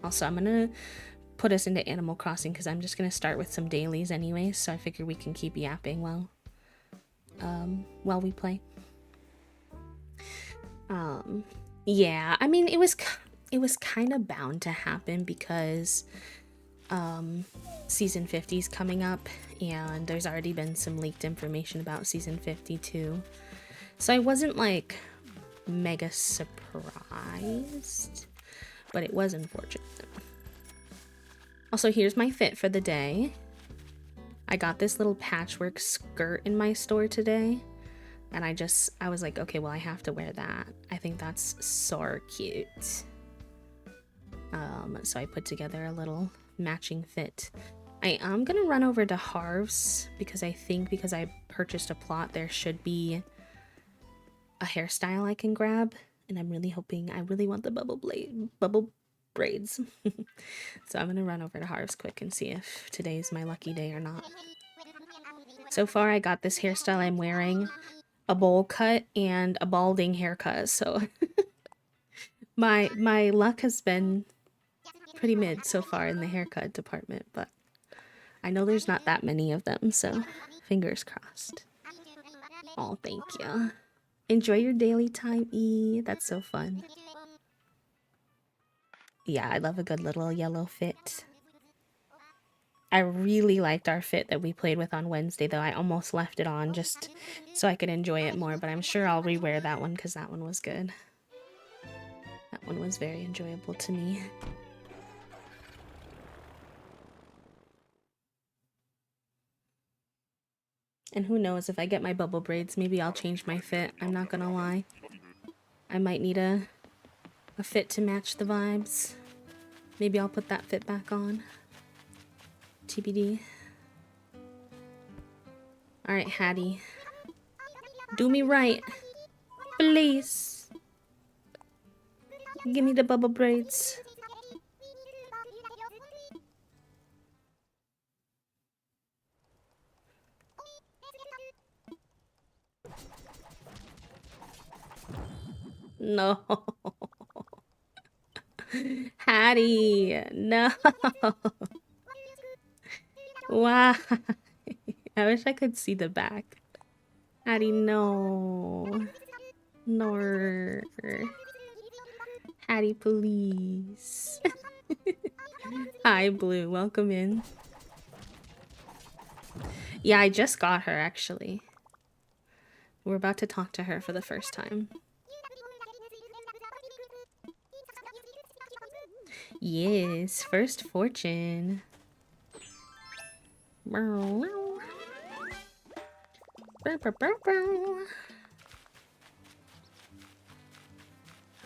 Also, I'm gonna put us into Animal Crossing because I'm just gonna start with some dailies anyways, so I figure we can keep yapping while we play. Yeah, I mean, it was kind of bound to happen because season 50 is coming up, and there's already been some leaked information about season 52, so I wasn't like mega surprised, but it was unfortunate. Also, here's my fit for the day. I got this little patchwork skirt in my store today, and I was like, okay, well, I have to wear that. I think that's so cute. So I put together a little matching fit. I am gonna run over to Harv's because I think because I purchased a plot, there should be a hairstyle I can grab, and I'm really hoping, I really want the bubble braids. So I'm gonna run over to Harv's quick and see if today's my lucky day or not. So far, I got this hairstyle I'm wearing, a bowl cut and a balding haircut, so my luck has been pretty mid so far in the haircut department, but I know there's not that many of them, so fingers crossed. Oh, thank you. Enjoy your daily time, E. That's so fun. Yeah, I love a good little yellow fit. I really liked our fit that we played with on Wednesday, though. I almost left it on just so I could enjoy it more, but I'm sure I'll rewear that one because that one was good. That one was very enjoyable to me. And who knows, if I get my bubble braids, maybe I'll change my fit. I'm not gonna lie. I might need a fit to match the vibes. Maybe I'll put that fit back on. TBD. Alright, Hattie. Do me right. Please. Give me the bubble braids. No. Hattie. No. Why? I wish I could see the back. Hattie, no. No. Hattie, please. Hi, Blue. Welcome in. Yeah, I just got her, actually. We're about to talk to her for the first time. Yes, first fortune.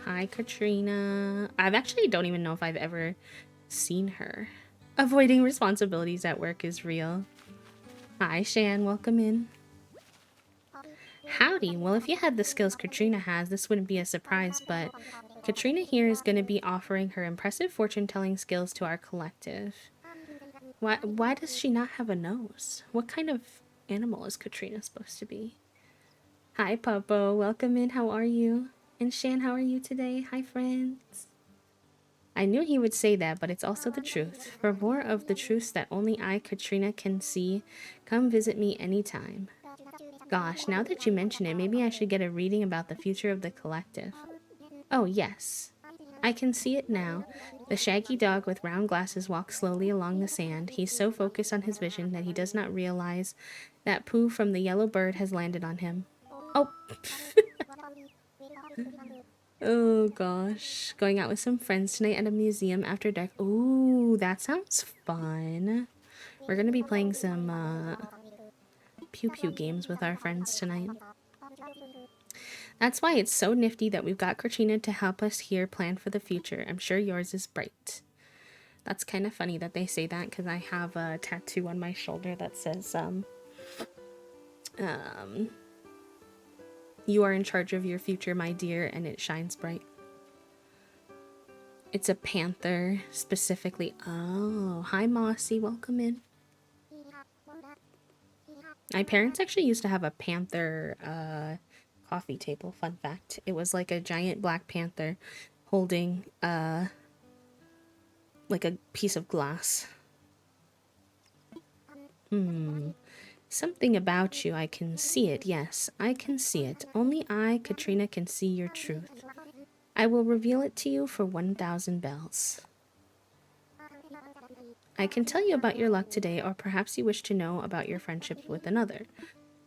Hi, Katrina. I actually don't even know if I've ever seen her. Avoiding responsibilities at work is real. Hi, Shan. Welcome in. Howdy. Well, if you had the skills Katrina has, this wouldn't be a surprise, but Katrina here is going to be offering her impressive fortune-telling skills to our collective. Why does she not have a nose? What kind of animal is Katrina supposed to be? Hi, Popo. Welcome in. How are you? And Shan, how are you today? Hi, friends. I knew he would say that, but it's also the truth. For more of the truths that only I, Katrina, can see, come visit me anytime. Gosh, now that you mention it, maybe I should get a reading about the future of the collective. Oh, yes. I can see it now. The shaggy dog with round glasses walks slowly along the sand. He's so focused on his vision that he does not realize that poo from the yellow bird has landed on him. Oh. Oh gosh. Going out with some friends tonight at a museum after dark. Ooh, that sounds fun. We're gonna be playing some pew pew games with our friends tonight. That's why it's so nifty that we've got Katrina to help us here plan for the future. I'm sure yours is bright. That's kind of funny that they say that because I have a tattoo on my shoulder that says, you are in charge of your future, my dear, and it shines bright. It's a panther, specifically. Oh, hi, Mossy. Welcome in. My parents actually used to have a panther coffee table. Fun fact. It was like a giant black panther holding like a piece of glass. Something about you, I can see it, yes, I can see it. Only I, Katrina, can see your truth. I will reveal it to you for 1,000 bells. I can tell you about your luck today, or perhaps you wish to know about your friendship with another.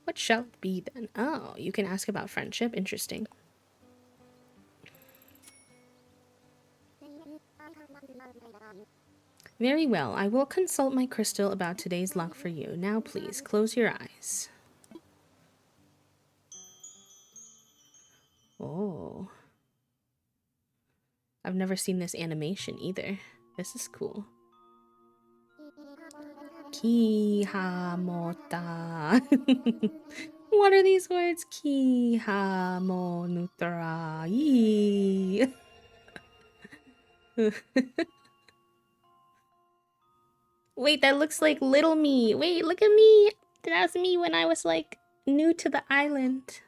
What shall it be then? Oh, you can ask about friendship. Interesting. Very well, I will consult my crystal about today's luck for you. Now please, close your eyes. Oh. I've never seen this animation either. This is cool. Kihamota. What are these words? Kihamonutrai. Wait, that looks like little me. Wait, look at me. That's me when I was like new to the island.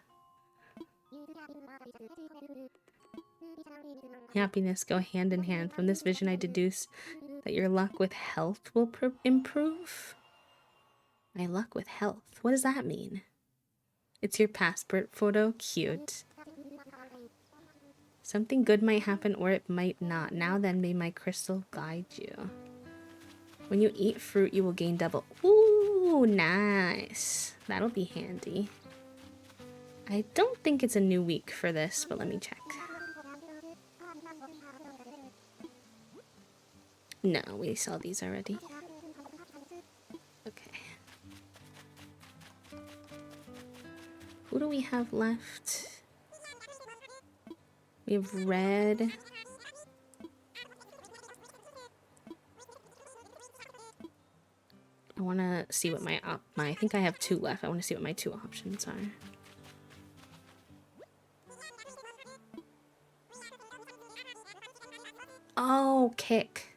Happiness go hand in hand. From this vision, I deduce that your luck with health will improve. My luck with health. What does that mean? It's your passport photo. Cute. Something good might happen or it might not. Now then, may my crystal guide you. When you eat fruit, you will gain double. Ooh, nice. That'll be handy. I don't think it's a new week for this, but let me check. No, we saw these already. Okay. Who do we have left? We have red. I want to see what my I think I have 2 left. I want to see what my 2 options are. Oh, kick.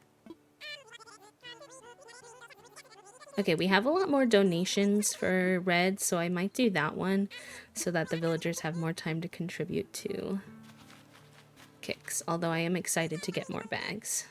Okay, we have a lot more donations for red, so I might do that one so that the villagers have more time to contribute to kicks, although I am excited to get more bags.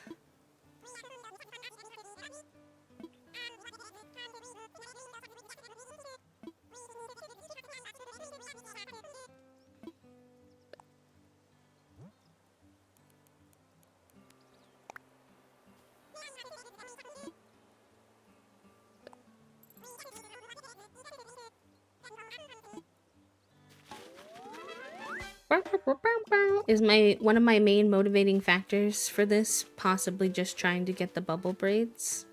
Is one of my main motivating factors for this possibly just trying to get the bubble braids?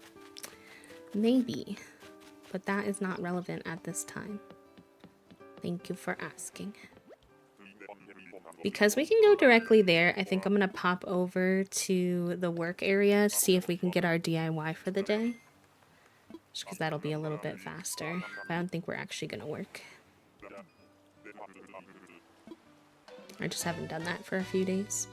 Maybe, but that is not relevant at this time. Thank you for asking. Because we can go directly there, I think I'm gonna pop over to the work area to see if we can get our DIY for the day. Just because that'll be a little bit faster. But I don't think we're actually gonna work. I just haven't done that for a few days.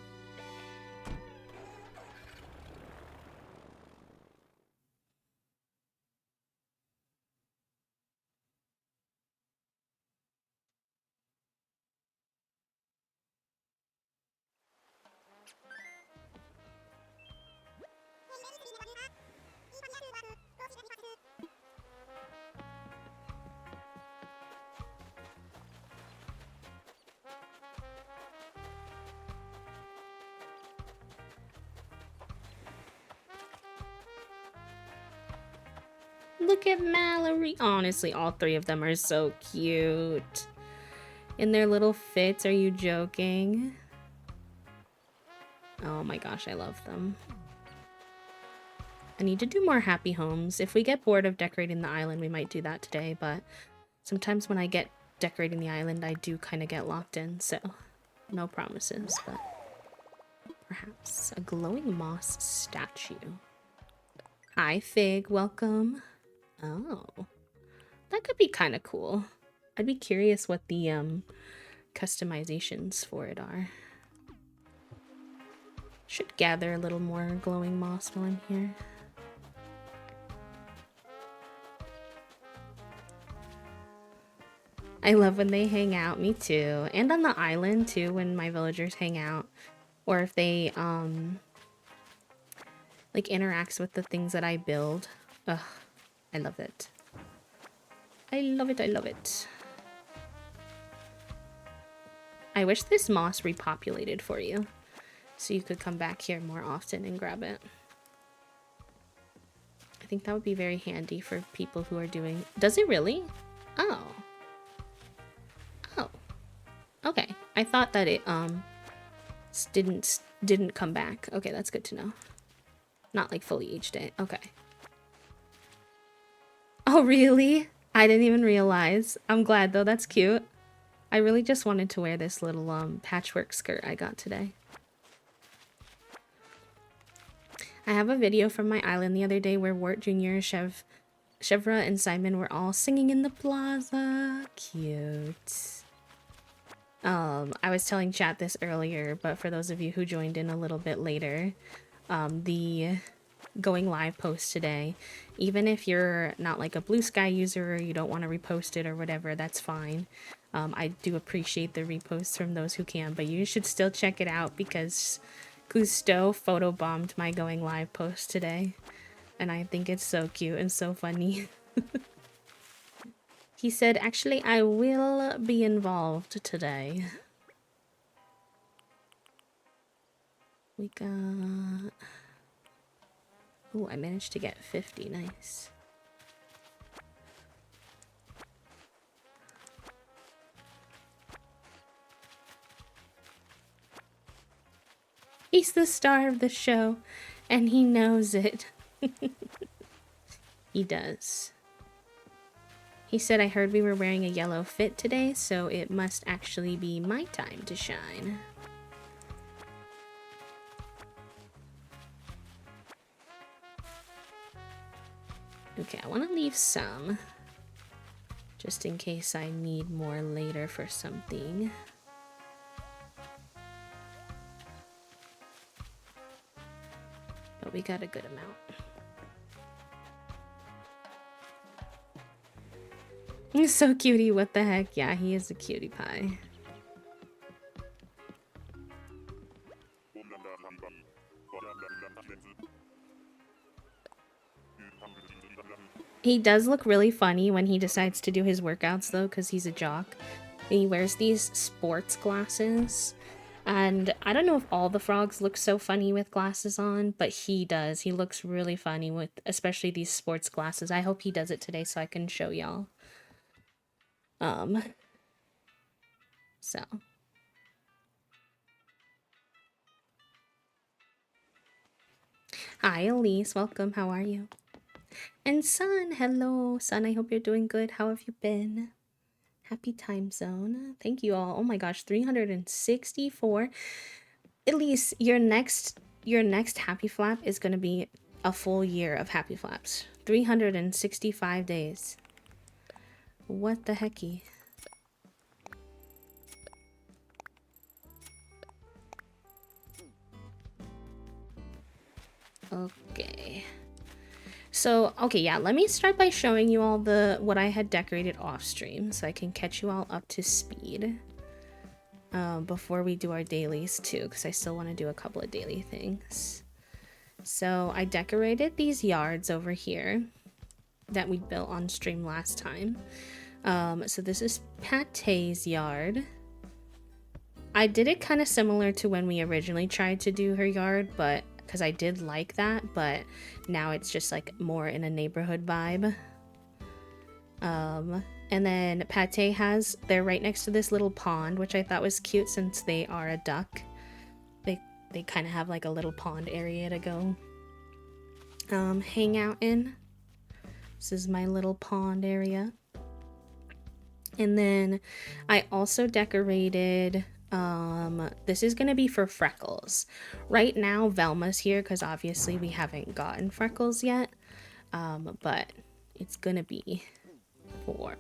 Look at Mallory. Honestly, all 3 of them are so cute. In their little fits, are you joking? Oh my gosh, I love them. I need to do more happy homes. If we get bored of decorating the island, we might do that today, but sometimes when I get decorating the island, I do kind of get locked in, so no promises, but perhaps. A glowing moss statue. Hi, Fig. Welcome. Oh, that could be kind of cool. I'd be curious what the customizations for it are. Should gather a little more glowing moss while I'm here. I love when they hang out, me too. And on the island too, when my villagers hang out. Or if they like interacts with the things that I build. Ugh, I love it. I love it, I love it. I wish this moss repopulated for you, so you could come back here more often and grab it. I think that would be very handy for people who are doing... Does it really? Oh. Oh. Okay. I thought that it, didn't come back. Okay, that's good to know. Not like fully each day. Okay. Oh, really? I didn't even realize. I'm glad though, that's cute. I really just wanted to wear this little patchwork skirt I got today. I have a video from my island the other day where Wart Jr., Chevra, and Simon were all singing in the plaza. Cute. I was telling chat this earlier, but for those of you who joined in a little bit later, the going live post today, even if you're not like a Blue Sky user or you don't want to repost it or whatever, that's fine. I do appreciate the reposts from those who can, but you should still check it out because Cousteau photobombed my going live post today, and I think it's so cute and so funny. He said, actually, I will be involved today. We got... Oh, I managed to get 50. Nice. He's the star of the show, and he knows it. He does. He said, I heard we were wearing a yellow fit today, so it must actually be my time to shine. Okay, I want to leave some, just in case I need more later for something. But we got a good amount. He's so cutie, what the heck? Yeah, he is a cutie pie. He does look really funny when he decides to do his workouts though, because he's a jock. He wears these sports glasses. And I don't know if all the frogs look so funny with glasses on, but he does. He looks really funny with especially these sports glasses. I hope he does it today so I can show y'all. So. Hi, Elise. Welcome. How are you? And Sun, hello. Sun, I hope you're doing good. How have you been? Happy time zone. Thank you all. Oh my gosh, 364. Elise, your next Happy Flap is going to be a full year of Happy Flaps. 365 days. What the hecky? Okay. So, okay, yeah, let me start by showing you all what I had decorated off stream so I can catch you all up to speed. Before we do our dailies too, because I still want to do a couple of daily things. So I decorated these yards over here that we built on stream last time. So this is Pate's yard. I did it kind of similar to when we originally tried to do her yard, but because I did like that, but now it's just like more in a neighborhood vibe. And then Pate they're right next to this little pond, which I thought was cute since they are a duck. They kind of have like a little pond area to go hang out in. This is my little pond area. And then I also decorated, this is gonna be for Freckles. Right now Velma's here because obviously we haven't gotten Freckles yet, but it's gonna be for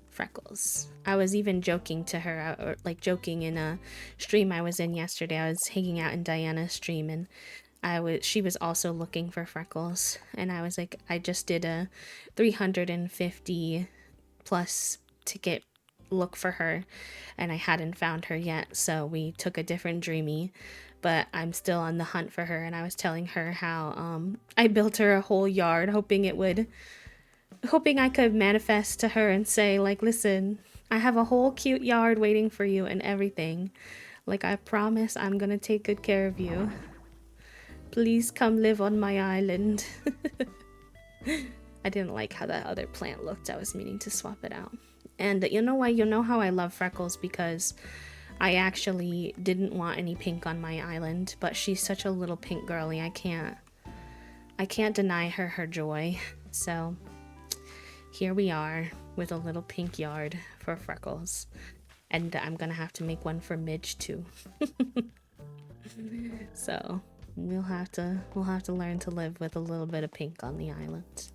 Freckles. I was even joking to her, or like joking in a stream I was in yesterday. I was hanging out in Diana's stream and she was also looking for Freckles, and I was like, I just did a 350 plus ticket look for her and I hadn't found her yet, so we took a different dreamy, but I'm still on the hunt for her, and I was telling her how I built her a whole yard hoping I could manifest to her and say, like, listen, I have a whole cute yard waiting for you and everything. Like, I promise I'm gonna take good care of you. Please come live on my island. I didn't like how that other plant looked. I was meaning to swap it out. And you know why? You know how I love Freckles, because I actually didn't want any pink on my island, but she's such a little pink girly. I can't deny her joy. So here we are with a little pink yard for Freckles. And I'm gonna have to make one for Midge too. So we'll have to learn to live with a little bit of pink on the island.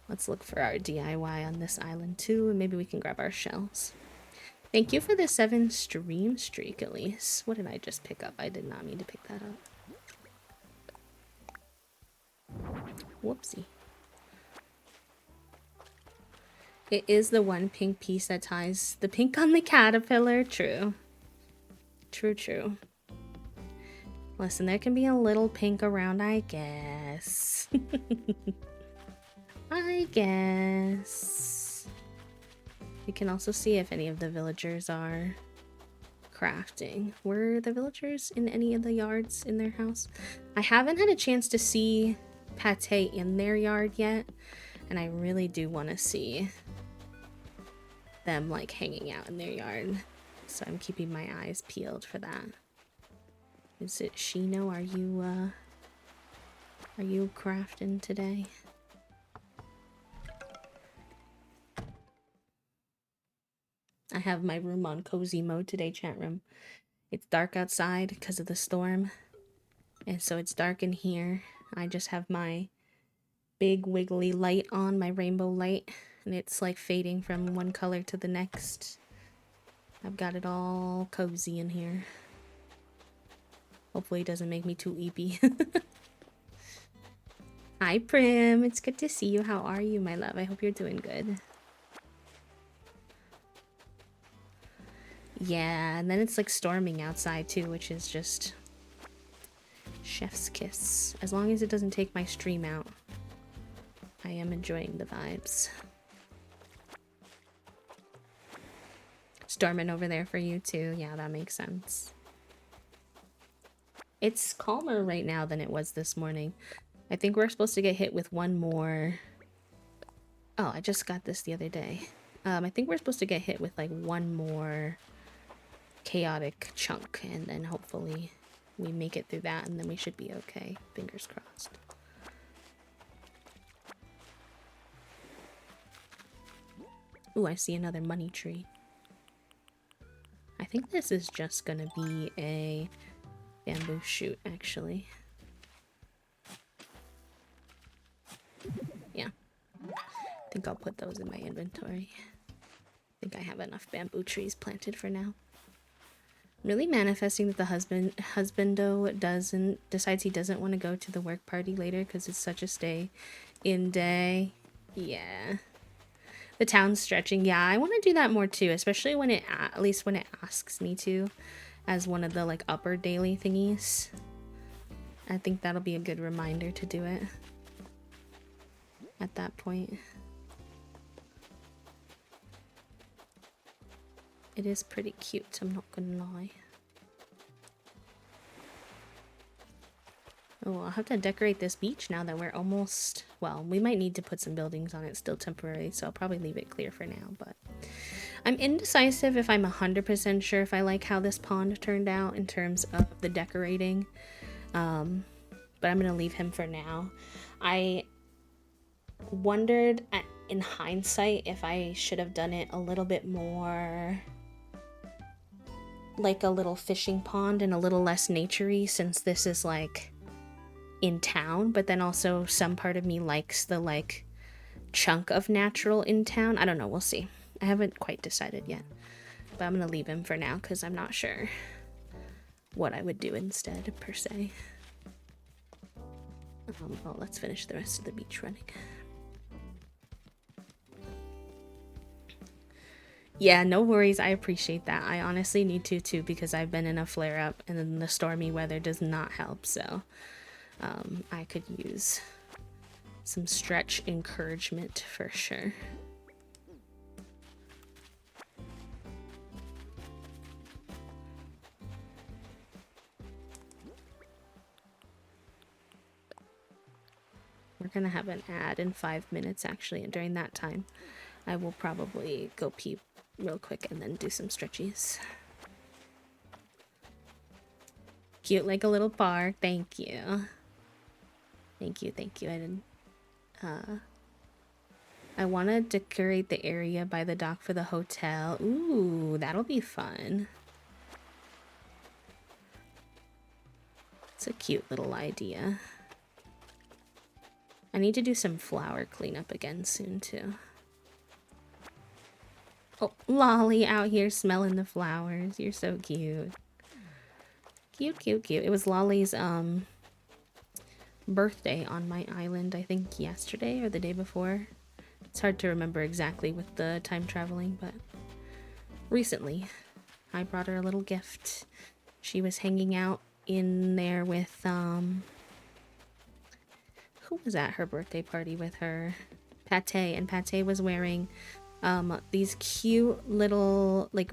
Let's look for our DIY on this island too, and maybe we can grab our shells. Thank you for the 7 stream streak, Elise. What did I just pick up? I did not mean to pick that up. Whoopsie. It is the one pink piece that ties the pink on the caterpillar. True. True. Listen, there can be a little pink around, I guess. I guess. We can also see if any of the villagers are crafting. Were the villagers in any of the yards in their house? I haven't had a chance to see Pate in their yard yet, and I really do want to see them like hanging out in their yard. So I'm keeping my eyes peeled for that. Is it Shino? Are you crafting today? I have my room on cozy mode today, chat room. It's dark outside because of the storm, and so it's dark in here. I just have my big wiggly light on, my rainbow light, and it's like fading from one color to the next. I've got it all cozy in here. Hopefully it doesn't make me too eepy. Hi Prim, it's good to see you. How are you, my love? I hope you're doing good. Yeah, and then it's like storming outside too, which is just chef's kiss. As long as it doesn't take my stream out, I am enjoying the vibes. Storming over there for you too. Yeah, that makes sense. It's calmer right now than it was this morning. I think we're supposed to get hit with one more. Oh, I just got this the other day. I think we're supposed to get hit with like one more chaotic chunk, and then hopefully we make it through that, and then we should be okay. Fingers crossed. Ooh, I see another money tree. I think this is just gonna be a bamboo shoot, actually. Yeah. I think I'll put those in my inventory. I think I have enough bamboo trees planted for now. I'm really manifesting that the husbando decides he doesn't want to go to the work party later because it's such a stay-in day. Yeah. The town's stretching. Yeah, I want to do that more too, especially when at least when it asks me to, as one of the like upper daily thingies. I think that'll be a good reminder to do it at that point. It is pretty cute, I'm not gonna lie. Oh, I'll have to decorate this beach now that we're almost... Well, we might need to put some buildings on it still temporarily, so I'll probably leave it clear for now, but... I'm indecisive if I'm 100% sure if I like how this pond turned out in terms of the decorating. But I'm gonna leave him for now. I wondered, in hindsight, if I should have done it a little bit more... like a little fishing pond and a little less naturey, since this is like... in town, but then also some part of me likes the like chunk of natural in town. I don't know, we'll see. I haven't quite decided yet, but I'm gonna leave him for now because I'm not sure what I would do instead per se. Well, let's finish the rest of the beach running. Yeah, no worries. I appreciate that. I honestly need to too because I've been in a flare up and then the stormy weather does not help. So I could use some stretch encouragement for sure. We're gonna have an ad in 5 minutes actually, and during that time I will probably go pee real quick and then do some stretchies. Cute like a little park. Thank you. Thank you, thank you. I didn't I want to decorate the area by the dock for the hotel. Ooh, that'll be fun. It's a cute little idea. I need to do some flower cleanup again soon too. Oh, Lolly out here smelling the flowers. You're so cute. Cute, cute, cute. It was Lolly's birthday on my island, I think yesterday or the day before. It's hard to remember exactly with the time traveling, but recently I brought her a little gift. She was hanging out in there with who was at her birthday party with her? Pate, and Pate was wearing these cute little, like,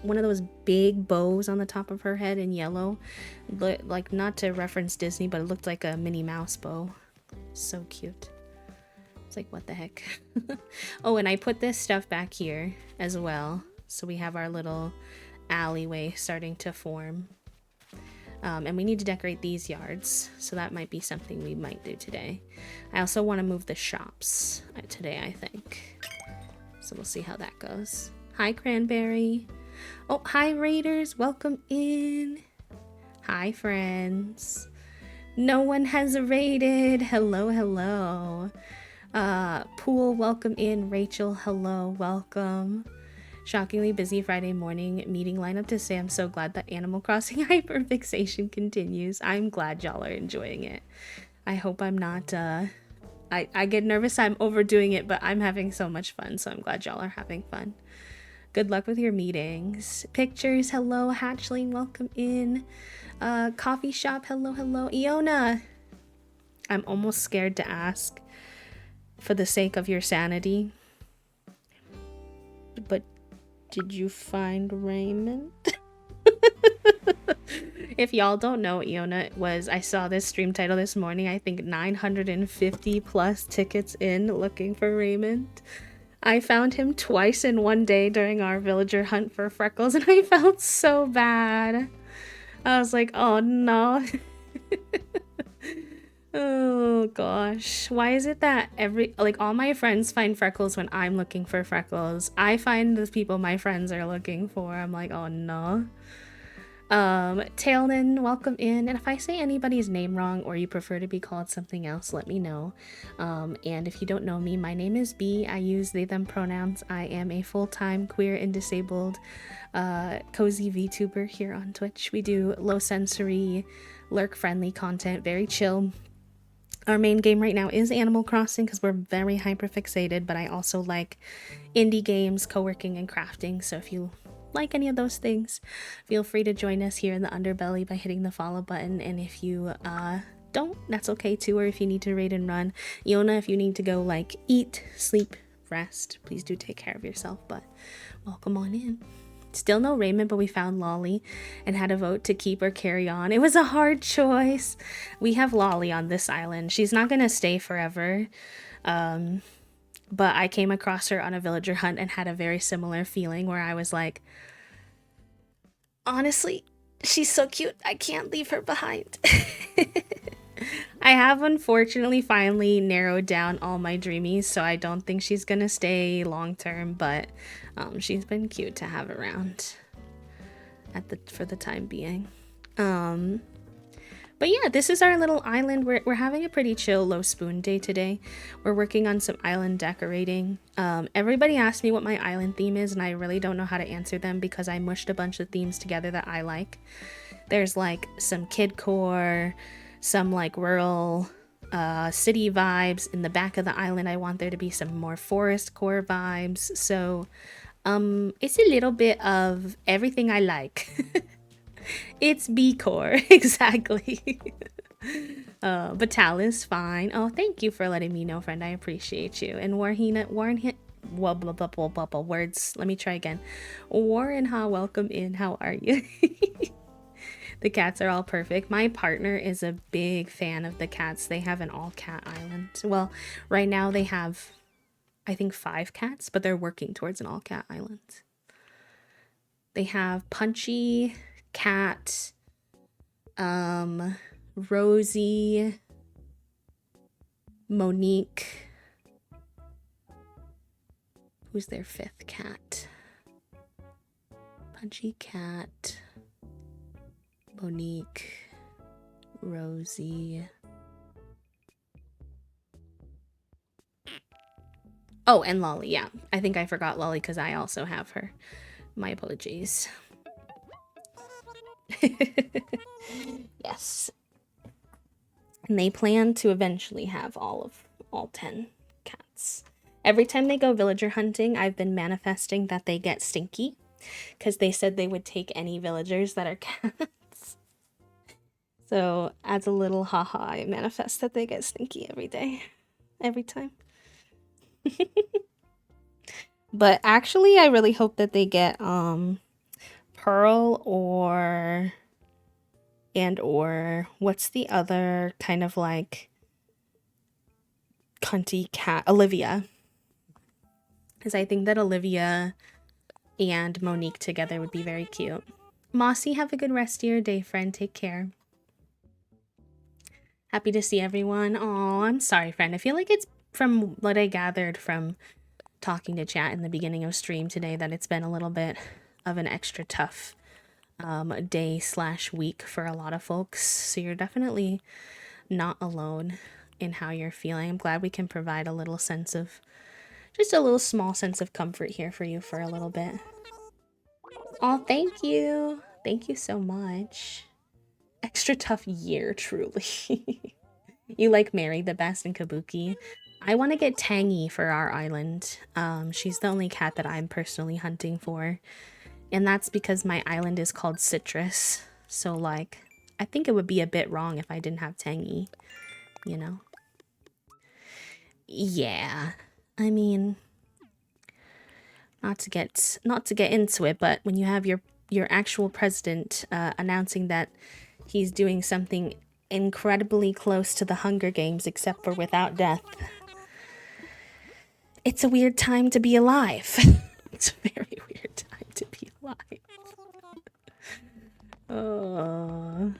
one of those big bows on the top of her head in yellow. Like, not to reference Disney, but it looked like a Minnie Mouse bow. So cute. It's like, what the heck? Oh, and I put this stuff back here as well. So we have our little alleyway starting to form. And we need to decorate these yards, so that might be something we might do today. I also want to move the shops today, I think. So we'll see how that goes. Hi, Cranberry. Oh, hi, Raiders. Welcome in. Hi, friends. No one has raided. Hello, hello. Pool, welcome in. Rachel, hello, welcome. Shockingly busy Friday morning meeting lineup to say I'm so glad that Animal Crossing hyperfixation continues. I'm glad y'all are enjoying it. I hope I'm not, I get nervous I'm overdoing it, but I'm having so much fun, so I'm glad y'all are having fun. Good luck with your meetings. Pictures, hello. Hatchling, welcome in. Coffee shop, hello, hello. Iona, I'm almost scared to ask for the sake of your sanity, but did you find Raymond? If y'all don't know, Iona was, I saw this stream title this morning, I think 950 plus tickets in looking for Raymond. I found him twice in one day during our villager hunt for Freckles, and I felt so bad. I was like, oh no. Oh gosh, why is it that all my friends find Freckles when I'm looking for Freckles? I find the people my friends are looking for. I'm like, oh no. Tailman, welcome in. And if I say anybody's name wrong or you prefer to be called something else, let me know. And if you don't know me, my name is B. I use they them pronouns. I am a full-time queer and disabled cozy VTuber here on Twitch. We do low sensory, lurk friendly content, very chill. Our main game right now is Animal Crossing because we're very hyperfixated, but I also like indie games, co-working, and crafting. So if you like any of those things, feel free to join us here in the underbelly by hitting the follow button. And if you don't, that's okay too. Or if you need to raid and run, Iona, if you need to go like eat, sleep, rest, please do take care of yourself. But welcome on in. Still no Raymond, but we found Lolly and had a vote to keep or carry on. It was a hard choice. We have Lolly on this island. She's not gonna stay forever. But I came across her on a villager hunt and had a very similar feeling where I was like, honestly, she's so cute. I can't leave her behind. I have unfortunately finally narrowed down all my dreamies, so I don't think she's gonna stay long term, but she's been cute to have around for the time being. But yeah, this is our little island. We're having a pretty chill low spoon day today. We're working on some island decorating. Everybody asked me what my island theme is, and I really don't know how to answer them because I mushed a bunch of themes together that I like. There's like some kidcore, some like rural city vibes. In the back of the island, I want there to be some more forest core vibes. So It's a little bit of everything I like. It's B core, exactly. But Tal's fine. Oh, thank you for letting me know, friend. I appreciate you. And Warren, blah, blah, blah, blah, blah, blah, words. Let me try again. Warren, welcome in. How are you? The cats are all perfect. My partner is a big fan of the cats. They have an all cat island. Well, right now they have, I think, 5 cats, but they're working towards an all cat island. They have Punchy, Cat, Rosie, Monique. Who's their 5th cat? Punchy, Cat, Monique, Rosie. Oh, and Lolly, yeah. I think I forgot Lolly because I also have her. My apologies. Yes. And they plan to eventually have all 10 cats. Every time they go villager hunting, I've been manifesting that they get stinky because they said they would take any villagers that are cats. So as a little haha, I manifest that they get stinky every day. Every time. But actually, I really hope that they get Pearl or what's the other kind of like cunty cat? Olivia. Because I think that Olivia and Monique together would be very cute. Mossy, have a good rest of your day, friend. Take care. Happy to see everyone. Oh, I'm sorry, friend. I feel like it's from what I gathered from talking to chat in the beginning of stream today that it's been a little bit of an extra tough day/week for a lot of folks. So you're definitely not alone in how you're feeling. I'm glad we can provide a little sense of, just a little small sense of comfort here for you for a little bit. Oh, thank you. Thank you so much. Extra tough year, truly. You like Mary the best and Kabuki. I want to get Tangy for our island. She's the only cat that I'm personally hunting for. And that's because my island is called Citrus. So, like, I think it would be a bit wrong if I didn't have Tangy, you know? Yeah. I mean, not to get into it, but when you have your actual president announcing that he's doing something incredibly close to the Hunger Games, except for without death, it's a weird time to be alive. It's a very weird time to be alive. Oh,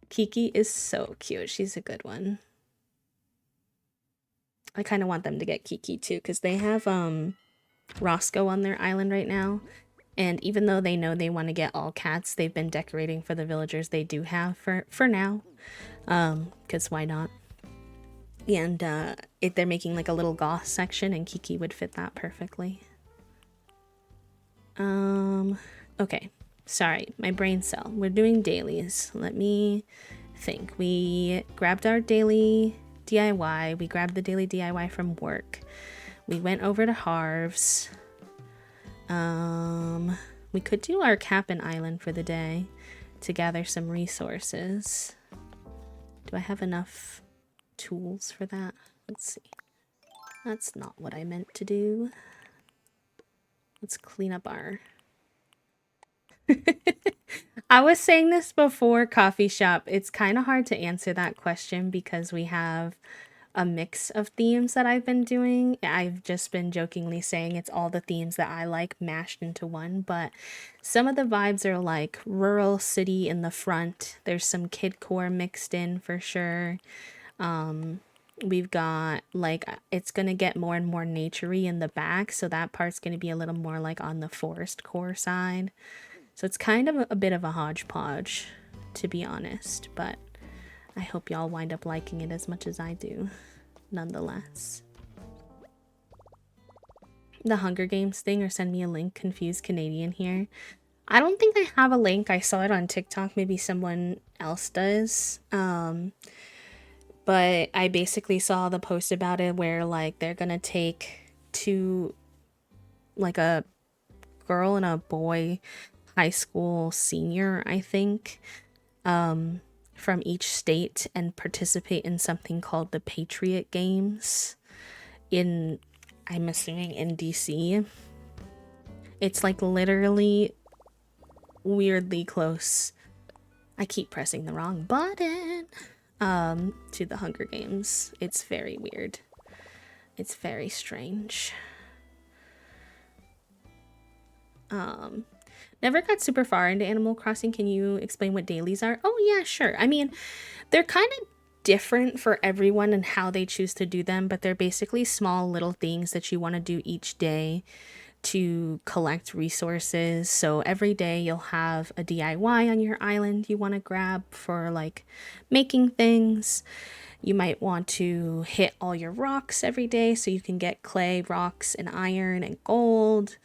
Kiki is so cute. She's a good one. I kind of want them to get Kiki too, because they have Roscoe on their island right now. And even though they know they want to get all cats, they've been decorating for the villagers they do have for now. Because why not? And they're making like a little goth section, and Kiki would fit that perfectly. Okay. Sorry, my brain cell. We're doing dailies. Let me think. We grabbed our daily DIY. We grabbed the daily DIY from work. We went over to Harv's. We could do our Cap'n Island for the day to gather some resources. Do I have enough tools for that? Let's see. That's not what I meant to do. Let's clean up our... I was saying this before, coffee shop. It's kind of hard to answer that question because we have a mix of themes that I've been doing. I've just been jokingly saying it's all the themes that I like mashed into one, but some of the vibes are like rural city in the front. There's some kidcore mixed in for sure. We've got like, it's gonna get more and more naturey in the back, so that part's gonna be a little more like on the forest core side. So it's kind of a bit of a hodgepodge, to be honest, but I hope y'all wind up liking it as much as I do, nonetheless. The Hunger Games thing, or send me a link, confused Canadian here. I don't think I have a link. I saw it on TikTok. Maybe someone else does. But I basically saw the post about it where like they're gonna take two, like a girl and a boy high school senior, I think, from each state and participate in something called the Patriot Games in, I'm assuming, in DC. It's like literally weirdly close. I keep pressing the wrong button. To the Hunger Games. It's very weird. It's very strange. Never got super far into Animal Crossing. Can you explain what dailies are? Oh yeah, sure. I mean, they're kind of different for everyone and how they choose to do them, but they're basically small little things that you want to do each day to collect resources. So every day you'll have a DIY on your island you want to grab for like making things. You might want to hit all your rocks every day so you can get clay, rocks, and iron and gold.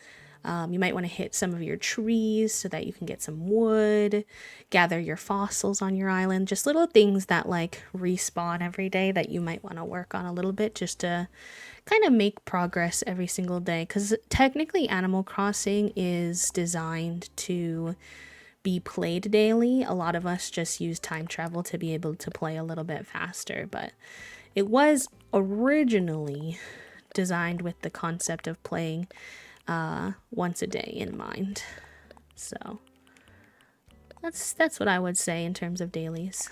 You might want to hit some of your trees so that you can get some wood, gather your fossils on your island, just little things that like respawn every day that you might want to work on a little bit just to kind of make progress every single day. Because technically Animal Crossing is designed to be played daily. A lot of us just use time travel to be able to play a little bit faster, but it was originally designed with the concept of playing once a day in mind. So that's what I would say in terms of dailies.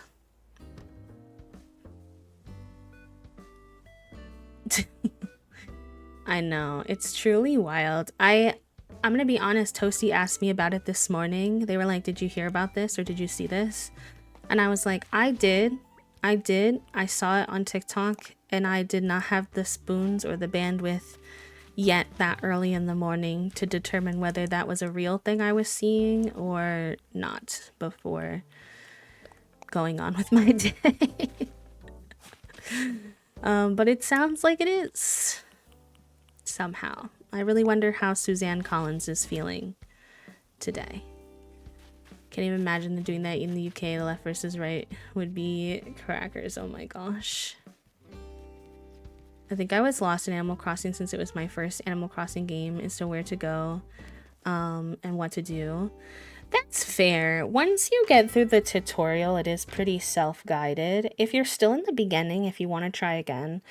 I know, it's truly wild. I'm gonna be honest, Toasty asked me about it this morning. They were like, did you hear about this or did you see this? And I was like, I did. I saw it on TikTok and I did not have the spoons or the bandwidth yet that early in the morning to determine whether that was a real thing I was seeing or not before going on with my day. But it sounds like it is. Somehow. I really wonder how Suzanne Collins is feeling today. Can't even imagine doing that in the UK. The left versus right would be crackers. Oh my gosh. I think I was lost in Animal Crossing since it was my first Animal Crossing game as to where to go and what to do. That's fair. Once you get through the tutorial, it is pretty self-guided. If you're still in the beginning, if you want to try again,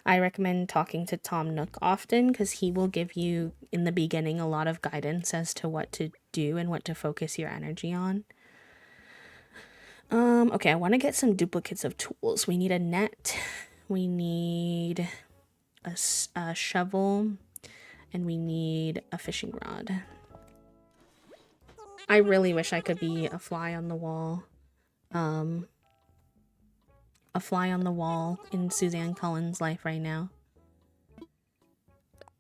I recommend talking to Tom Nook often because he will give you, in the beginning, a lot of guidance as to what to do and what to focus your energy on. Okay, I want to get some duplicates of tools. We need a net. We need a shovel. And we need a fishing rod. I really wish I could be a fly on the wall. A fly on the wall in Suzanne Collins' life right now.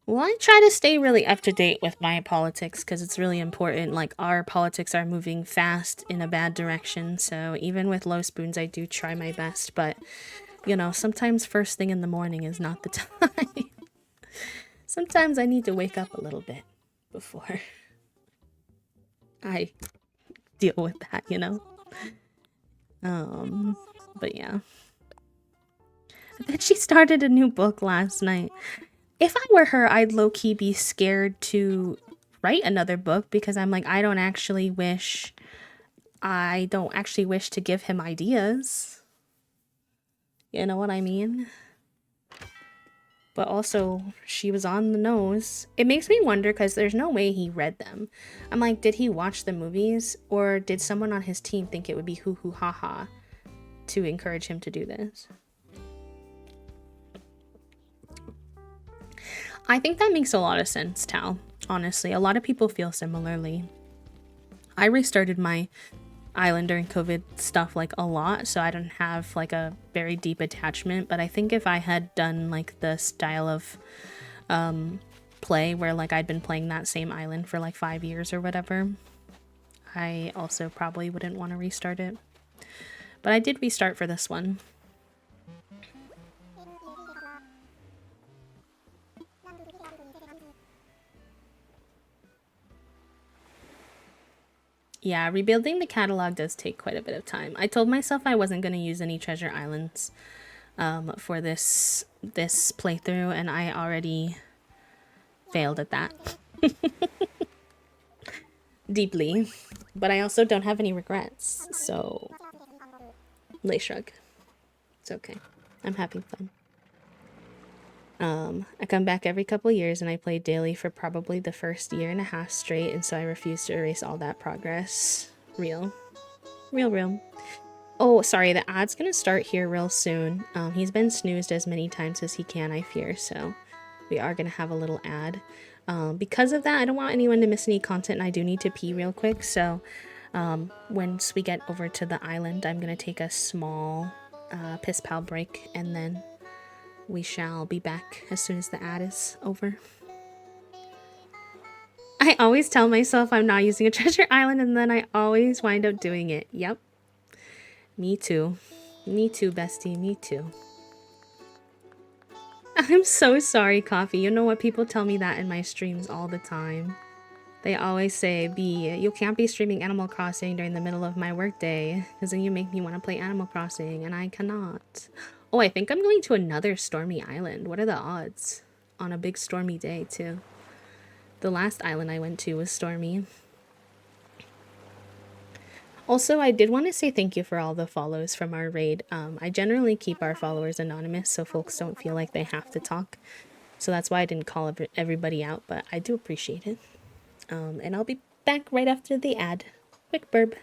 Well, I try to stay really up to date with my politics because it's really important. Like, our politics are moving fast in a bad direction. So even with low spoons, I do try my best. But, you know, sometimes first thing in the morning is not the time. Sometimes I need to wake up a little bit before I deal with that, you know? But yeah. I bet she started a new book last night. If I were her, I'd low-key be scared to write another book because I'm like, I don't actually wish to give him ideas. You know what I mean? But also, she was on the nose. It makes me wonder because there's no way he read them. I'm like, did he watch the movies? Or did someone on his team think it would be hoo hoo ha ha to encourage him to do this? I think that makes a lot of sense, Tal. Honestly, a lot of people feel similarly. I restarted my island during COVID stuff like a lot, so I don't have like a very deep attachment, but I think if I had done like the style of play where like I'd been playing that same island for like 5 years or whatever, I also probably wouldn't want to restart it. But I did restart for this one. Yeah, rebuilding the catalog does take quite a bit of time. I told myself I wasn't going to use any treasure islands for this playthrough, and I already failed at that. deeply, but I also don't have any regrets. So, lay shrug. It's okay. I'm having fun. I come back every couple years and I play daily for probably the first year and a half straight, and so I refuse to erase all that progress. Real. Real, real. Oh, sorry, the ad's gonna start here real soon. He's been snoozed as many times as he can, I fear, so we are gonna have a little ad. Because of that, I don't want anyone to miss any content, and I do need to pee real quick, so once we get over to the island, I'm gonna take a small piss pal break, and then we shall be back as soon as the ad is over. I always tell myself I'm not using a treasure island, and then I always wind up doing it. Yep. Me too. Me too, bestie. Me too. I'm so sorry, Coffee. You know what? People tell me that in my streams all the time. They always say, B, you can't be streaming Animal Crossing during the middle of my workday, because then you make me want to play Animal Crossing, and I cannot. Oh, I think I'm going to another stormy island. What are the odds? On a big stormy day, too. The last island I went to was stormy. Also, I did want to say thank you for all the follows from our raid. I generally keep our followers anonymous so folks don't feel like they have to talk. So that's why I didn't call everybody out, but I do appreciate it. And I'll be back right after the ad. Quick burb.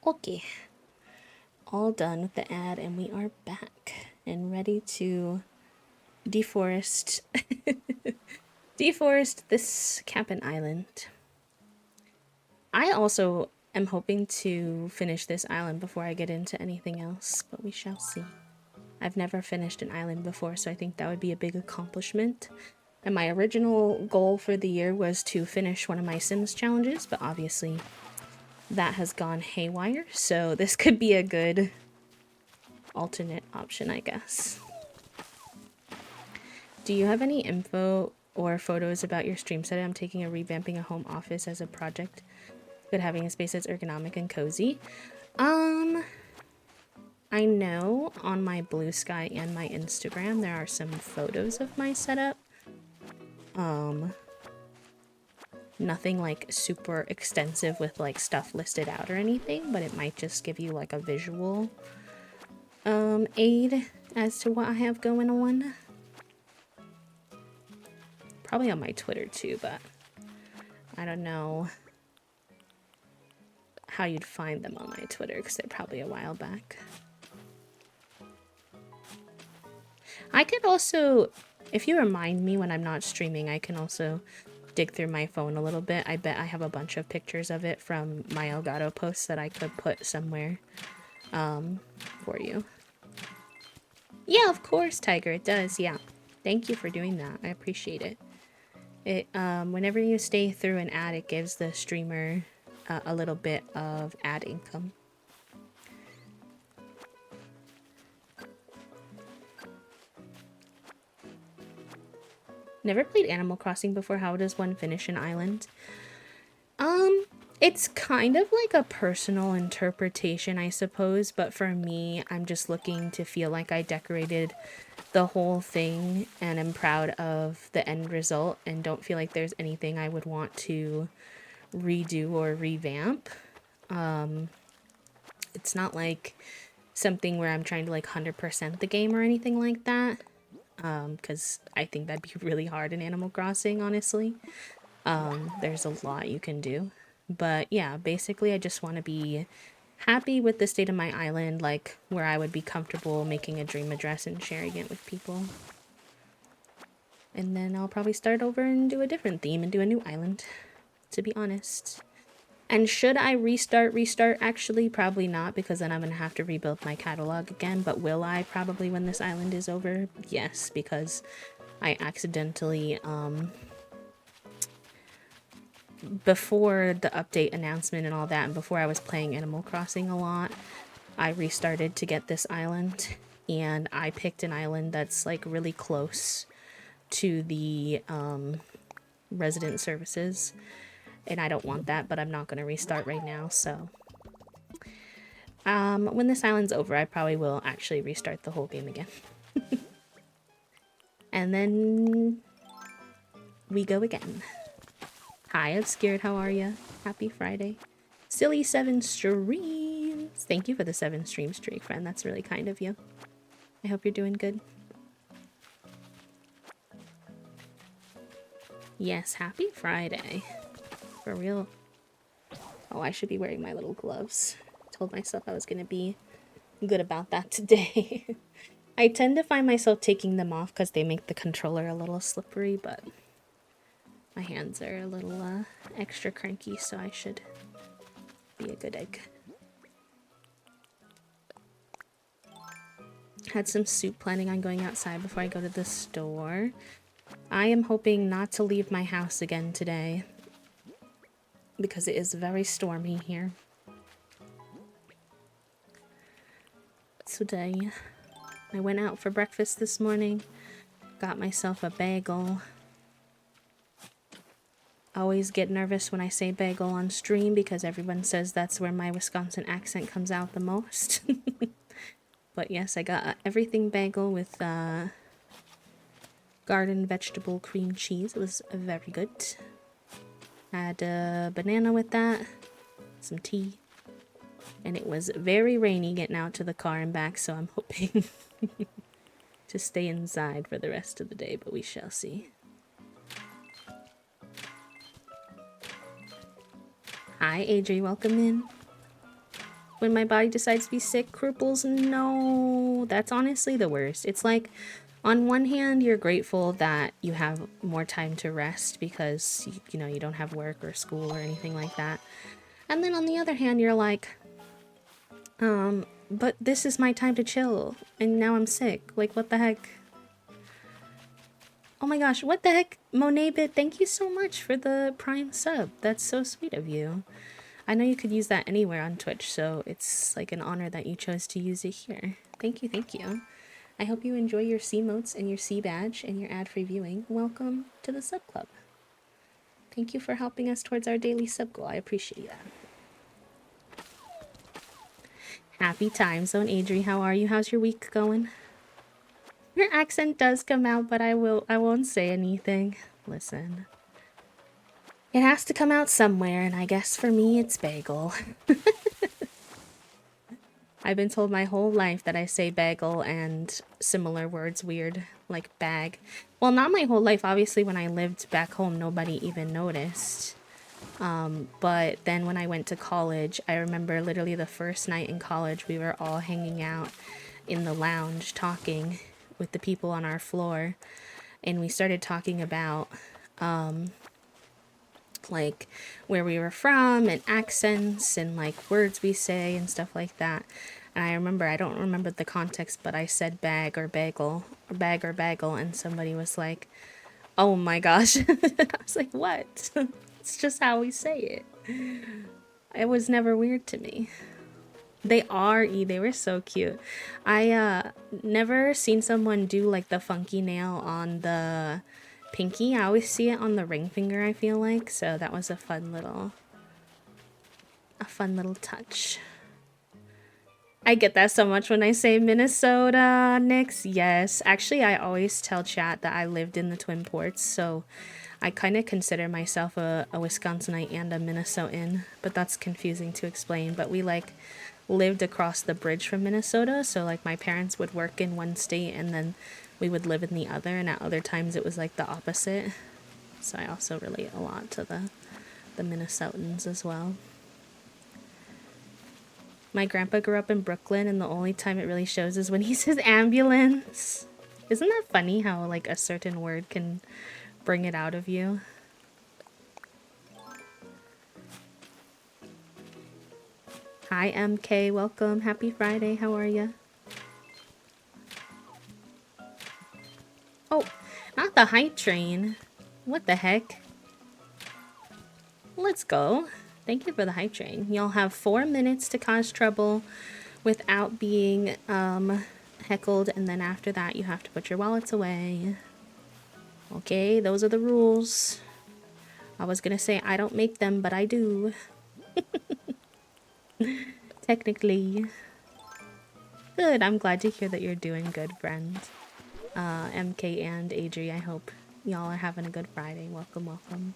Okay. All done with the ad, and we are back and ready to deforest deforest this Cap'n Island. I also am hoping to finish this island before I get into anything else, but we shall see. I've never finished an island before, so I think that would be a big accomplishment. And my original goal for the year was to finish one of my Sims challenges, but obviously that has gone haywire, so this could be a good alternate option, I guess. Do you have any info or photos about your stream setup? I'm taking a revamping a home office as a project, but having a space that's ergonomic and cozy. I know on my Blue Sky and my Instagram there are some photos of my setup. Nothing like super extensive with like stuff listed out or anything, but it might just give you like a visual aid as to what I have going on. Probably on my Twitter too, but I don't know how you'd find them on my Twitter because they're probably a while back. I could also, if you remind me when I'm not streaming, I can also dig through my phone a little bit. I bet I have a bunch of pictures of it from my Elgato posts that I could put somewhere for you. Yeah, of course, Tiger, it does, yeah. Thank you for doing that. I appreciate it. Whenever you stay through an ad, it gives the streamer a little bit of ad income. Never played Animal Crossing before. How does one finish an island? It's kind of like a personal interpretation, I suppose, but for me, I'm just looking to feel like I decorated the whole thing and am proud of the end result and don't feel like there's anything I would want to redo or revamp. It's not like something where I'm trying to like 100% the game or anything like that, because I think that'd be really hard in Animal Crossing, honestly. There's a lot you can do. But yeah, basically I just want to be happy with the state of my island, like where I would be comfortable making a dream address and sharing it with people. And then I'll probably start over and do a different theme and do a new island, to be honest. And should I restart? Actually, probably not, because then I'm going to have to rebuild my catalog again. But will I probably when this island is over? Yes, because I accidentally, before the update announcement and all that, and before I was playing Animal Crossing a lot, I restarted to get this island, and I picked an island that's like really close to the resident services, and I don't want that, but I'm not going to restart right now. So when this island's over, I probably will actually restart the whole game again. And then we go again. Hi, Obscured, how are ya? Happy Friday. Silly 7 streams. Thank you for the 7 stream streak, friend. That's really kind of you. I hope you're doing good. Yes, happy Friday. For real. Oh, I should be wearing my little gloves. Told myself I was gonna be good about that today. I tend to find myself taking them off because they make the controller a little slippery, but my hands are a little extra cranky, so I should be a good egg. Had some soup, planning on going outside before I go to the store. I am hoping not to leave my house again today, because it is very stormy here. Today, I went out for breakfast this morning, got myself a bagel. I always get nervous when I say bagel on stream because everyone says that's where my Wisconsin accent comes out the most. But yes, I got everything bagel with garden vegetable cream cheese. It was very good. Had a banana with that, some tea. And it was very rainy getting out to the car and back, so I'm hoping to stay inside for the rest of the day, but we shall see. Hi, Adri, welcome in. when my body decides to be sick. Cripples, no. That's honestly the worst. It's like, on one hand, you're grateful that you have more time to rest because, you know, you don't have work or school or anything like that. And then on the other hand, you're like, but this is my time to chill, and now I'm sick. Like, what the heck? Oh my gosh, what the heck? Monabit, thank you so much for the Prime sub. That's so sweet of you. I know you could use that anywhere on Twitch, so it's like an honor that you chose to use it here. Thank you, thank you. I hope you enjoy your C motes and your C badge and your ad-free viewing. Welcome to the sub club. Thank you for helping us towards our daily sub goal. I appreciate that. Happy time zone, Adri. How are you? How's your week going? Your accent does come out, but I won't say anything. Listen. It has to come out somewhere, and I guess for me it's bagel. I've been told my whole life that I say bagel and similar words weird, like bag. Well, not my whole life. Obviously, when I lived back home, nobody even noticed. But then when I went to college, I remember literally the first night in college, we were all hanging out in the lounge talking with the people on our floor. And we started talking about, like, where we were from and accents and, like, words we say and stuff like that. And I don't remember the context, but I said bag or bagel, or bag or bagel, and somebody was like, oh my gosh. I was like, what? It's just how we say it. It was never weird to me. They were so cute. I never seen someone do like the funky nail on the pinky. I always see it on the ring finger, I feel like. So that was a fun little touch. I get that so much when I say Minnesota, Nix. Yes, actually I always tell chat that I lived in the Twin Ports, so I kind of consider myself a Wisconsinite and a Minnesotan, but that's confusing to explain. But we like lived across the bridge from Minnesota, so like my parents would work in one state and then we would live in the other, and at other times it was like the opposite. So I also relate a lot to the Minnesotans as well. My grandpa grew up in Brooklyn, and the only time it really shows is when he says ambulance. Isn't that funny how like a certain word can bring it out of you? Hi MK, welcome. Happy Friday. How are you? Oh, not the hype train. What the heck? Let's go. Thank you for the hype train. You'll have 4 minutes to cause trouble without being heckled, and then after that you have to put your wallets away. Okay, those are the rules. I was gonna say I don't make them, but I do. Technically. Good, I'm glad to hear that you're doing good, friend. MK and Adri, I hope y'all are having a good Friday. Welcome, welcome.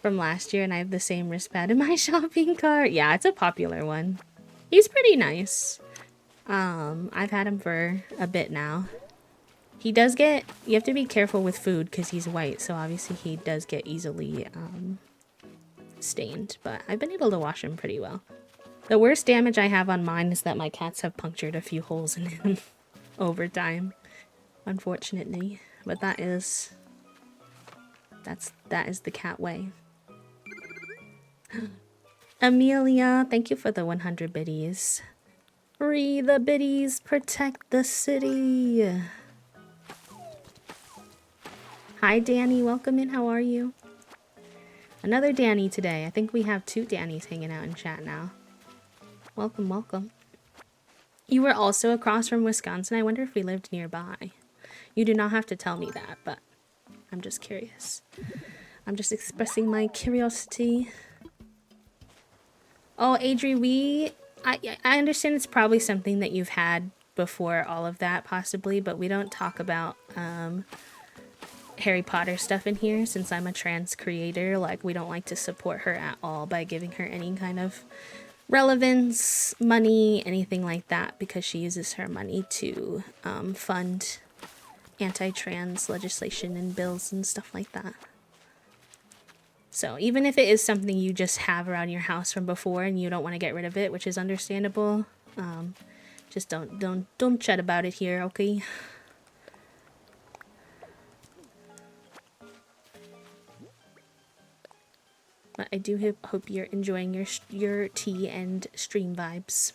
From last year, and I have the same wristband in my shopping cart. Yeah, it's a popular one. He's pretty nice. I've had him for a bit now. He does get, you have to be careful with food because he's white, so obviously he does get easily stained, but I've been able to wash him pretty well. The worst damage I have on mine is that my cats have punctured a few holes in him over time, unfortunately. But that is the cat way. Amelia, thank you for the 100 biddies. Free the biddies, protect the city. Hi Danny, welcome in, how are you? Another Danny today. I think we have 2 Dannys hanging out in chat now. Welcome, welcome. You were also across from Wisconsin. I wonder if we lived nearby. You do not have to tell me that, but I'm just curious. I'm just expressing my curiosity. Oh, Adri, I understand it's probably something that you've had before all of that, possibly, but we don't talk about Harry Potter stuff in here since I'm a trans creator. Like, we don't like to support her at all by giving her any kind of relevance, money, anything like that, because she uses her money to fund anti-trans legislation and bills and stuff like that. So even if it is something you just have around your house from before and you don't want to get rid of it, which is understandable, just don't chat about it here, okay? But I do hope you're enjoying your tea and stream vibes.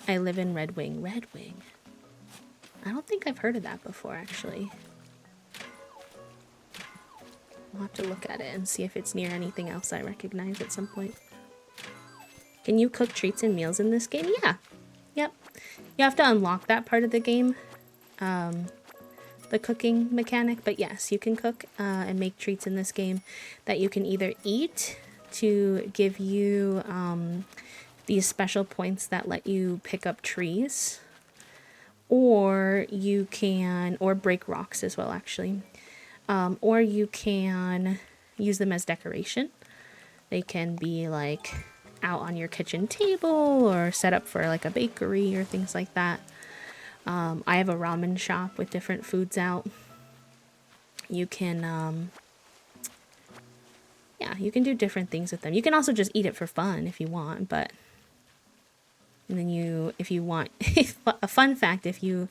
I live in Red Wing. Red Wing. I don't think I've heard of that before, actually. I'll have to look at it and see if it's near anything else I recognize at some point. Can you cook treats and meals in this game? Yeah. Yep. You have to unlock that part of the game, the cooking mechanic, but yes, you can cook and make treats in this game that you can either eat to give you these special points that let you pick up trees, or you can, or break rocks as well, actually. Or you can use them as decoration. They can be like out on your kitchen table or set up for like a bakery or things like that. I have a ramen shop with different foods out. You can, yeah, you can do different things with them. You can also just eat it for fun if you want, but and then if you want, a fun fact, if you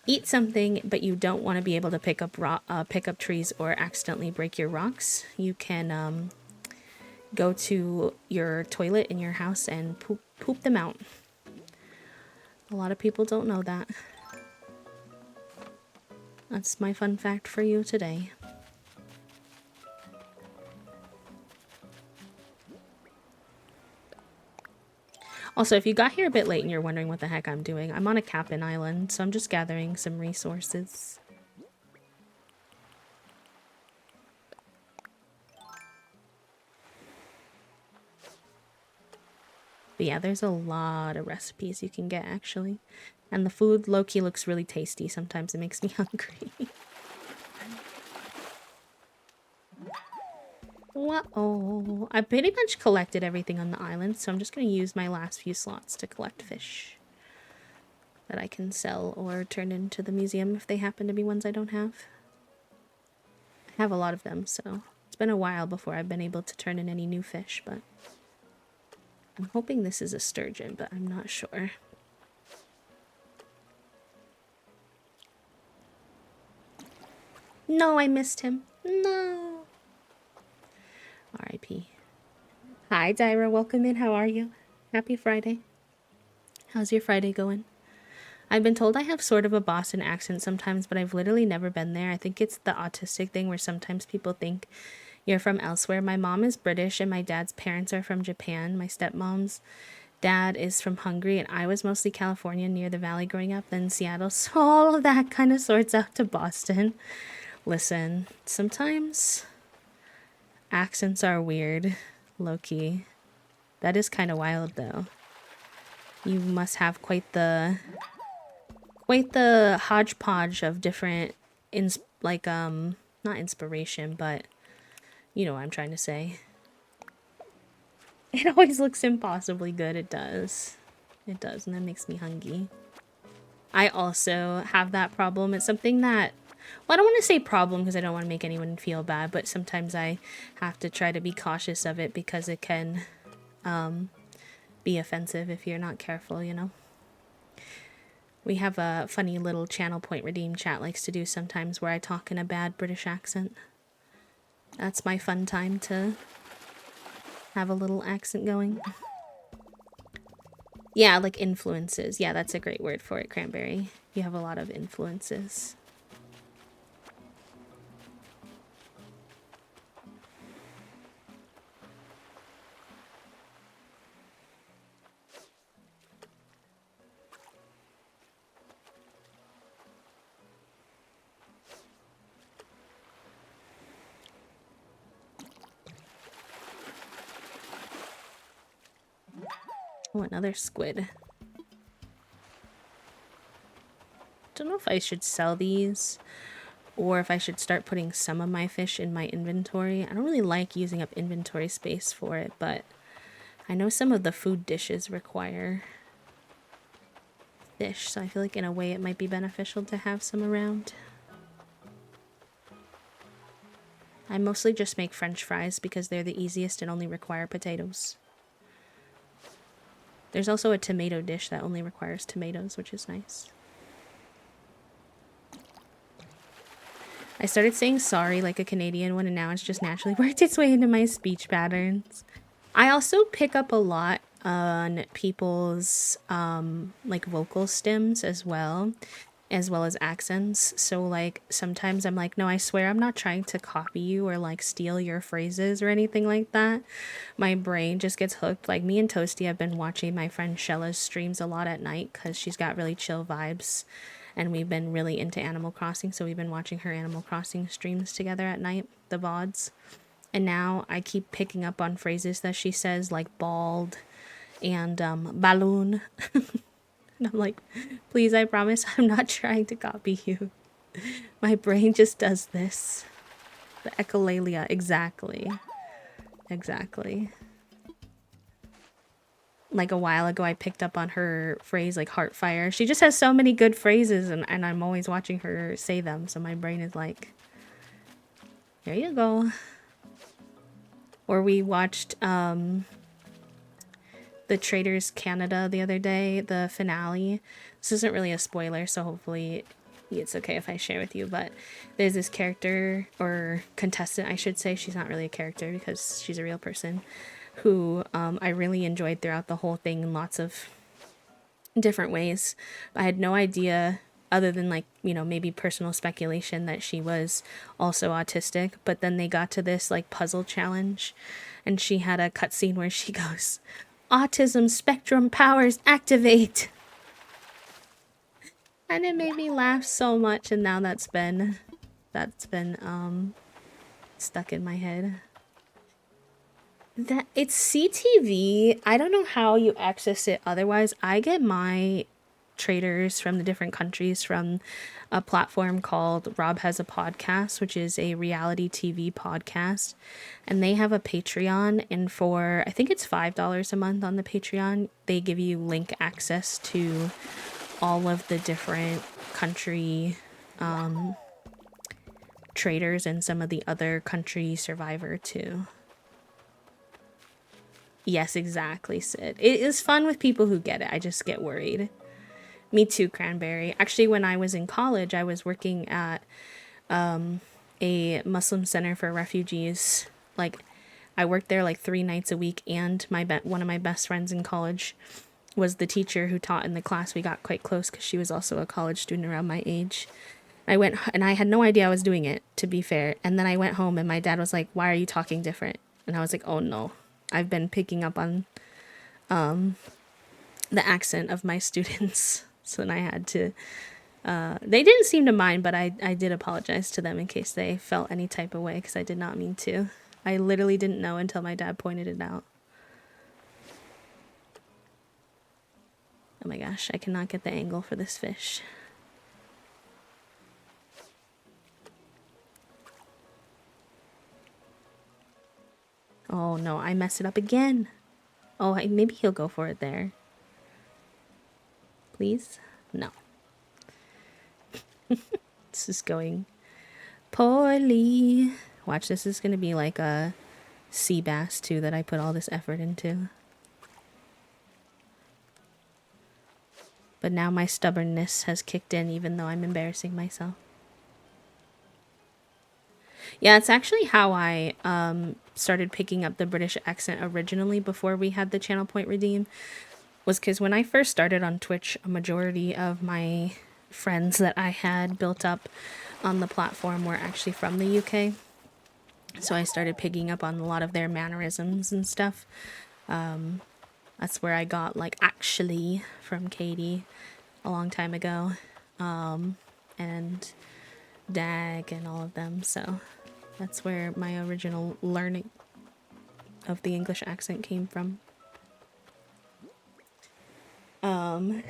eat something but you don't want to be able to pick up trees or accidentally break your rocks, you can go to your toilet in your house and poop them out. A lot of people don't know that. That's my fun fact for you today. Also, if you got here a bit late and you're wondering what the heck I'm doing, I'm on a cabin island, so I'm just gathering some resources. But yeah, there's a lot of recipes you can get, actually. And the food, low-key, looks really tasty. Sometimes it makes me hungry. Uh-oh. I pretty much collected everything on the island, so I'm just going to use my last few slots to collect fish that I can sell or turn into the museum if they happen to be ones I don't have. I have a lot of them, so it's been a while before I've been able to turn in any new fish, but I'm hoping this is a sturgeon, but I'm not sure. No, I missed him. No. R.I.P. Hi, Dyra. Welcome in. How are you? Happy Friday. How's your Friday going? I've been told I have sort of a Boston accent sometimes, but I've literally never been there. I think it's the autistic thing where sometimes people think you're from elsewhere. My mom is British and my dad's parents are from Japan. My stepmom's dad is from Hungary, and I was mostly California near the valley growing up, then Seattle. So all of that kind of sorts out to Boston. Listen, sometimes accents are weird, low-key. That is kind of wild, though. You must have quite the hodgepodge of different, not inspiration, but you know what I'm trying to say. It always looks impossibly good. It does. It does, and that makes me hungry. I also have that problem. It's something that, well, I don't want to say problem because I don't want to make anyone feel bad, but sometimes I have to try to be cautious of it because it can be offensive if you're not careful, you know? We have a funny little channel Point Redeem chat likes to do sometimes where I talk in a bad British accent. That's my fun time to have a little accent going. Yeah, like influences. Yeah, that's a great word for it, Cranberry. You have a lot of influences. Oh, another squid. Don't know if I should sell these or if I should start putting some of my fish in my inventory. I don't really like using up inventory space for it, but I know some of the food dishes require fish, so I feel like in a way it might be beneficial to have some around. I mostly just make French fries because they're the easiest and only require potatoes. There's also a tomato dish that only requires tomatoes, which is nice. I started saying sorry like a Canadian one, and now it's just naturally worked its way into my speech patterns. I also pick up a lot on people's like vocal stems as well as accents. So like sometimes I'm like, no, I swear I'm not trying to copy you or like steal your phrases or anything like that. My brain just gets hooked. Like me and Toasty have been watching my friend Shella's streams a lot at night because she's got really chill vibes, and we've been really into Animal Crossing, so we've been watching her Animal Crossing streams together at night, the VODs. And now I keep picking up on phrases that she says, like bald and balloon. And I'm like, please, I promise I'm not trying to copy you. My brain just does this. The echolalia, exactly. Exactly. Like a while ago, I picked up on her phrase, like heartfire. She just has so many good phrases, and I'm always watching her say them. So my brain is like, there you go. Or we watched the Traders Canada the other day, the finale. This isn't really a spoiler, so hopefully it's okay if I share with you, but there's this character, or contestant I should say, she's not really a character because she's a real person, who I really enjoyed throughout the whole thing in lots of different ways. I had no idea, other than like, you know, maybe personal speculation, that she was also autistic. But then they got to this like puzzle challenge, and she had a cutscene where she goes, "Autism spectrum powers activate." And it made me laugh so much, and now that's been stuck in my head. That it's CTV. I don't know how you access it otherwise. I get my traders from the different countries from a platform called Rob Has a Podcast, which is a reality TV podcast, and they have a Patreon, and for I think it's $5 a month on the Patreon, they give you link access to all of the different country traders and some of the other country survivor too. Yes, exactly, Sid. It is fun with people who get it. I just get worried. Me too, Cranberry. Actually, when I was in college, I was working at a Muslim center for refugees. Like, I worked there like 3 nights a week, and one of my best friends in college was the teacher who taught in the class. We got quite close because she was also a college student around my age. I went, and I had no idea I was doing it, to be fair. And then I went home, and my dad was like, "Why are you talking different?" And I was like, "Oh no, I've been picking up on the accent of my students." So then I had to, they didn't seem to mind, but I did apologize to them in case they felt any type of way, because I did not mean to. I literally didn't know until my dad pointed it out. Oh my gosh, I cannot get the angle for this fish. Oh no, I messed it up again. Oh, maybe he'll go for it there. Please? No. This is going poorly. Watch, this is going to be like a sea bass too that I put all this effort into. But now my stubbornness has kicked in, even though I'm embarrassing myself. Yeah, it's actually how I started picking up the British accent originally before we had the channel point redeem. Was because when I first started on Twitch, a majority of my friends that I had built up on the platform were actually from the UK. So I started picking up on a lot of their mannerisms and stuff. That's where I got like "actually" from Katie a long time ago. And Dag and all of them. So that's where my original learning of the English accent came from. I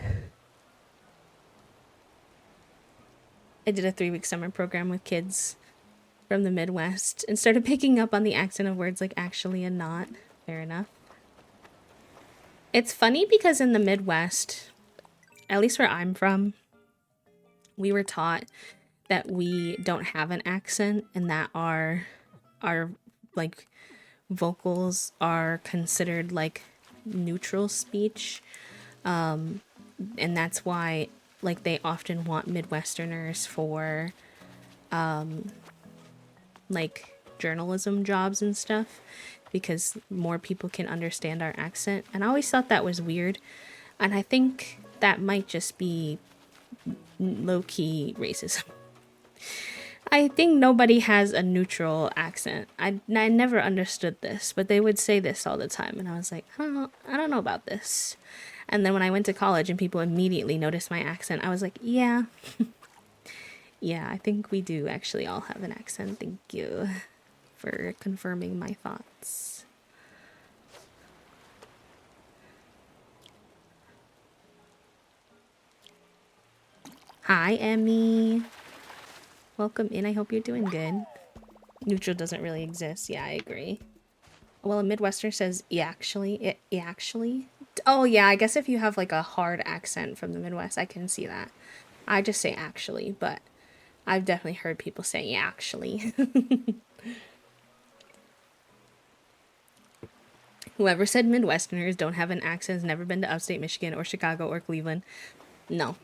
did a 3-week summer program with kids from the Midwest and started picking up on the accent of words like "actually" and "not." Fair enough. It's funny because in the Midwest, at least where I'm from, we were taught that we don't have an accent and that our like vocals are considered like neutral speech, and that's why like they often want Midwesterners for like journalism jobs and stuff because more people can understand our accent. And I always thought that was weird, and I think that might just be low-key racism. I think nobody has a neutral accent. I never understood this, but they would say this all the time, and I was like, I don't know about this. And then when I went to college and people immediately noticed my accent, I was like, yeah. Yeah, I think we do actually all have an accent. Thank you for confirming my thoughts. Hi, Emmy. Welcome in. I hope you're doing good. Neutral doesn't really exist. Yeah, I agree. Well, a Midwesterner says, actually. Actually? Oh, yeah, I guess if you have like a hard accent from the Midwest, I can see that. I just say actually, but I've definitely heard people say, yeah, actually. Whoever said Midwesterners don't have an accent has never been to upstate Michigan or Chicago or Cleveland. No.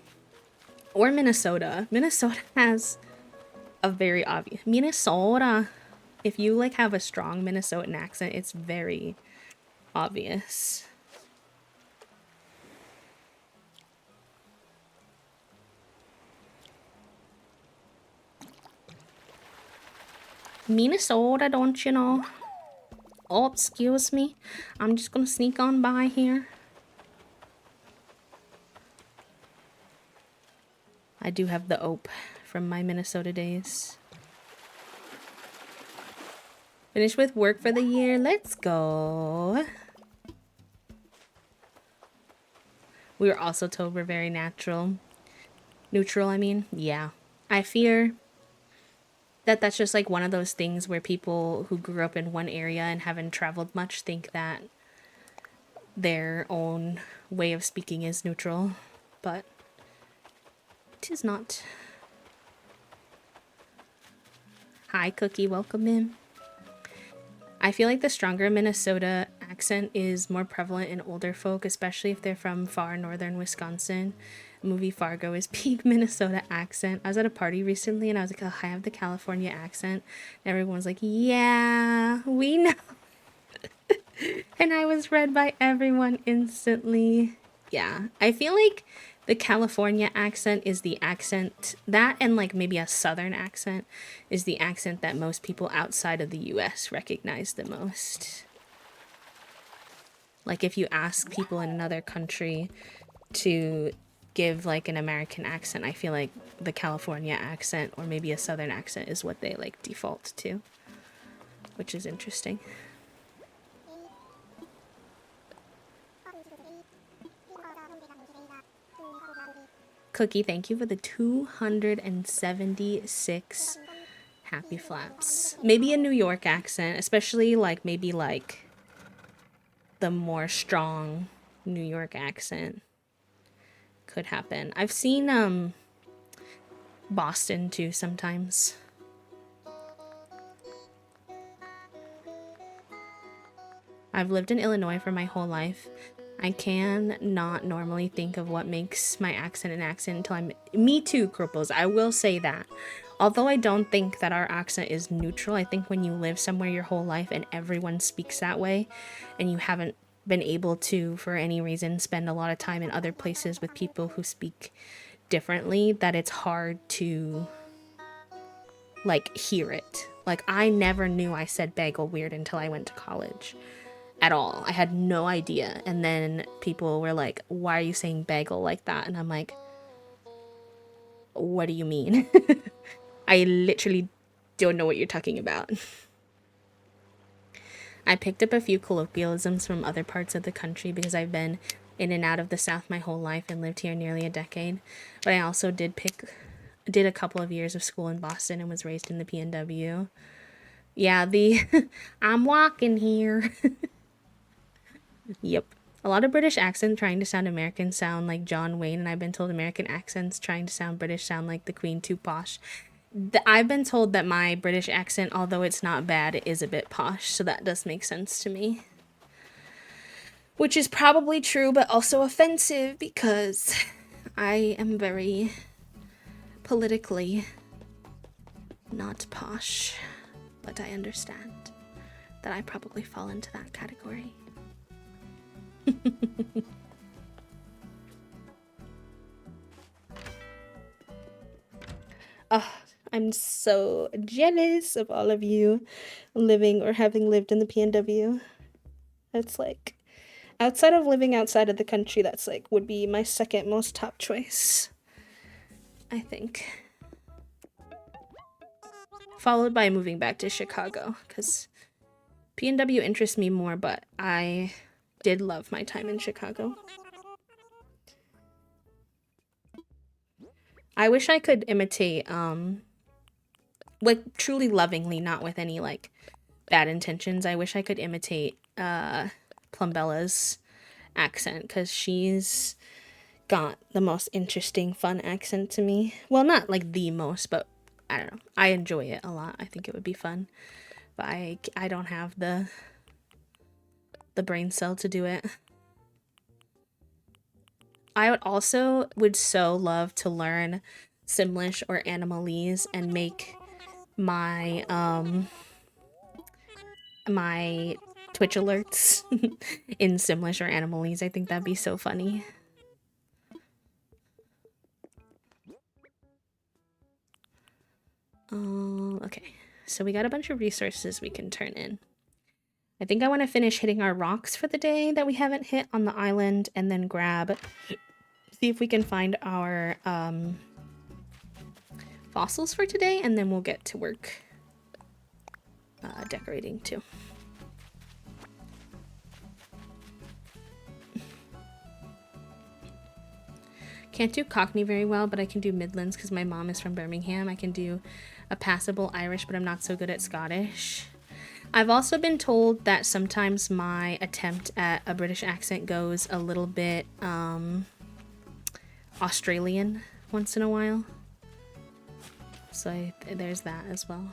Or Minnesota. Minnesota has a very obvious... Minnesota. If you like have a strong Minnesotan accent, it's very obvious. Minnesota, don't you know? Oh, excuse me. I'm just gonna sneak on by here. I do have the ope from my Minnesota days. Finished with work for the year. Let's go. We were also told we're very natural. Neutral, I mean. Yeah. I fear that that's just like one of those things where people who grew up in one area and haven't traveled much think that their own way of speaking is neutral, but it is not. Hi, Cookie, welcome in. I feel like the stronger Minnesota accent is more prevalent in older folk, especially if they're from far northern Wisconsin. Movie Fargo is peak Minnesota accent. I was at a party recently and I was like, oh, I have the California accent. And everyone was like, yeah, we know. And I was read by everyone instantly. Yeah, I feel like the California accent is the accent that, and like maybe a southern accent is the accent that most people outside of the US recognize the most. Like if you ask people in another country to give like an American accent, I feel like the California accent or maybe a southern accent is what they like default to, which is interesting. Cookie, thank you for the 276 happy flaps. Maybe a New York accent, especially like maybe like the more strong New York accent could happen. I've seen Boston too sometimes. I've lived in Illinois for my whole life. I can not normally think of what makes my accent an accent until I'm... Me too, Cripples. I will say that. Although I don't think that our accent is neutral, I think when you live somewhere your whole life and everyone speaks that way, and you haven't been able to, for any reason, spend a lot of time in other places with people who speak differently, that it's hard to, like, hear it. Like, I never knew I said bagel weird until I went to college. At all. I had no idea. And then people were like, why are you saying bagel like that? And I'm like, what do you mean? I literally don't know what you're talking about. I picked up a few colloquialisms from other parts of the country because I've been in and out of the South my whole life and lived here nearly a decade. But I also did a couple of years of school in Boston and was raised in the PNW. Yeah, the I'm walking here. Yep. A lot of British accents trying to sound American sound like John Wayne, and I've been told American accents trying to sound British sound like the Queen, too posh. I've been told that my British accent, although it's not bad, it is a bit posh, so that does make sense to me. Which is probably true, but also offensive because I am very politically not posh. But I understand that I probably fall into that category. Oh, I'm so jealous of all of you living or having lived in the PNW. That's like, outside of living outside of the country, that's like, would be my second most top choice, I think. Followed by moving back to Chicago, because PNW interests me more, but I did love my time in Chicago. I wish I could imitate, like, truly lovingly, not with any, like, bad intentions. I wish I could imitate, Plumbella's accent, because she's got the most interesting, fun accent to me. Well, not, like, the most, but I don't know. I enjoy it a lot. I think it would be fun. But I don't have the brain cell to do it. I would so love to learn Simlish or Animalese and make my my Twitch alerts in Simlish or Animalese. I think that'd be so funny. Okay, so we got a bunch of resources we can turn in. I think I want to finish hitting our rocks for the day that we haven't hit on the island, and then see if we can find our fossils for today, and then we'll get to work decorating too. Can't do Cockney very well, but I can do Midlands because my mom is from Birmingham. I can do a passable Irish, but I'm not so good at Scottish. I've also been told that sometimes my attempt at a British accent goes a little bit Australian once in a while. So there's that as well.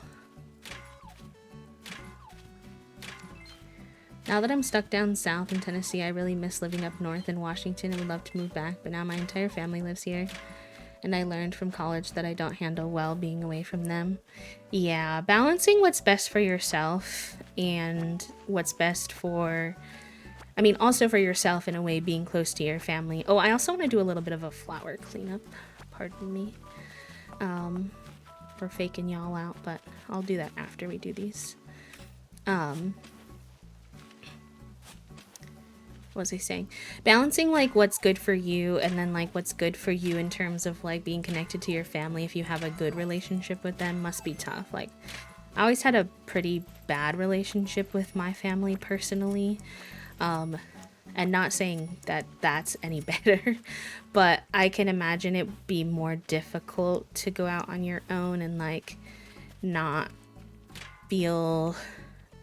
Now that I'm stuck down south in Tennessee, I really miss living up north in Washington and would love to move back, but now my entire family lives here. And I learned from college that I don't handle well being away from them. Yeah, balancing what's best for yourself and what's best for... I mean, also for yourself in a way, being close to your family. Oh, I also want to do a little bit of a flower cleanup. Pardon me. For faking y'all out, but I'll do that after we do these. What was I saying? Balancing like what's good for you and then like what's good for you in terms of like being connected to your family if you have a good relationship with them must be tough. Like I always had a pretty bad relationship with my family personally. And not saying that that's any better, but I can imagine it be more difficult to go out on your own and like not feel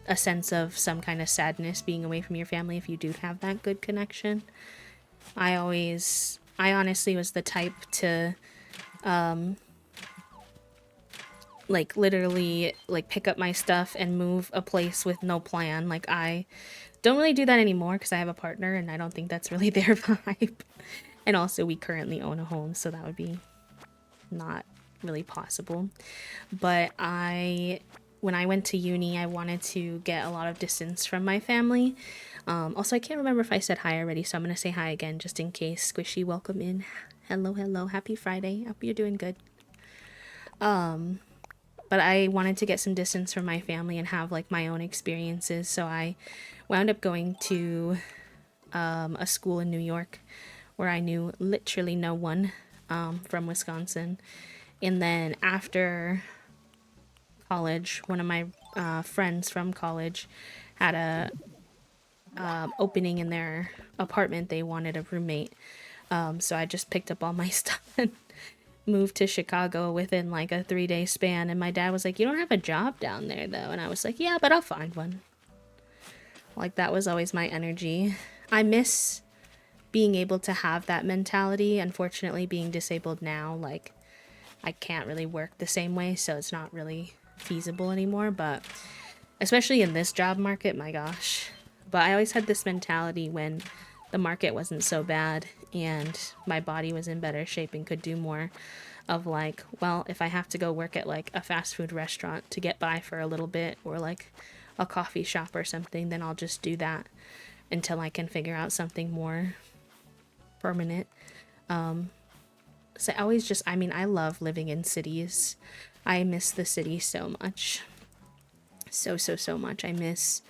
a sense of some kind of sadness being away from your family if you do have that good connection. I honestly was the type to like literally like pick up my stuff and move a place with no plan. Like I don't really do that anymore because I have a partner and I don't think that's really their vibe. And also we currently own a home, so that would be not really possible. But when I went to uni, I wanted to get a lot of distance from my family. Also, I can't remember if I said hi already, so I'm going to say hi again just in case. Squishy, welcome in. Hello, hello. Happy Friday. Hope you're doing good. But I wanted to get some distance from my family and have like my own experiences, so I wound up going to a school in New York where I knew literally no one from Wisconsin. And then after college, one of my friends from college had a opening in their apartment. They wanted a roommate, so I just picked up all my stuff and moved to Chicago within like a 3-day span. And my dad was like, "You don't have a job down there though," and I was like, "Yeah, but I'll find one." Like that was always my energy. I miss being able to have that mentality. Unfortunately, being disabled now, like, I can't really work the same way, so it's not really feasible anymore. But especially in this job market, my gosh. But I always had this mentality when the market wasn't so bad and my body was in better shape and could do more, of like, well, if I have to go work at like a fast food restaurant to get by for a little bit, or like a coffee shop or something, then I'll just do that until I can figure out something more permanent. So I always just, I mean, I love living in cities. I miss the city so much. So much. I miss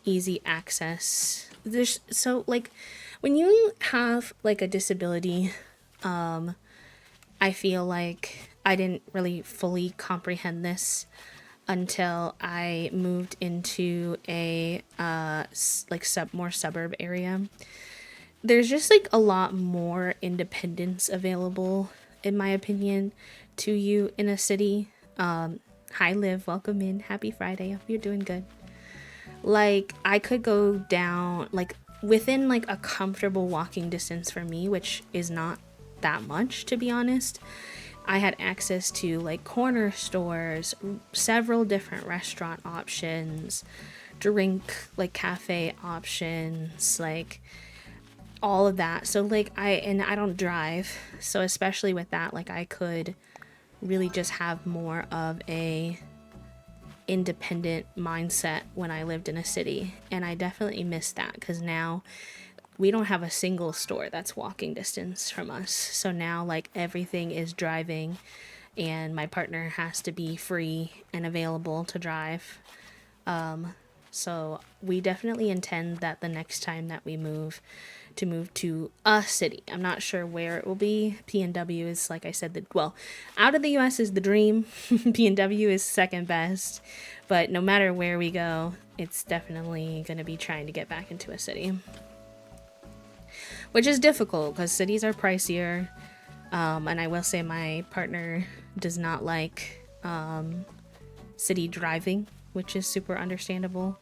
easy access. There's so like when you have like a disability, I feel like I didn't really fully comprehend this until I moved into a more suburb area. There's just like a lot more independence available, in my opinion, to you in a city. Hi Liv, welcome in. Happy Friday. Hope you're doing good. Like, I could go down like within like a comfortable walking distance for me, which is not that much, to be honest. I had access to like corner stores, several different restaurant options, drink like cafe options, like all of that. So like I don't drive, so especially with that, like I could really just have more of a independent mindset when I lived in a city, and I definitely miss that because now we don't have a single store that's walking distance from us. So now like everything is driving, and my partner has to be free and available to drive. So we definitely intend that the next time that we move to a city. I'm not sure where it will be. PNW is, like I said, well, out of the US is the dream. PNW is second best. But no matter where we go, it's definitely going to be trying to get back into a city. Which is difficult because cities are pricier. And I will say my partner does not like city driving, which is super understandable.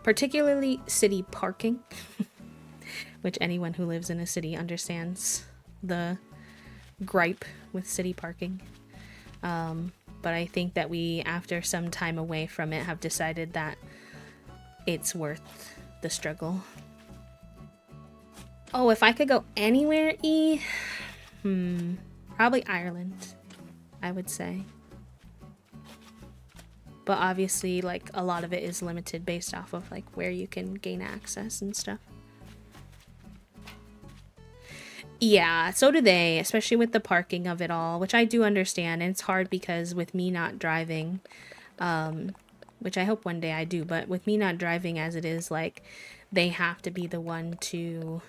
Particularly city parking. Which anyone who lives in a city understands the gripe with city parking. But I think that we, after some time away from it, have decided that it's worth the struggle. Oh, if I could go anywhere, probably Ireland, I would say. But obviously, like, a lot of it is limited based off of, like, where you can gain access and stuff. Yeah, so do they, especially with the parking of it all, which I do understand. And it's hard because with me not driving, which I hope one day I do, but with me not driving as it is, like, they have to be the one to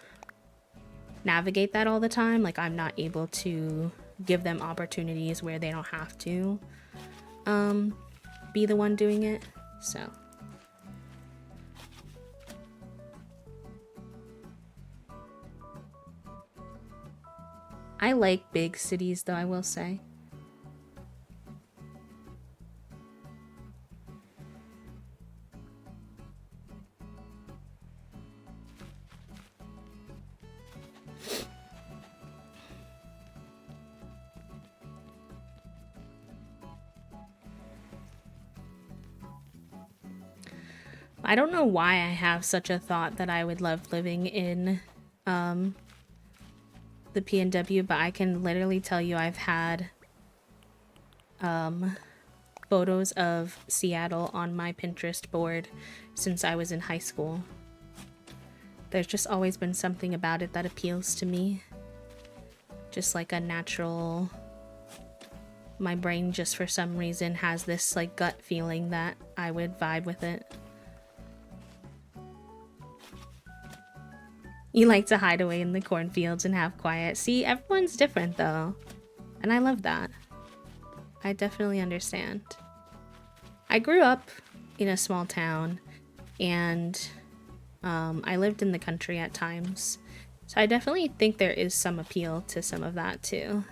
navigate that all the time. Like, I'm not able to give them opportunities where they don't have to be the one doing it. So I like big cities, though, I will say. I don't know why I have such a thought that I would love living in the PNW, but I can literally tell you I've had photos of Seattle on my Pinterest board since I was in high school. There's just always been something about it that appeals to me. Just like a natural... My brain just for some reason has this like gut feeling that I would vibe with it. You like to hide away in the cornfields and have quiet. See, everyone's different though. And I love that. I definitely understand. I grew up in a small town and I lived in the country at times. So I definitely think there is some appeal to some of that too.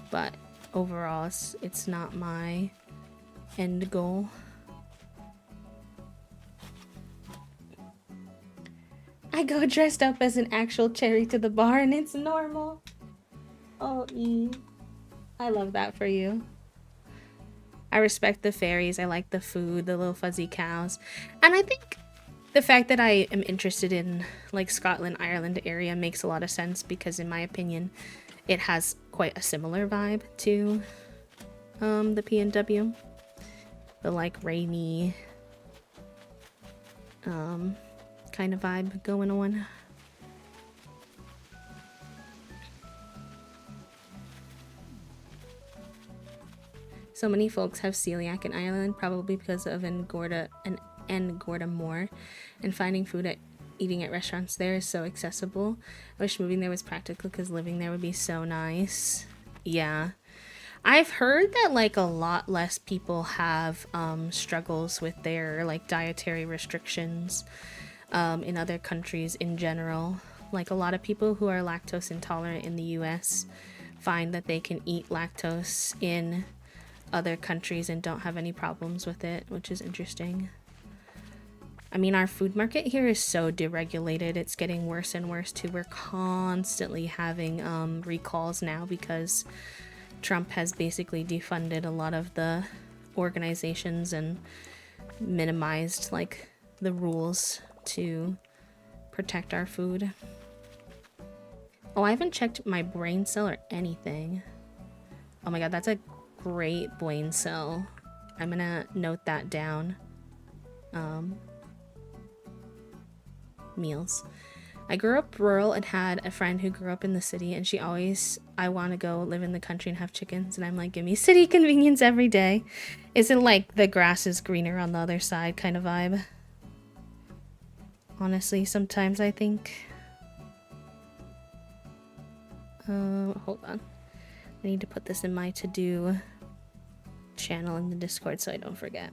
But overall, it's not my end goal. I go dressed up as an actual cherry to the bar and it's normal. Oh, I love that for you. I respect the fairies. I like the food, the little fuzzy cows. And I think the fact that I am interested in like Scotland, Ireland area makes a lot of sense because in my opinion, it has quite a similar vibe to the PNW. The like rainy kind of vibe going on. So many folks have celiac in Ireland, probably because of Engorda Moor, and finding food eating at restaurants there is so accessible. I wish moving there was practical because living there would be so nice. Yeah. I've heard that like a lot less people have struggles with their like dietary restrictions in other countries in general. Like a lot of people who are lactose intolerant in the US find that they can eat lactose in other countries and don't have any problems with it, which is interesting. I mean, our food market here is so deregulated. It's getting worse and worse too. We're constantly having recalls now because Trump has basically defunded a lot of the organizations and minimized like the rules to protect our food. Oh, I haven't checked my brain cell or anything. Oh my god, that's a great brain cell. I'm gonna note that down. Meals. I grew up rural and had a friend who grew up in the city, and she always, I want to go live in the country and have chickens, and I'm like, give me city convenience every day. Is it like the grass is greener on the other side kind of vibe? Honestly, sometimes I think. Hold on. I need to put this in my to-do channel in the Discord so I don't forget.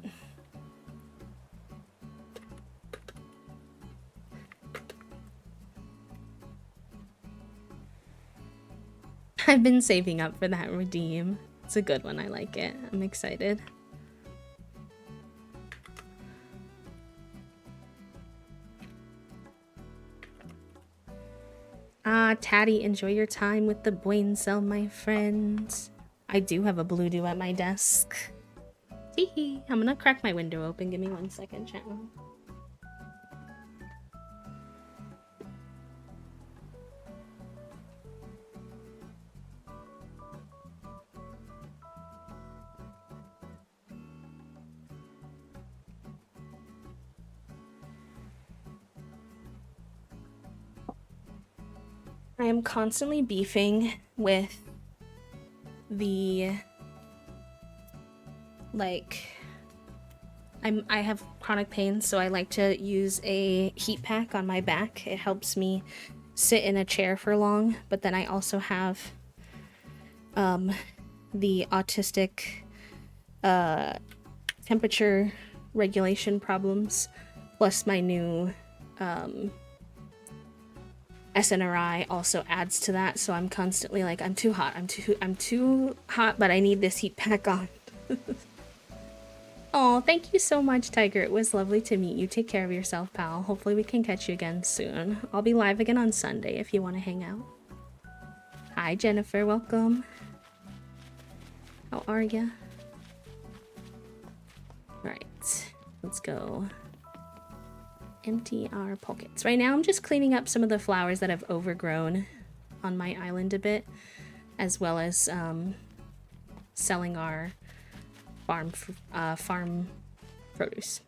I've been saving up for that redeem. It's a good one. I like it. I'm excited. Ah, Tatty, enjoy your time with the brain cell, my friends. I do have a blue dew at my desk. Teehee. I'm gonna crack my window open. Give me 1 second, channel. I am constantly beefing with the like I have chronic pain, so I like to use a heat pack on my back. It helps me sit in a chair for long, but then I also have the autistic temperature regulation problems, plus my new SNRI also adds to that, so I'm constantly like, I'm too hot, I'm too hot, but I need this heat pack on. Oh, thank you so much, Tiger. It was lovely to meet you. Take care of yourself, pal. Hopefully we can catch you again soon. I'll be live again on Sunday if you want to hang out. Hi, Jennifer. Welcome. How are ya? Alright, let's go. Empty our pockets. Right now I'm just cleaning up some of the flowers that have overgrown on my island a bit, as well as selling our farm produce.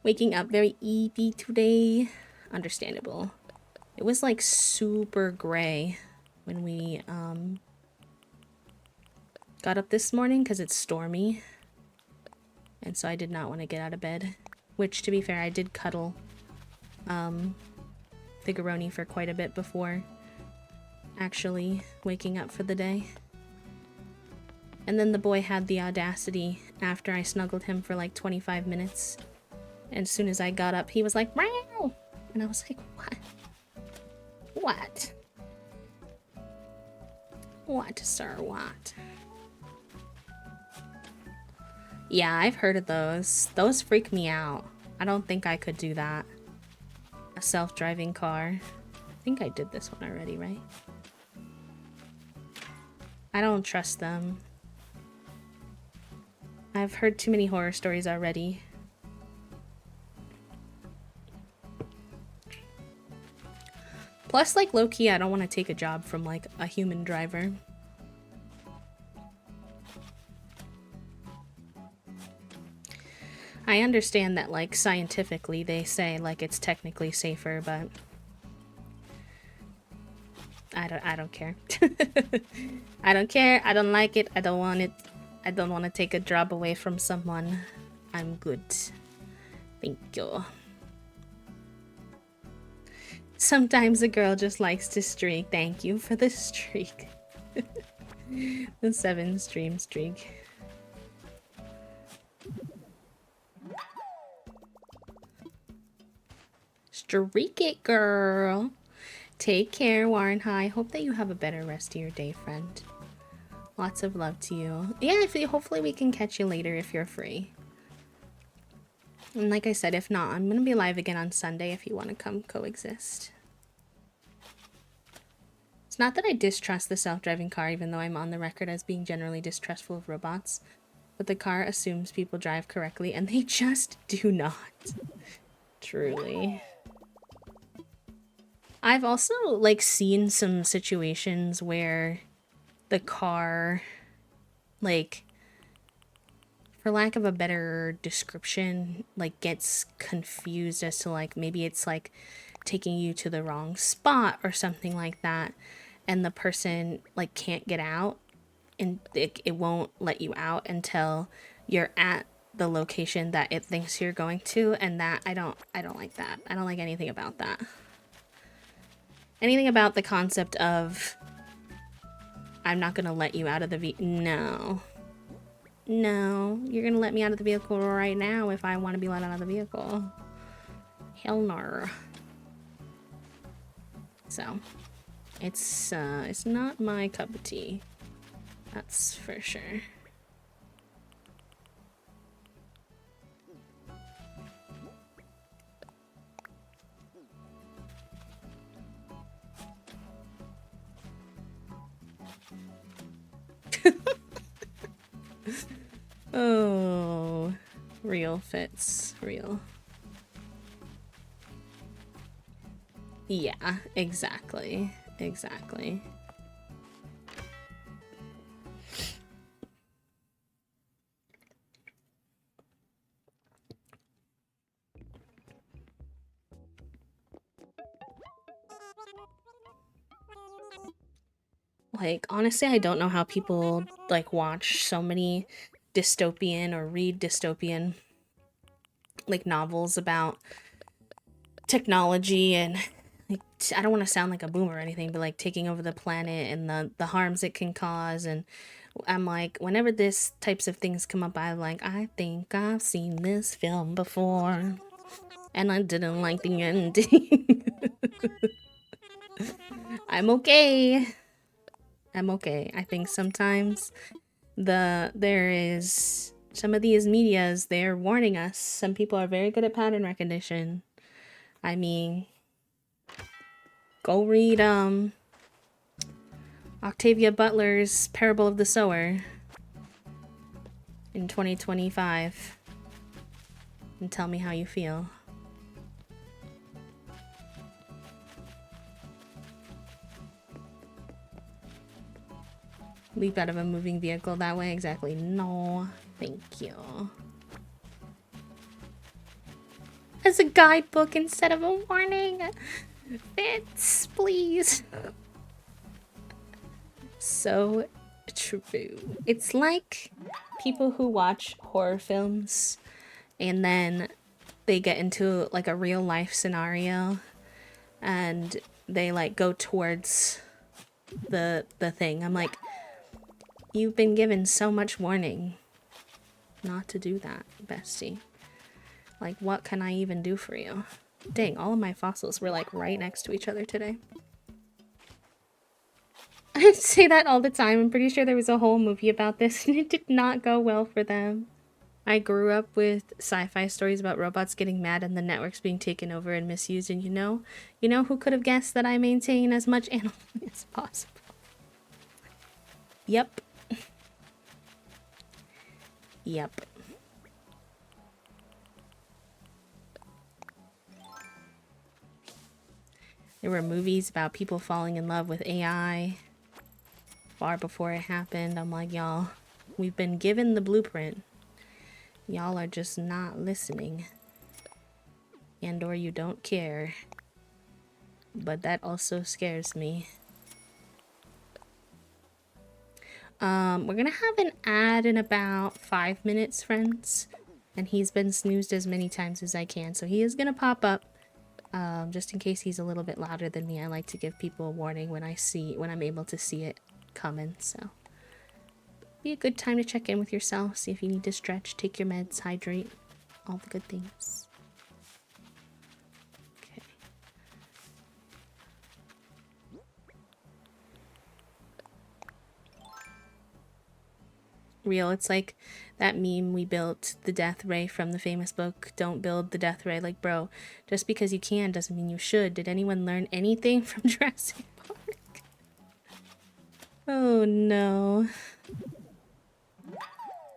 Waking up very eepy today. Understandable. It was like super gray when we got up this morning because it's stormy, and so I did not want to get out of bed. Which, to be fair, I did cuddle Figuroni for quite a bit before actually waking up for the day. And then the boy had the audacity, after I snuggled him for like 25 minutes, and as soon as I got up, he was like, meow! And I was like, what? What? What, sir, what? Yeah, I've heard of those. Those freak me out. I don't think I could do that. a self-driving car. I think I did this one already, right? I don't trust them. I've heard too many horror stories already. Plus, like, low-key, I don't want to take a job from, like, a human driver. I understand that, like, scientifically they say, like, it's technically safer, but I don't care. I don't care. I don't like it. I don't want it. I don't want to take a job away from someone. I'm good. Thank you. Sometimes a girl just likes to streak. Thank you for the streak. The 7-stream streak. Streak it, girl. Take care, Warren High. Hope that you have a better rest of your day, friend. Lots of love to you. Yeah, hopefully we can catch you later if you're free. And like I said, if not, I'm gonna be live again on Sunday if you want to come coexist. It's not that I distrust the self-driving car, even though I'm on the record as being generally distrustful of robots, but the car assumes people drive correctly, and they just do not. Truly. I've also, like, seen some situations where the car, like, for lack of a better description, like, gets confused as to, like, maybe it's, like, taking you to the wrong spot or something like that, and the person, like, can't get out, and it won't let you out until you're at the location that it thinks you're going to, and that, I don't like that. I don't like anything about that. Anything about the concept of, I'm not gonna let you out of the no. No, you're gonna let me out of the vehicle right now if I want to be let out of the vehicle. Hell no. So, it's not my cup of tea. That's for sure. Oh, real fits, real. Yeah, exactly, exactly. Like, honestly, I don't know how people, like, watch so many dystopian or read dystopian, like, novels about technology and, like, I don't want to sound like a boomer or anything, but, like, taking over the planet and the harms it can cause. And I'm like, whenever this types of things come up, I'm like, I think I've seen this film before, and I didn't like the ending. I'm okay. I'm okay. I think sometimes there is some of these medias, they're warning us. Some people are very good at pattern recognition. I mean, go read Octavia Butler's Parable of the Sower in 2025 and tell me how you feel. Leap out of a moving vehicle that way? Exactly. No, thank you. As a guidebook instead of a warning. Fits, please. So true. It's like people who watch horror films and then they get into, like, a real life scenario and they, like, go towards the thing. I'm like, you've been given so much warning not to do that, bestie. Like, what can I even do for you? Dang, all of my fossils were, like, right next to each other today. I say that all the time. I'm pretty sure there was a whole movie about this and it did not go well for them. I grew up with sci-fi stories about robots getting mad and the networks being taken over and misused, and you know who could have guessed that I maintain as much animal as possible? Yep. Yep. There were movies about people falling in love with AI far before it happened. I'm like, y'all, we've been given the blueprint. Y'all are just not listening. And or you don't care. But that also scares me. We're gonna have an ad in about 5 minutes, friends. And he's been snoozed as many times as I can, so he is gonna pop up. Just in case he's a little bit louder than me, I like to give people a warning when I'm able to see it coming, so. Be a good time to check in with yourself, see if you need to stretch, take your meds, hydrate, all the good things. Okay. Real, it's like that meme we built, the death ray from the famous book, Don't Build the Death Ray. Like, bro, just because you can doesn't mean you should. Did anyone learn anything from Jurassic Park? Oh no.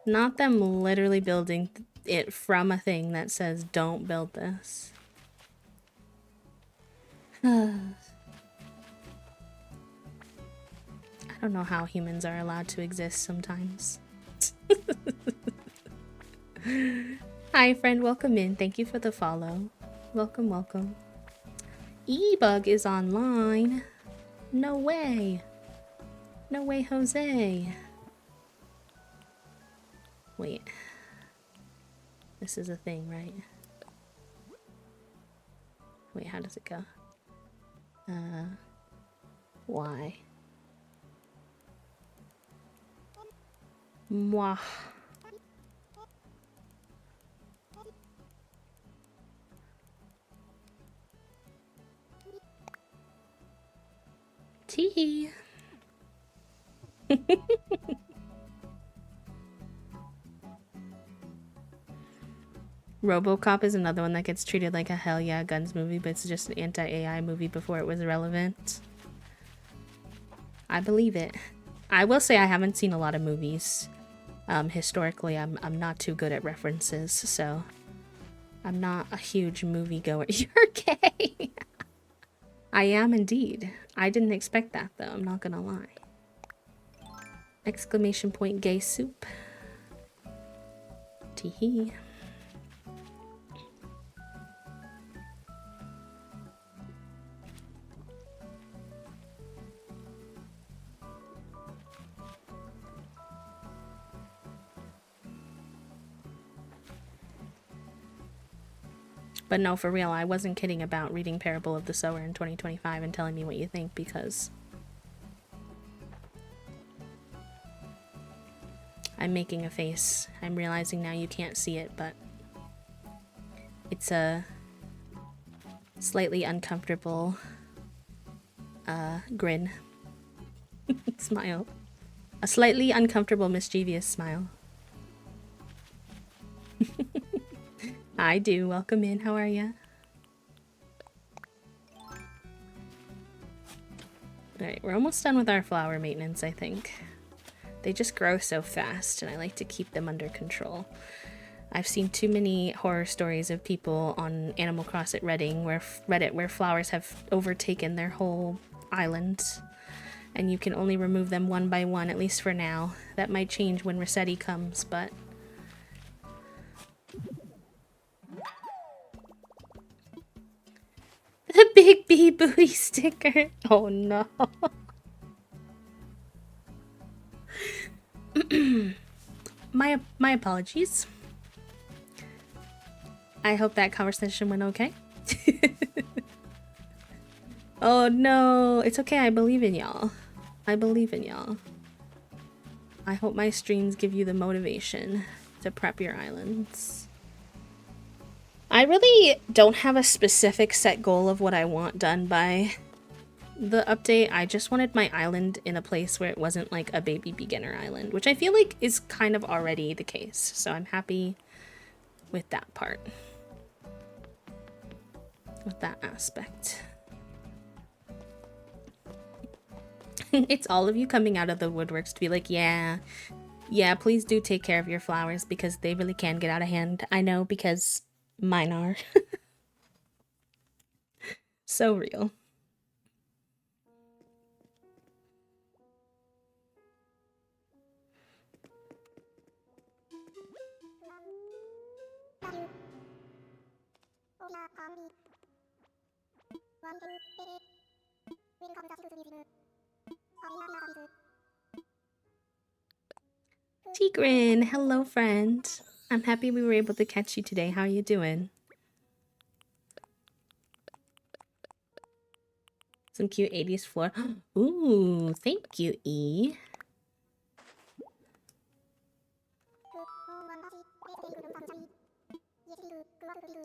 Not them literally building it from a thing that says don't build this. I don't know how humans are allowed to exist sometimes. Hi friend, welcome in. Thank you for the follow. Welcome, welcome. E-Bug is online. No way. No way, Jose. Wait. This is a thing, right? Wait, how does it go? Why? Mwah. Tee. RoboCop is another one that gets treated like a hell yeah guns movie, but it's just an anti-AI movie before it was relevant. I believe it. I will say I haven't seen a lot of movies. Historically, I'm not too good at references, so I'm not a huge movie goer. You're gay! I am indeed. I didn't expect that though, I'm not gonna lie. Exclamation point gay soup. Teehee. But no, for real, I wasn't kidding about reading Parable of the Sower in 2025 and telling me what you think, because I'm making a face. I'm realizing now you can't see it, but it's a slightly uncomfortable grin. Smile. A slightly uncomfortable, mischievous smile. I do. Welcome in. How are ya? Alright, we're almost done with our flower maintenance, I think. They just grow so fast, and I like to keep them under control. I've seen too many horror stories of people on Animal Cross at Reddit where flowers have overtaken their whole island, and you can only remove them one by one, at least for now. That might change when Rossetti comes, but... The big bee buoy sticker. Oh no. My apologies. I hope that conversation went okay. Oh no, it's okay. I believe in y'all. I believe in y'all. I hope my streams give you the motivation to prep your islands. I really don't have a specific set goal of what I want done by the update. I just wanted my island in a place where it wasn't like a baby beginner island, which I feel like is kind of already the case. So I'm happy with that part. With that aspect. It's all of you coming out of the woodworks to be like, yeah, please do take care of your flowers because they really can get out of hand. I know because mine are. So real. Tigrin, hello friend. I'm happy we were able to catch you today. How are you doing? Some cute 80s floor. Ooh, thank you, E.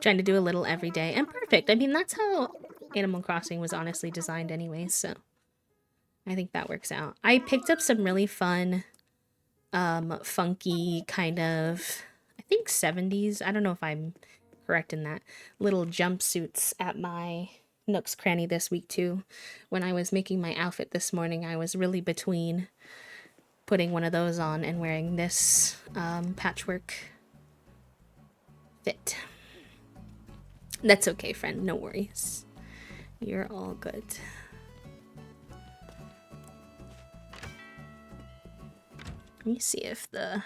Trying to do a little every day. And perfect. I mean, that's how Animal Crossing was honestly designed anyway, so I think that works out. I picked up some really fun, funky kind of, I think 70s. I don't know if I'm correct in that. Little jumpsuits at my Nook's Cranny this week too. When I was making my outfit this morning, I was really between putting one of those on and wearing this patchwork fit. That's okay, friend. No worries. You're all good. Let me see if the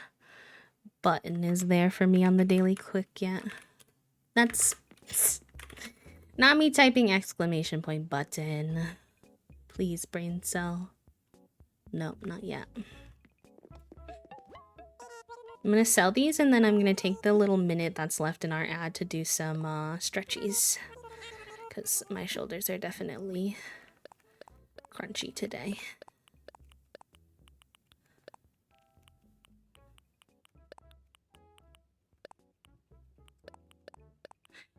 button is there for me on the daily click yet. That's not me typing exclamation point button. Please, brain cell. Nope, not yet. I'm gonna sell these and then I'm gonna take the little minute that's left in our ad to do some stretchies. Because my shoulders are definitely crunchy today.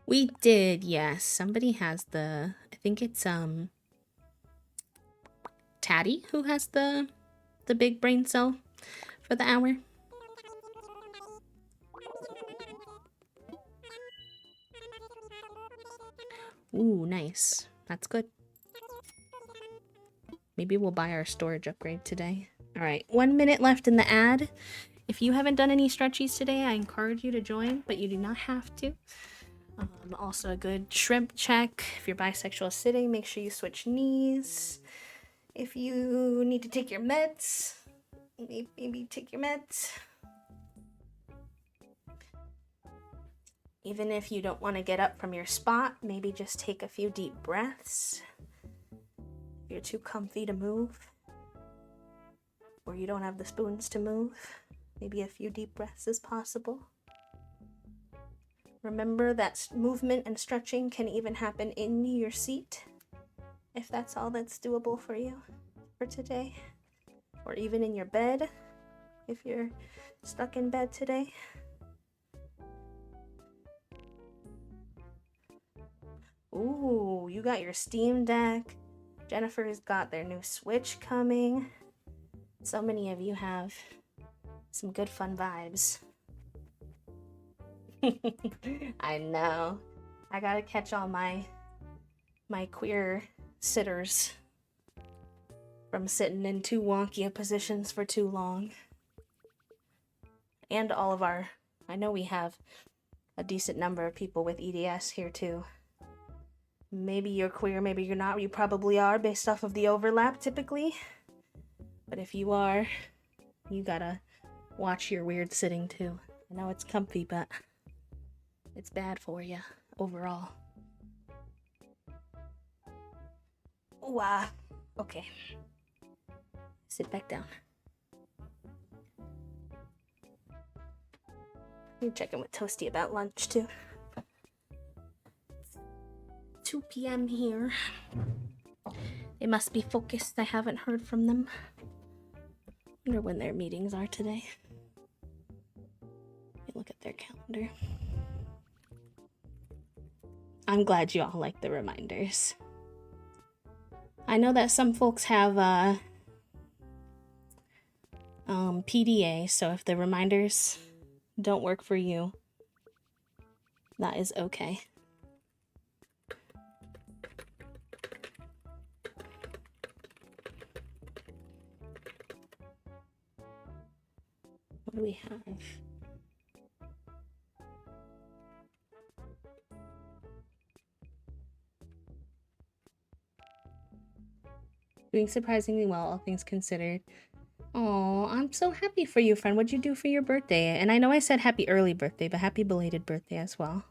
We did, yes. Somebody has the, I think it's Tatty who has the big brain cell for the hour. Ooh, nice. That's good. Maybe we'll buy our storage upgrade today. All right, 1 minute left in the ad. If you haven't done any stretchies today, I encourage you to join, but you do not have to. Also a good shrimp check. If you're bisexual sitting, make sure you switch knees. If you need to take your meds, maybe take your meds. Even if you don't want to get up from your spot, maybe just take a few deep breaths. If you're too comfy to move, or you don't have the spoons to move, maybe a few deep breaths is possible. Remember that movement and stretching can even happen in your seat, if that's all that's doable for you for today. Or even in your bed, if you're stuck in bed today. Ooh, you got your Steam Deck. Jennifer's got their new Switch coming. So many of you have some good fun vibes. I know. I gotta catch all my queer sitters from sitting in too wonky of positions for too long. And all of our, I know we have a decent number of people with EDS here too. Maybe you're queer, maybe you're not. You probably are based off of the overlap typically. But if you are, you gotta watch your weird sitting too. I know it's comfy, but it's bad for you overall. Wow. Okay. Sit back down. You're checking with Toasty about lunch too. 2 p.m. here. They must be focused. I haven't heard from them. Wonder when their meetings are today. Look at their calendar. I'm glad you all like the reminders. I know that some folks have PDA, so if the reminders don't work for you, that is okay. What do we have? Doing surprisingly well, all things considered. Oh, I'm so happy for you, friend. What'd you do for your birthday? And I know I said happy early birthday, but happy belated birthday as well.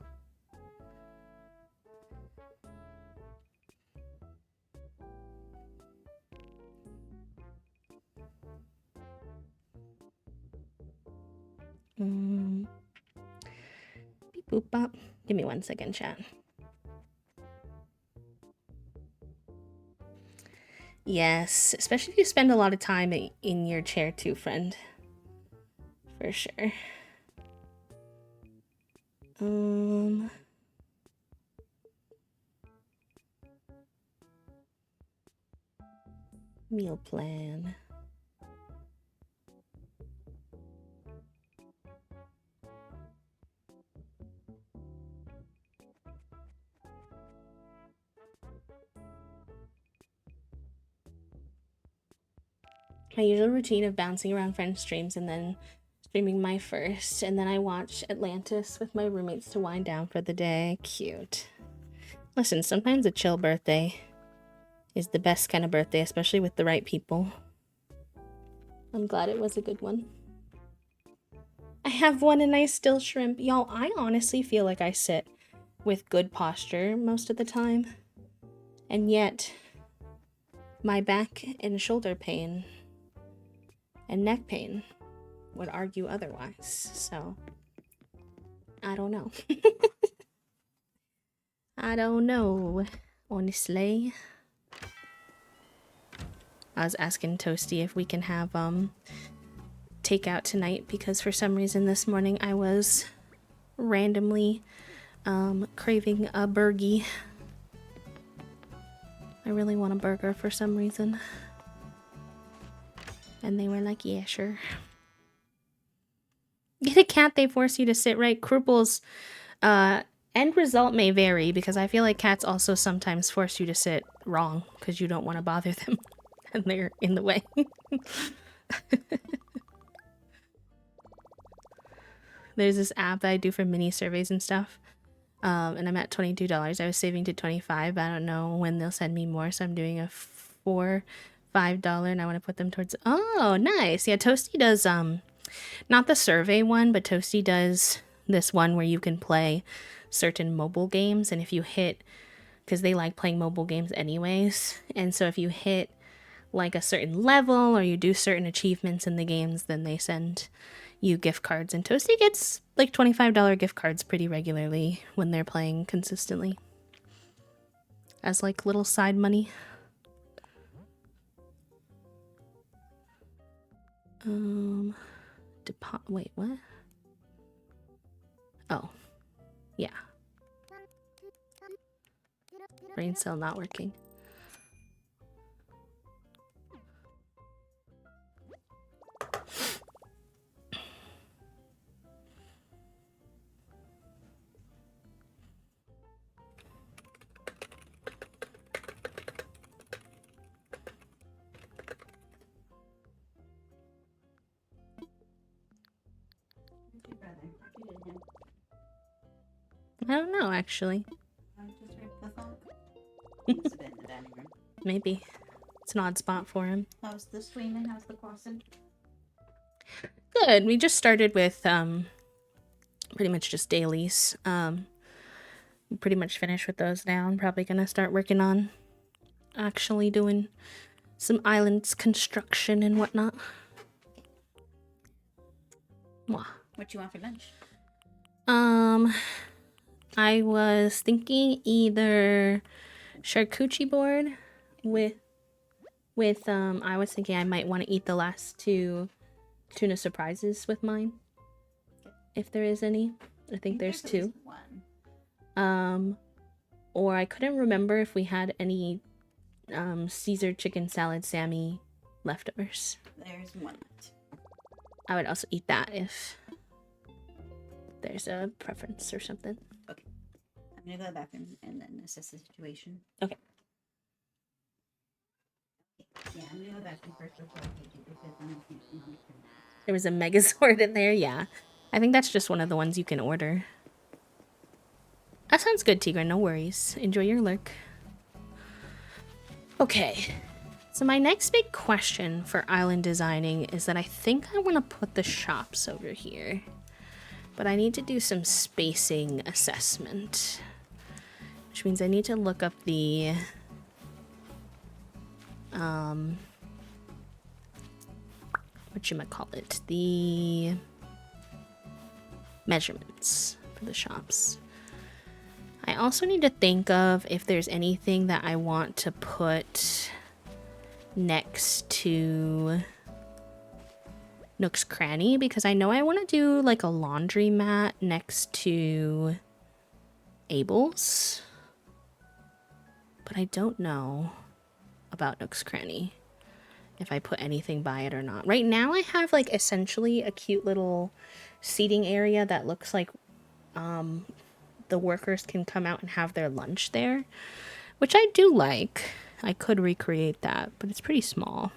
Beep boop bop. Give me 1 second, chat. Yes, especially if you spend a lot of time in your chair too, friend. For sure. Meal plan. My usual routine of bouncing around friends' streams and then streaming my first, and then I watch Atlantis with my roommates to wind down for the day. Cute. Listen, sometimes a chill birthday is the best kind of birthday, especially with the right people. I'm glad it was a good one. I have one and I still shrimp. Y'all, I honestly feel like I sit with good posture most of the time, and yet my back and shoulder pain and neck pain would argue otherwise. So I don't know. I don't know, honestly. I was asking Toasty if we can have takeout tonight because for some reason this morning I was randomly craving a burgie. I really want a burger for some reason. And they were like, yeah, sure. Get a cat, they force you to sit right. Krupel's end result may vary because I feel like cats also sometimes force you to sit wrong because you don't want to bother them and they're in the way. There's this app that I do for mini surveys and stuff. And I'm at $22. I was saving to $25, but I don't know when they'll send me more, so I'm doing a $5, and I want to put them towards. Oh, nice. Yeah, Toasty does not the survey one, but Toasty does this one where you can play certain mobile games, and if you hit, because they like playing mobile games anyways, and so if you hit like a certain level or you do certain achievements in the games, then they send you gift cards, and Toasty gets like $25 gift cards pretty regularly when they're playing consistently as like little side money. Wait, what? Oh, yeah. Brain cell not working. I don't know, actually. Maybe. It's an odd spot for him. How's the swimming? How's the crossing? Good. We just started with pretty much just dailies. Pretty much finished with those now. I'm probably gonna start working on actually doing some islands construction and whatnot. Mwah. What you want for lunch? I was thinking either charcuterie board with I was thinking I might want to eat the last two tuna surprises with mine. If there is any. I think there's two. One. Or I couldn't remember if we had any Caesar chicken salad Sammy leftovers. There's one left. I would also eat that if there's a preference or something. Okay. I'm gonna go to the bathroom and then assess the situation. Okay. Yeah, I'm gonna go to the bathroom first before I take you because I'm not. There was a Megazord in there, yeah. I think that's just one of the ones you can order. That sounds good, Tigran, no worries. Enjoy your lurk. Okay. So my next big question for island designing is that I think I want to put the shops over here. But I need to do some spacing assessment. Which means I need to look up the whatchamacallit, the measurements for the shops. I also need to think of if there's anything that I want to put next to Nook's Cranny, because I know I want to do like a laundry mat next to Abel's, but I don't know about Nook's Cranny if I put anything by it or not. Right now I have like essentially a cute little seating area that looks like the workers can come out and have their lunch there, which I do like. I could recreate that, but it's pretty small.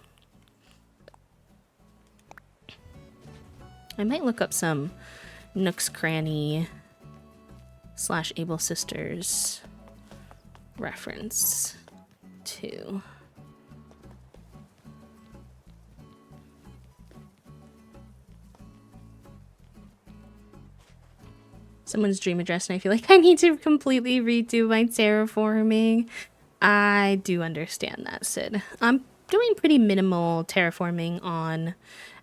I might look up some Nook's Cranny / Able Sisters reference too. Someone's dream address, and I feel like I need to completely redo my terraforming. I do understand that, Sid. I'm doing pretty minimal terraforming on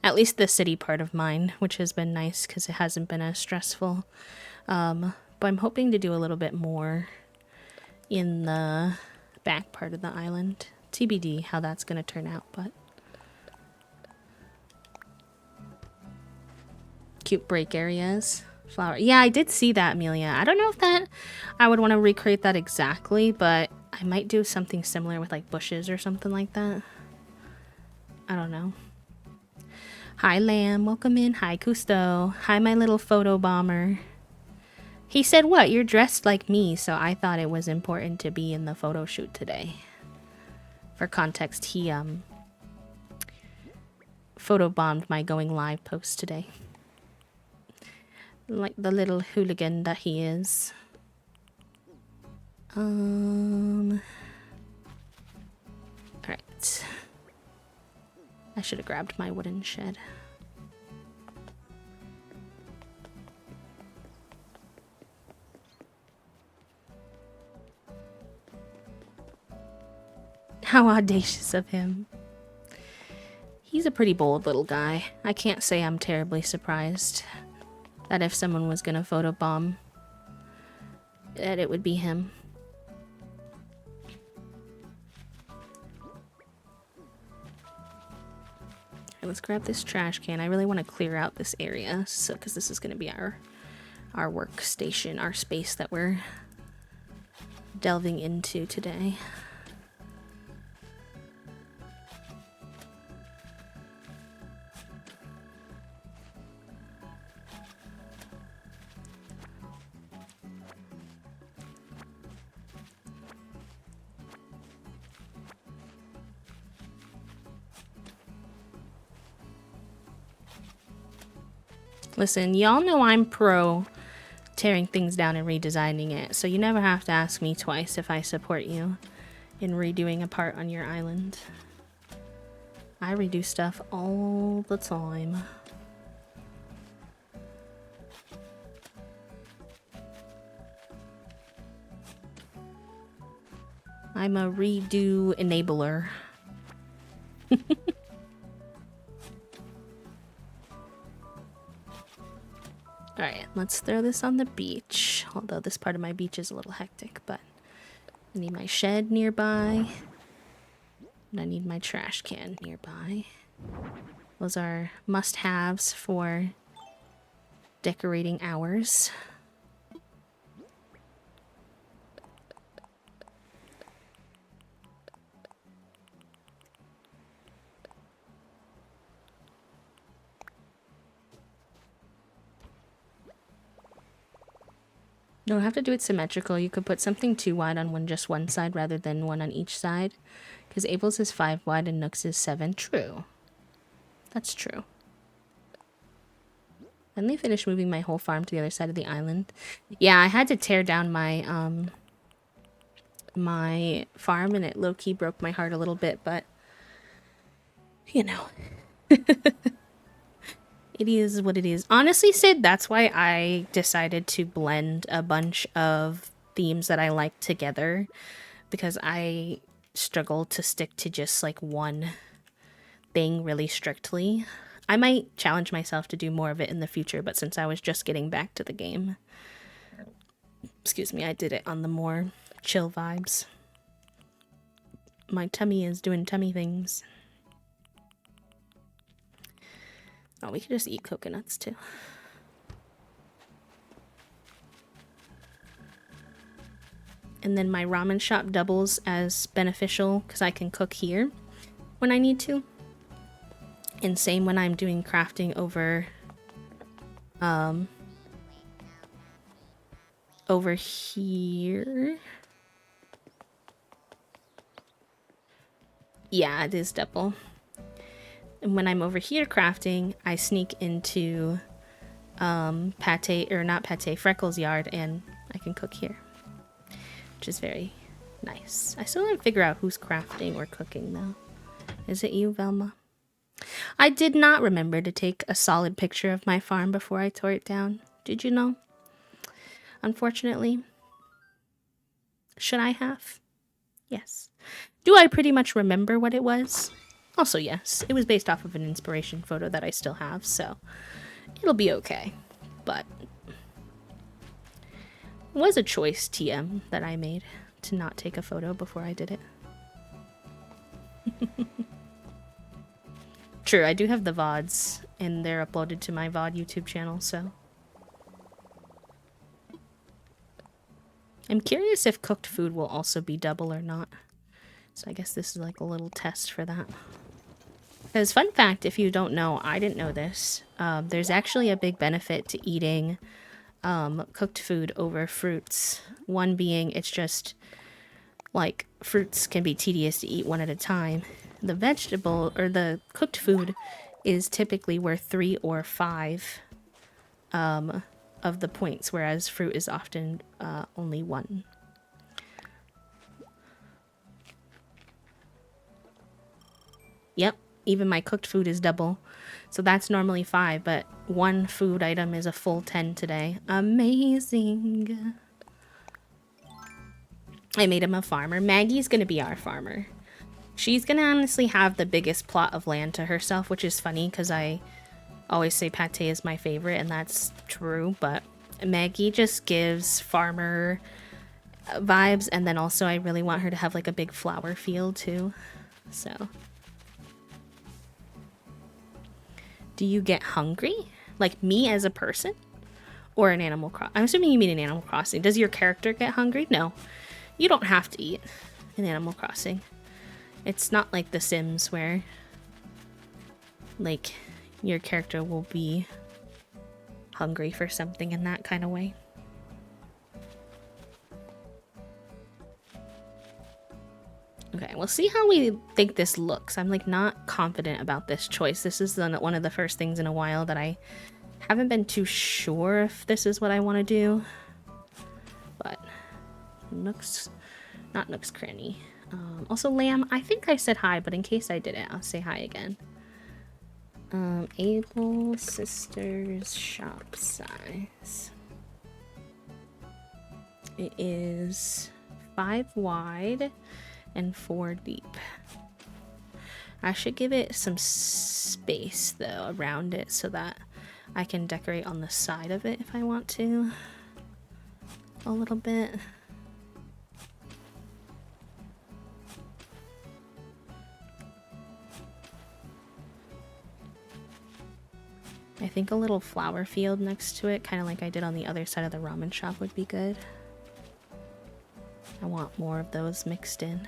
at least the city part of mine, which has been nice because it hasn't been as stressful. But I'm hoping to do a little bit more in the back part of the island. TBD how that's going to turn out, but cute break areas. Flower. Yeah, I did see that, Amelia. I don't know if that I would want to recreate that exactly, but I might do something similar with like bushes or something like that. I don't know. Hi, Lamb. Welcome in. Hi, Cousteau. Hi, my little photo bomber. He said, what? You're dressed like me, so I thought it was important to be in the photo shoot today. For context, he photobombed my going live post today. Like the little hooligan that he is. Alright. I should have grabbed my wooden shed. How audacious of him. He's a pretty bold little guy. I can't say I'm terribly surprised that if someone was gonna photobomb, that it would be him. Right, let's grab this trash can. I really want to clear out this area, so because this is gonna be our workstation, our space that we're delving into today. Listen, y'all know I'm pro tearing things down and redesigning it, so you never have to ask me twice if I support you in redoing a part on your island. I redo stuff all the time. I'm a redo enabler. Alright, let's throw this on the beach. Although this part of my beach is a little hectic, but I need my shed nearby. And I need my trash can nearby. Those are must-haves for decorating ours. You don't have to do it symmetrical. You could put something 2 wide on just one side rather than one on each side. Because Abel's is 5 wide and Nook's is 7. True. That's true. And they finished moving my whole farm to the other side of the island. Yeah, I had to tear down my my farm, and it low-key broke my heart a little bit, but you know, it is what it is. Honestly, Sid, that's why I decided to blend a bunch of themes that I like together, because I struggle to stick to just like one thing really strictly. I might challenge myself to do more of it in the future, but since I was just getting back to the game, excuse me, I did it on the more chill vibes. My tummy is doing tummy things. Oh, we could just eat coconuts too. And then my ramen shop doubles as beneficial because I can cook here when I need to. And same when I'm doing crafting over here. Yeah, it is double. And when I'm over here crafting, I sneak into Freckles' yard, and I can cook here, which is very nice. I still haven't figured out who's crafting or cooking though. Is it you, Velma? I did not remember to take a solid picture of my farm before I tore it down. Did you know? Unfortunately. Should I have? Yes. Do I pretty much remember what it was? Also, yes. It was based off of an inspiration photo that I still have, so it'll be okay. But it was a choice, TM, that I made to not take a photo before I did it. True, I do have the VODs, and they're uploaded to my VOD YouTube channel, so. I'm curious if cooked food will also be double or not. So I guess this is like a little test for that. Because fun fact, if you don't know, I didn't know this, there's actually a big benefit to eating cooked food over fruits. One being, it's just, like, fruits can be tedious to eat one at a time. The vegetable, or the cooked food, is typically worth 3 or 5 of the points, whereas fruit is often only 1. Yep, even my cooked food is double. So that's normally 5, but one food item is a full 10 today. Amazing. I made him a farmer. Maggie's gonna be our farmer. She's gonna honestly have the biggest plot of land to herself, which is funny because I always say Pate is my favorite, and that's true, but Maggie just gives farmer vibes, and then also I really want her to have like a big flower field too, so. Do you get hungry? Like me as a person? Or an Animal Crossing? I'm assuming you mean an Animal Crossing. Does your character get hungry? No. You don't have to eat in Animal Crossing. It's not like The Sims where, like, your character will be hungry for something in that kind of way. Okay, we'll see how we think this looks. I'm like not confident about this choice. This is one of the first things in a while that I haven't been too sure if this is what I want to do. But Nook's, not Nook's Cranny. Also, Lamb, I think I said hi, but in case I didn't, I'll say hi again. Able Sisters shop size. It is 5 wide and 4 deep. I should give it some space though around it so that I can decorate on the side of it if I want to a little bit. I think a little flower field next to it, kind of like I did on the other side of the ramen shop, would be good. I want more of those mixed in.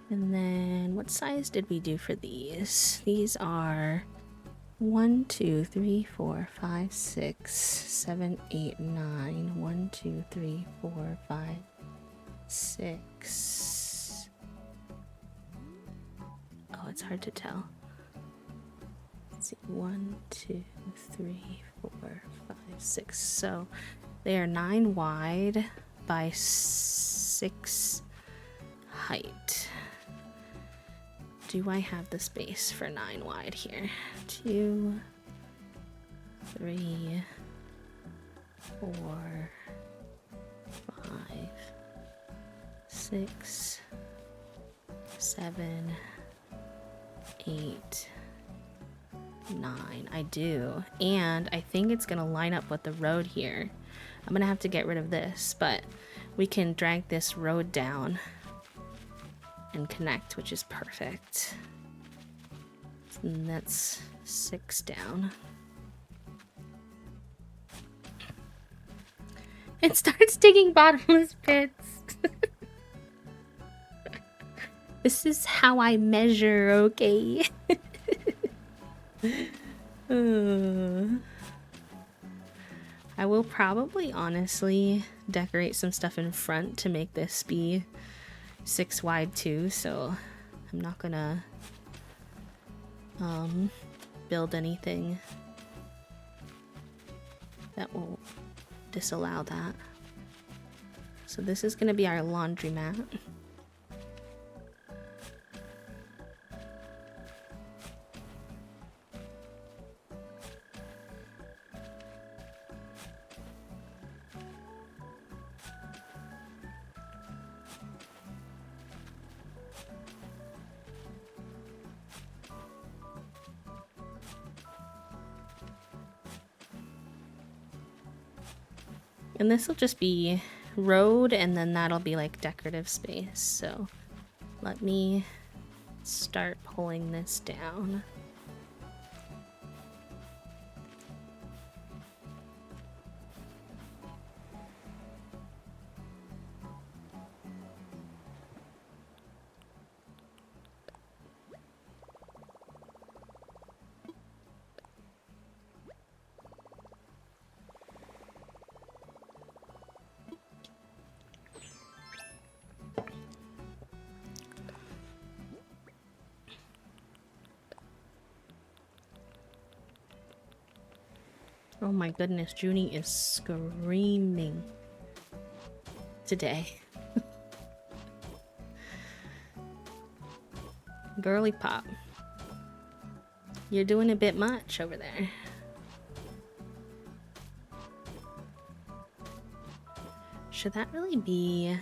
And then what size did we do for these? These are 1, 2, 3, 4, 5, 6, 7, 8, 9. 1, 2, 3, 4, 5, 6. Oh, it's hard to tell. Let's see. 1, 2, 3, 4, 5, 6. So they are 9 wide by 6 height. Do I have the space for 9 wide here? 2, 3, 4, 5, 6, 7, 8, 9. I do. And I think it's going to line up with the road here. I'm going to have to get rid of this, but we can drag this road down and connect, which is perfect. And that's 6 down. It starts digging bottomless pits. This is how I measure, okay? I will probably honestly decorate some stuff in front to make this be 6 wide too, so I'm not gonna build anything that will disallow that. So this is gonna be our laundromat. And this will just be road, and then that'll be like decorative space. So let me start pulling this down. Oh my goodness, Junie is screaming today. Girly pop. You're doing a bit much over there. Should that really be...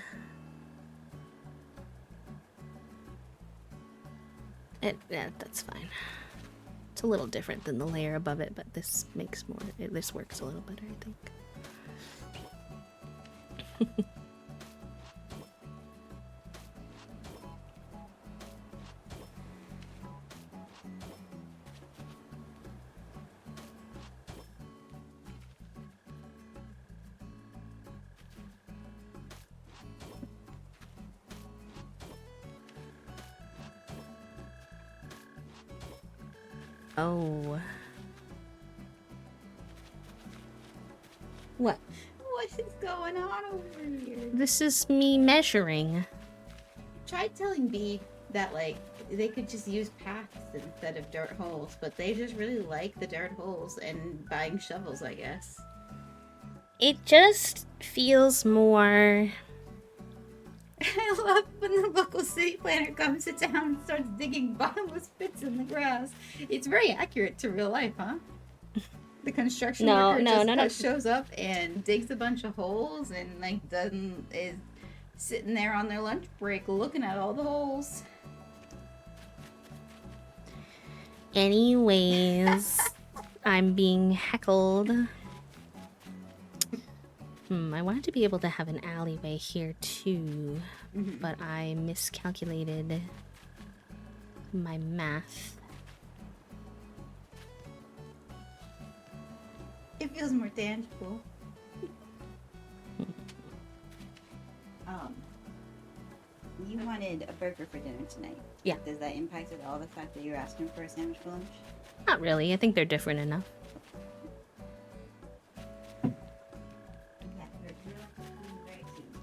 Yeah, that's fine. It's a little different than the layer above it, but this makes more... this works a little better, I think. Oh. What? What is going on over here? This is me measuring. Try telling B that, like, they could just use paths instead of dirt holes, but they just really like the dirt holes and buying shovels, I guess. It just feels more... I love when the local city planner comes to town and starts digging bottomless pits in the grass. It's very accurate to real life, huh? The construction worker just shows up and digs a bunch of holes and like is sitting there on their lunch break looking at all the holes. Anyways, I'm being heckled. I wanted to be able to have an alleyway here too, but I miscalculated my math. It feels more tangible. You wanted a burger for dinner tonight. Yeah. Does that impact at all the fact that you're asking for a sandwich for lunch? Not really. I think they're different enough. Yeah, they're very cute.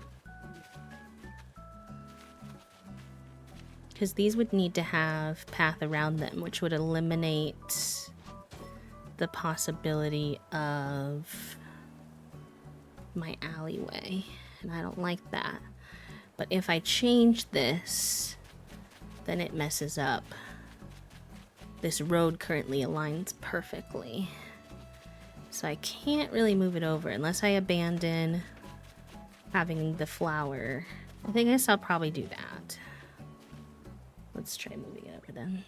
Because these would need to have path around them, which would eliminate the possibility of my alleyway. And I don't like that. But if I change this, then it messes up. This road currently aligns perfectly. So I can't really move it over unless I abandon having the flower. I guess I'll probably do that. Let's try moving it over then.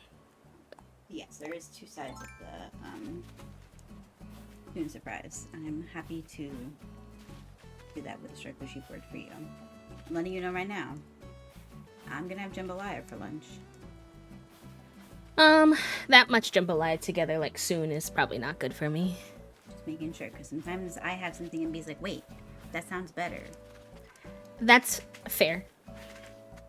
Yes, there is two sides of the Toon Surprise. I'm happy to do that with a circle sheep board for you. I'm letting you know right now. I'm gonna have jambalaya for lunch. That much jambalaya together like soon is probably not good for me. Just making sure, because sometimes I have something and B's like, wait, that sounds better. That's fair.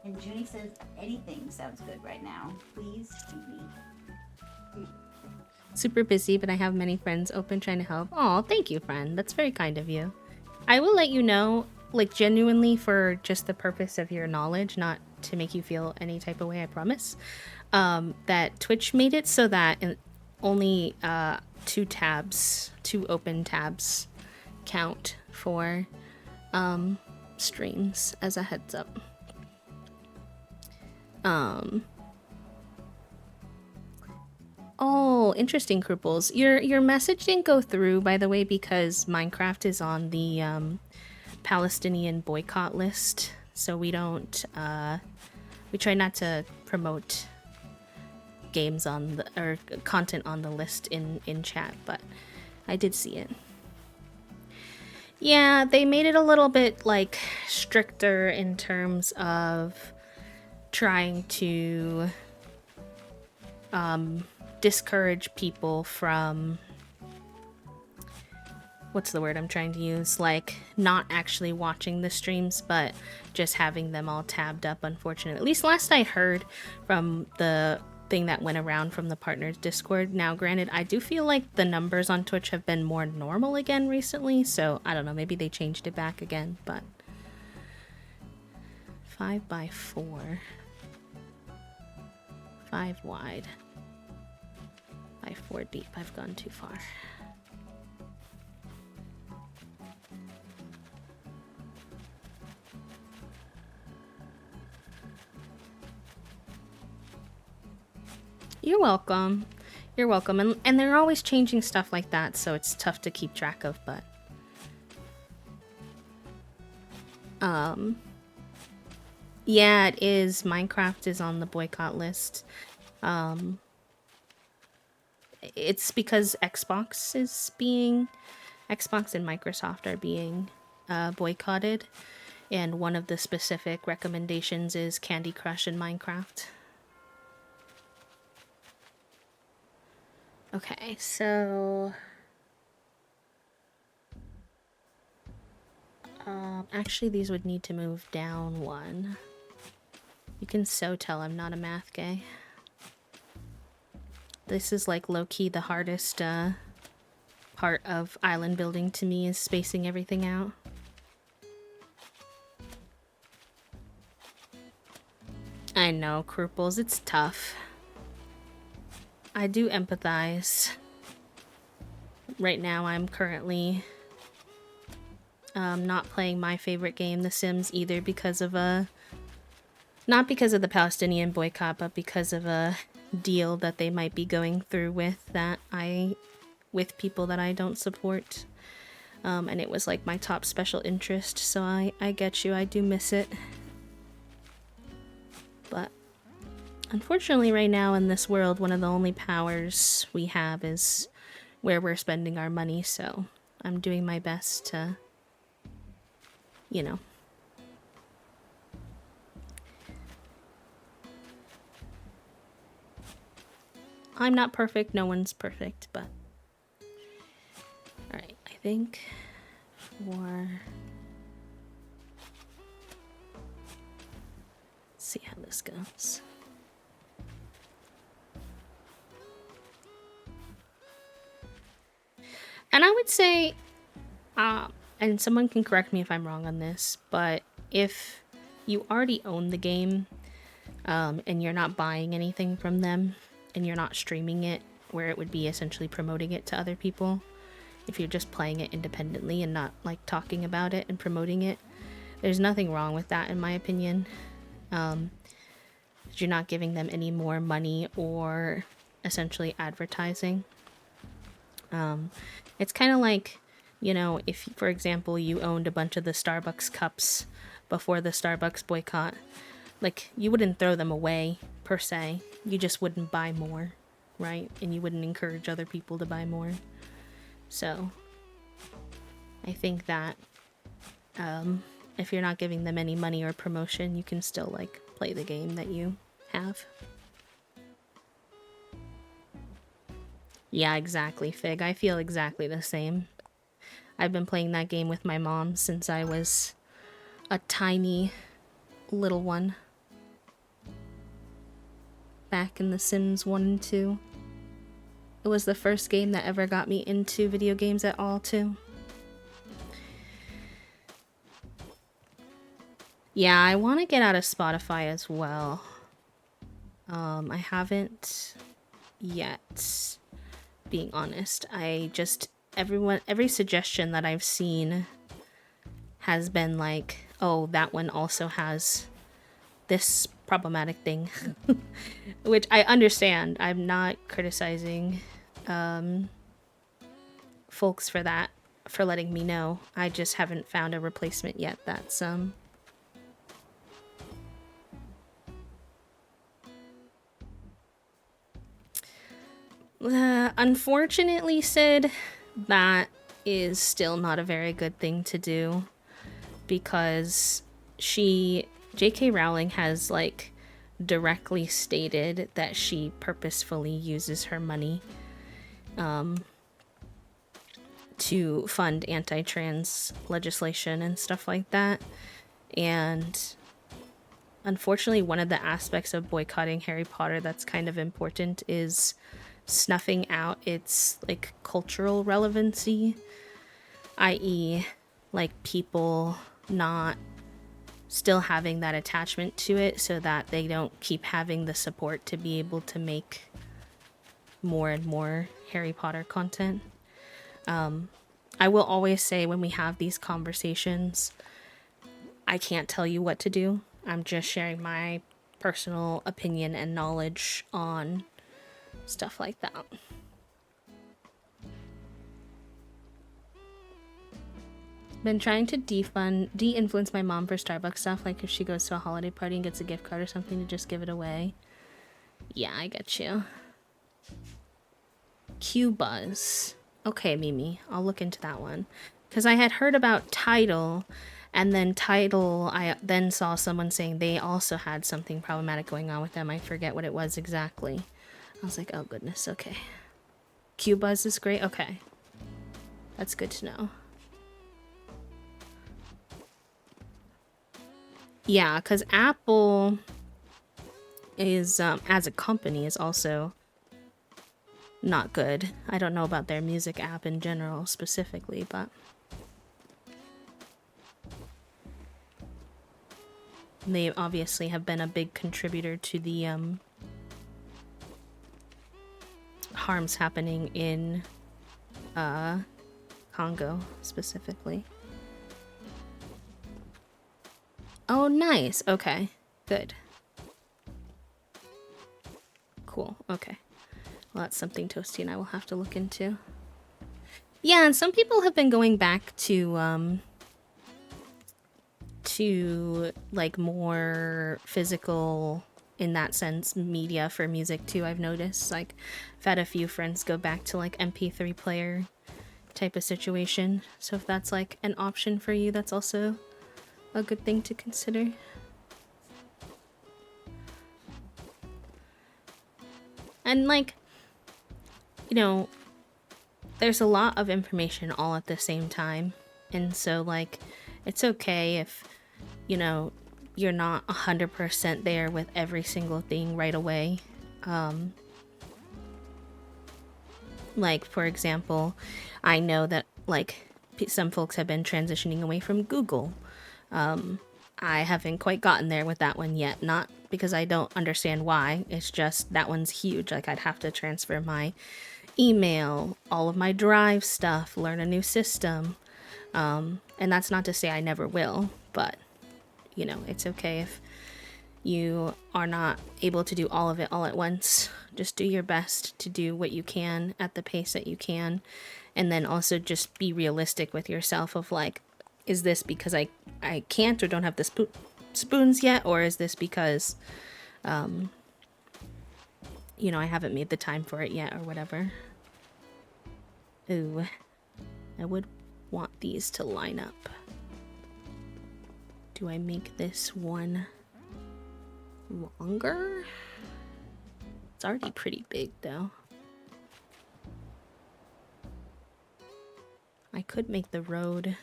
And Junie says anything sounds good right now. Please feed me. Super busy, but I have many friends open trying to help. Aw, thank you, friend. That's very kind of you. I will let you know, like, genuinely for just the purpose of your knowledge, not to make you feel any type of way, I promise, that Twitch made it so that only two open tabs count for streams as a heads up. Oh, interesting, Kruples. Your message didn't go through, by the way, because Minecraft is on the Palestinian boycott list. So we don't, we try not to promote games on the, or content on the list in chat, but I did see it. Yeah, they made it a little bit, like, stricter in terms of trying to discourage people from, what's the word I'm trying to use, like not actually watching the streams but just having them all tabbed up, unfortunately. At least last I heard from the thing that went around from the partners Discord. Now granted, I do feel like the numbers on Twitch have been more normal again recently, so I don't know, maybe they changed it back again. But 5x4, 5 wide, 4 deep. I've gone too far. You're welcome. You're welcome. And they're always changing stuff like that, so it's tough to keep track of, but yeah, it is. Minecraft is on the boycott list. It's because Xbox and Microsoft are being boycotted, and one of the specific recommendations is Candy Crush and Minecraft. Okay, so actually these would need to move down one. You can so tell I'm not a math guy. This is like low-key the hardest part of island building to me, is spacing everything out. I know, Kruples, it's tough. I do empathize. Right now I'm currently not playing my favorite game, The Sims, either because of not because of the Palestinian boycott, but because of a deal that they might be going through with people that I don't support. And it was like my top special interest, so I get you, I do miss it. But unfortunately right now in this world, one of the only powers we have is where we're spending our money, so I'm doing my best to, you know. I'm not perfect, no one's perfect, but alright, I think let's see how this goes. And I would say, and someone can correct me if I'm wrong on this, but if you already own the game, and you're not buying anything from them, and you're not streaming it, where it would be essentially promoting it to other people, if you're just playing it independently and not like talking about it and promoting it, there's nothing wrong with that in my opinion. You're not giving them any more money or essentially advertising. It's kind of like, you know, if for example you owned a bunch of the Starbucks cups before the Starbucks boycott, like you wouldn't throw them away per se, you just wouldn't buy more, right? And you wouldn't encourage other people to buy more. So I think that if you're not giving them any money or promotion, you can still like play the game that you have. Yeah, exactly, Fig. I feel exactly the same. I've been playing that game with my mom since I was a tiny little one. Back in The Sims 1 and 2. It was the first game that ever got me into video games at all, too. Yeah, I want to get out of Spotify as well. I haven't yet, being honest. Every suggestion that I've seen has been like, oh, that one also has this problematic thing. Which I understand. I'm not criticizing folks for that, for letting me know. I just haven't found a replacement yet that's unfortunately, Sid, that is still not a very good thing to do, because J.K. Rowling has like directly stated that she purposefully uses her money to fund anti-trans legislation and stuff like that. And unfortunately, one of the aspects of boycotting Harry Potter that's kind of important is snuffing out its like cultural relevancy, i.e. like people not still having that attachment to it, so that they don't keep having the support to be able to make more and more Harry Potter content. I will always say, when we have these conversations, I can't tell you what to do. I'm just sharing my personal opinion and knowledge on stuff like that. Been trying to de-influence my mom for Starbucks stuff, like if she goes to a holiday party and gets a gift card or something, to just give it away. Yeah, I get you. Q-Buzz. Okay, Mimi, I'll look into that one. Because I had heard about Tidal, and then Tidal, I then saw someone saying they also had something problematic going on with them. I forget what it was exactly. I was like, oh goodness, okay. Q-Buzz is great? Okay. That's good to know. Yeah, because Apple is, as a company, is also not good. I don't know about their music app in general specifically, but they obviously have been a big contributor to the harms happening in Congo specifically. Oh, nice. Okay, good. Cool. Okay. Well, that's something Toasty and I will have to look into. Yeah, and some people have been going back to like more physical, in that sense, media for music too. I've noticed, like, I've had a few friends go back to like MP3 player type of situation. So if that's like an option for you, that's also a good thing to consider. And like, you know, there's a lot of information all at the same time, and so like it's okay if, you know, you're not 100% there with every single thing right away. Like, for example, I know that, like, some folks have been transitioning away from Google. I haven't quite gotten there with that one yet. Not because I don't understand why. It's just that one's huge. Like, I'd have to transfer my email, all of my Drive stuff, learn a new system. And that's not to say I never will, but, you know, it's okay if you are not able to do all of it all at once. Just do your best to do what you can at the pace that you can. And then also just be realistic with yourself of like, is this because I can't or don't have the spoons yet? Or is this because, you know, I haven't made the time for it yet or whatever. Ooh, I would want these to line up. Do I make this one longer? It's already pretty big though. I could make the road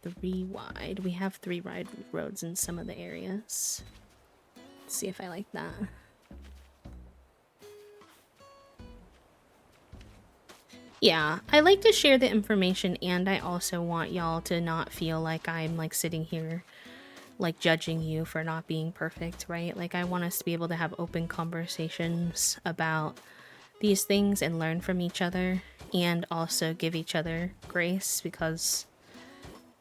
3 wide. We have 3 wide roads in some of the areas. Let's see if I like that. Yeah, I like to share the information, and I also want y'all to not feel like I'm like sitting here like judging you for not being perfect, right? Like I want us to be able to have open conversations about these things and learn from each other, and also give each other grace, because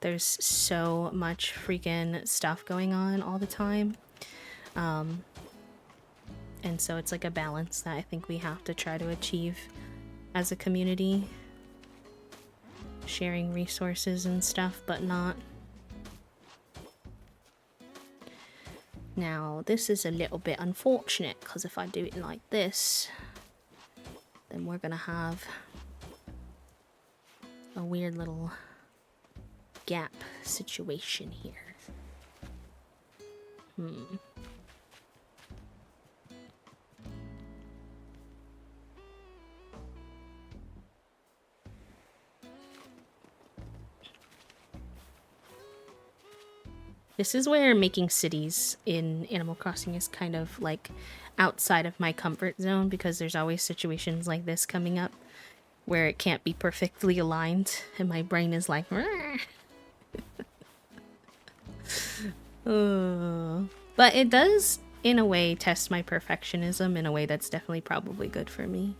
there's so much freaking stuff going on all the time. And so it's like a balance that I think we have to try to achieve as a community. Sharing resources and stuff, but not. Now, this is a little bit unfortunate, because if I do it like this, then we're gonna have a weird little gap situation here. This is where making cities in Animal Crossing is kind of like outside of my comfort zone, because there's always situations like this coming up where it can't be perfectly aligned and my brain is like but it does in a way test my perfectionism in a way that's definitely probably good for me.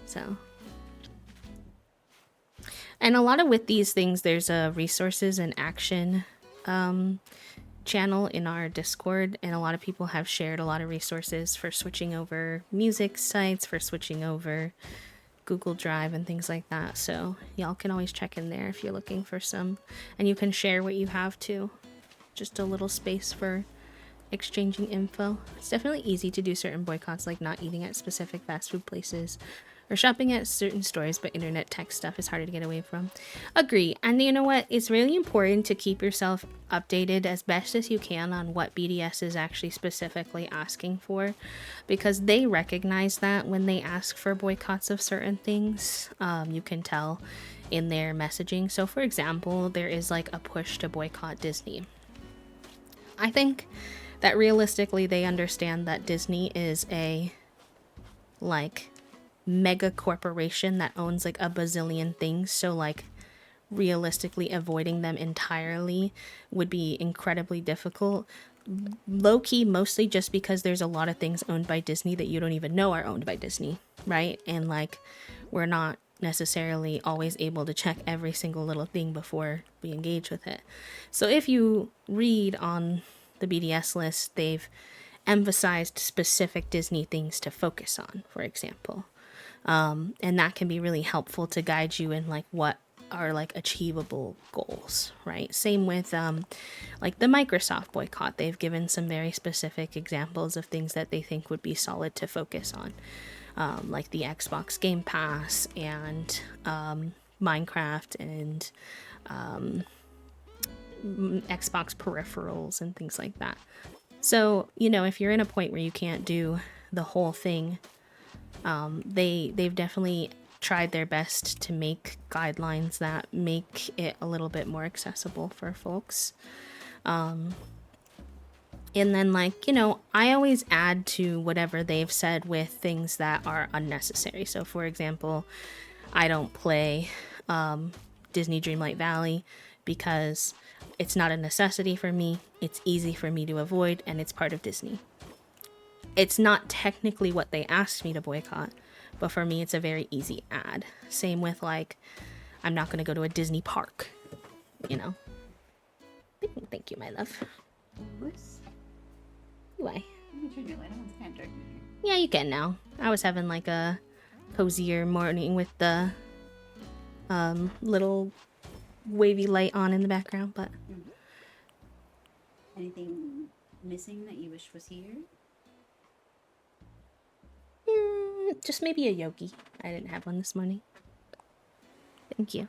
So, and a lot of with these things, there's a resources and action channel in our Discord, and a lot of people have shared a lot of resources for switching over music sites, for switching over Google Drive and things like that. So y'all can always check in there if you're looking for some, and you can share what you have too. Just a little space for exchanging info. It's definitely easy to do certain boycotts, like not eating at specific fast food places or shopping at certain stores, but internet tech stuff is harder to get away from. Agree. And you know what? It's really important to keep yourself updated as best as you can on what BDS is actually specifically asking for, because they recognize that when they ask for boycotts of certain things. You can tell in their messaging. So for example, there is like a push to boycott Disney. I think that realistically they understand that Disney is a like mega corporation that owns like a bazillion things, so like realistically avoiding them entirely would be incredibly difficult. Low-key, mostly just because there's a lot of things owned by Disney that you don't even know are owned by Disney, right? And like we're not necessarily always able to check every single little thing before we engage with it. So if you read on the BDS list, they've emphasized specific Disney things to focus on, for example. And that can be really helpful to guide you in like what are like achievable goals, right? Same with like the Microsoft boycott. They've given some very specific examples of things that they think would be solid to focus on, like the Xbox Game Pass and Minecraft and Xbox peripherals and things like that. So, you know, if you're in a point where you can't do the whole thing, they've definitely tried their best to make guidelines that make it a little bit more accessible for folks. And then, like, you know, I always add to whatever they've said with things that are unnecessary. So, for example, I don't play Disney Dreamlight Valley because it's not a necessity for me. It's easy for me to avoid, and it's part of Disney. It's not technically what they asked me to boycott, but for me, it's a very easy ad. Same with, like, I'm not going to go to a Disney park, you know. Thank you, my love. Whoops. Why? Let me turn your light on. It's kind of dark in here. Yeah, you can now. I was having like a cozier morning with the little wavy light on in the background, but Anything missing that you wish was here? just maybe a yogi. I didn't have one this morning. Thank you.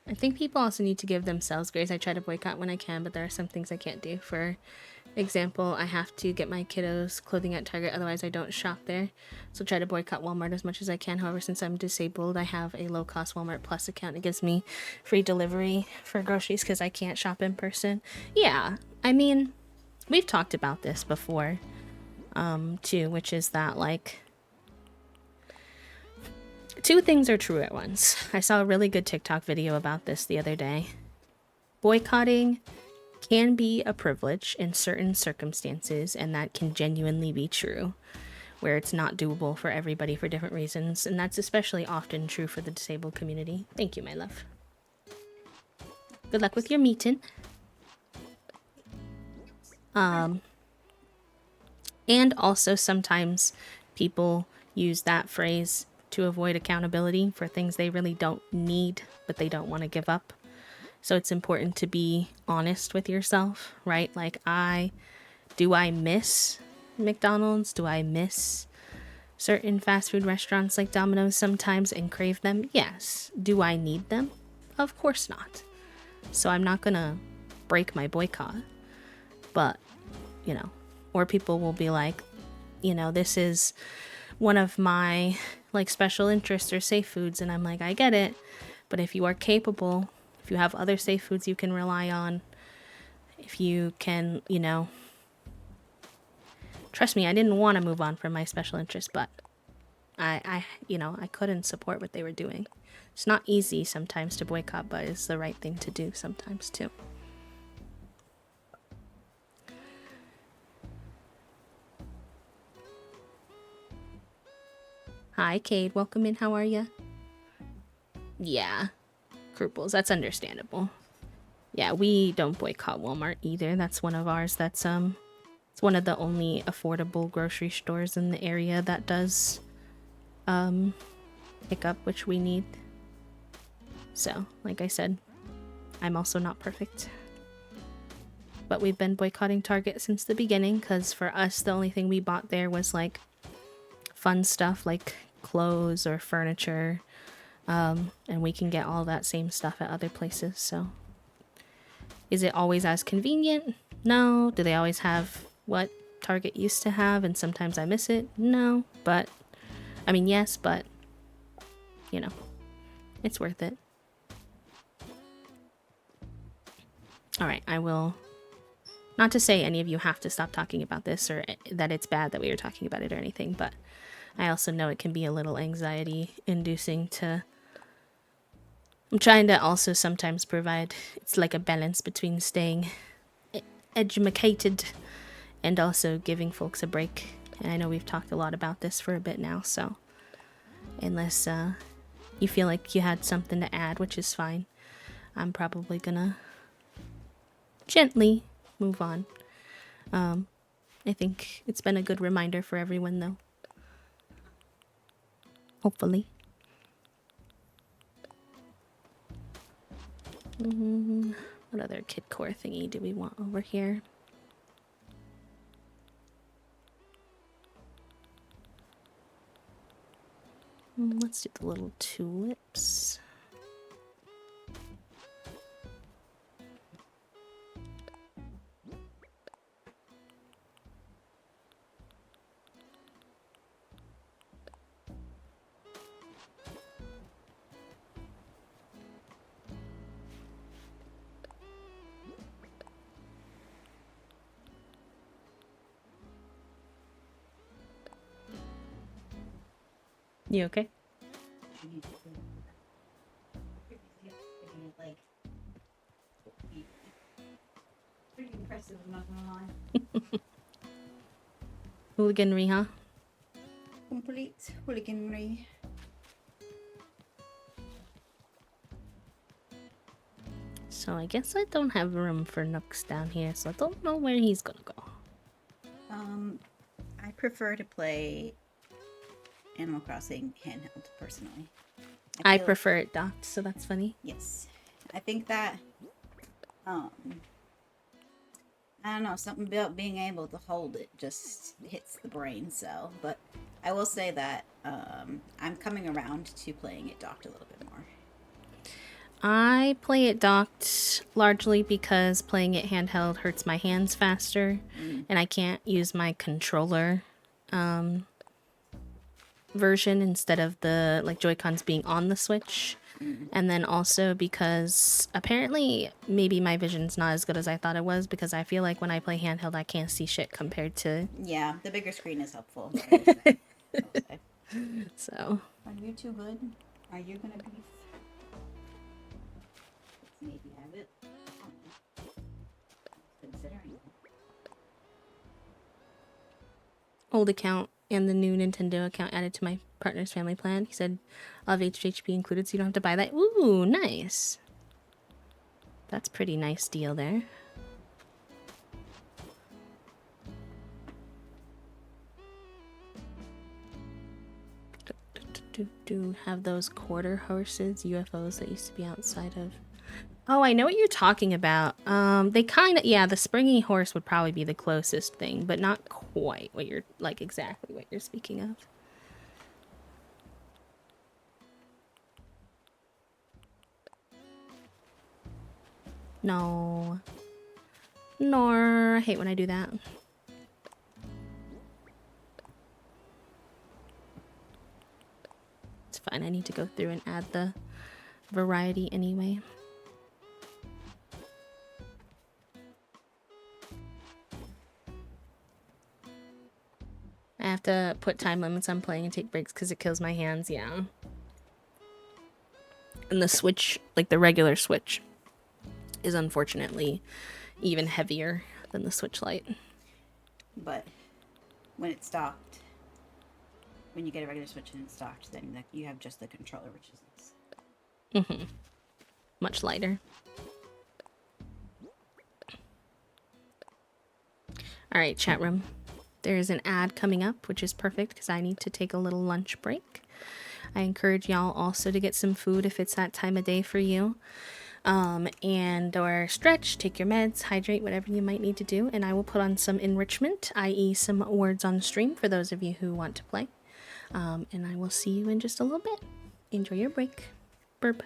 I think people also need to give themselves grace. I try to boycott when I can, but there are some things I can't do. For example, I have to get my kiddos clothing at Target, otherwise I don't shop there. So try to boycott Walmart as much as I can. However, since I'm disabled, I have a low-cost Walmart Plus account. It gives me free delivery for groceries because I can't shop in person. Yeah, I mean, we've talked about this before, too, which is that, like, two things are true at once. I saw a really good TikTok video about this the other day. Boycotting can be a privilege in certain circumstances, and that can genuinely be true, where it's not doable for everybody for different reasons, and that's especially often true for the disabled community. Thank you, my love. Good luck with your meeting. And also sometimes people use that phrase to avoid accountability for things they really don't need, but they don't want to give up. So it's important to be honest with yourself, right? Like, do I miss McDonald's? Do I miss certain fast food restaurants like Domino's sometimes and crave them? Yes. Do I need them? Of course not. So I'm not gonna break my boycott. But, you know, or people will be like, you know, this is one of my like special interests or safe foods, and I'm like, I get it, but if you are capable, if you have other safe foods you can rely on, if you can, you know, trust me, I didn't want to move on from my special interest, but I you know, I couldn't support what they were doing. It's not easy sometimes to boycott, but it's the right thing to do sometimes too. Hi, Cade. Welcome in. How are ya? Yeah. Krupels. That's understandable. Yeah, we don't boycott Walmart either. That's one of ours. That's it's one of the only affordable grocery stores in the area that does pick up, which we need. So, like I said, I'm also not perfect. But we've been boycotting Target since the beginning, because for us, the only thing we bought there was like fun stuff like clothes or furniture, and we can get all that same stuff at other places. So is it always as convenient? No. Do they always have what Target used to have and sometimes I miss it? No. But I mean, yes, but you know, it's worth it. All right, I will, not to say any of you have to stop talking about this or that it's bad that we are talking about it or anything, but I also know it can be a little anxiety inducing to, I'm trying to also sometimes provide, it's like a balance between staying educated and also giving folks a break. And I know we've talked a lot about this for a bit now, so unless you feel like you had something to add, which is fine, I'm probably gonna gently move on. I think it's been a good reminder for everyone though. Hopefully. What other kid core thingy do we want over here? Let's do the little tulips. You okay? Like, pretty impressive, I'm not gonna lie. Hooliganry, huh? Complete hooliganry. So I guess I don't have room for Nooks down here, so I don't know where he's gonna go. I prefer to play Animal Crossing handheld, personally. I prefer it docked, so that's funny. Yes. I think that, I don't know, something about being able to hold it just hits the brain cell. But I will say that I'm coming around to playing it docked a little bit more. I play it docked largely because playing it handheld hurts my hands faster, and I can't use my controller version instead of the like Joy-Cons being on the Switch. And then also because apparently maybe my vision's not as good as I thought it was, because I feel like when I play handheld I can't see shit compared to... Yeah, the bigger screen is helpful. So are you too good? Are you gonna be? Let's maybe have it. Considering. old account and the new Nintendo account added to my partner's family plan. He said I'll have HHP included, so you don't have to buy that. Ooh, nice. That's pretty nice deal there. Do have those quarter horses, UFOs that used to be outside of... Oh, I know what you're talking about. They kind of... Yeah, the springy horse would probably be the closest thing, but not quite what you're... Like, exactly what you're speaking of. No. Nor. I hate when I do that. It's fine. I need to go through and add the variety anyway. I have to put time limits on playing and take breaks because it kills my hands, yeah. And the Switch, like the regular Switch, is unfortunately even heavier than the Switch Lite. But when it's docked, when you get a regular Switch and it's docked, then you have just the controller, which is nice. Mm-hmm. Much lighter. All right, chat room. There's an ad coming up, which is perfect because I need to take a little lunch break. I encourage y'all also to get some food if it's that time of day for you. And or stretch, take your meds, hydrate, whatever you might need to do. And I will put on some enrichment, i.e. some words on stream for those of you who want to play. And I will see you in just a little bit. Enjoy your break. Burp.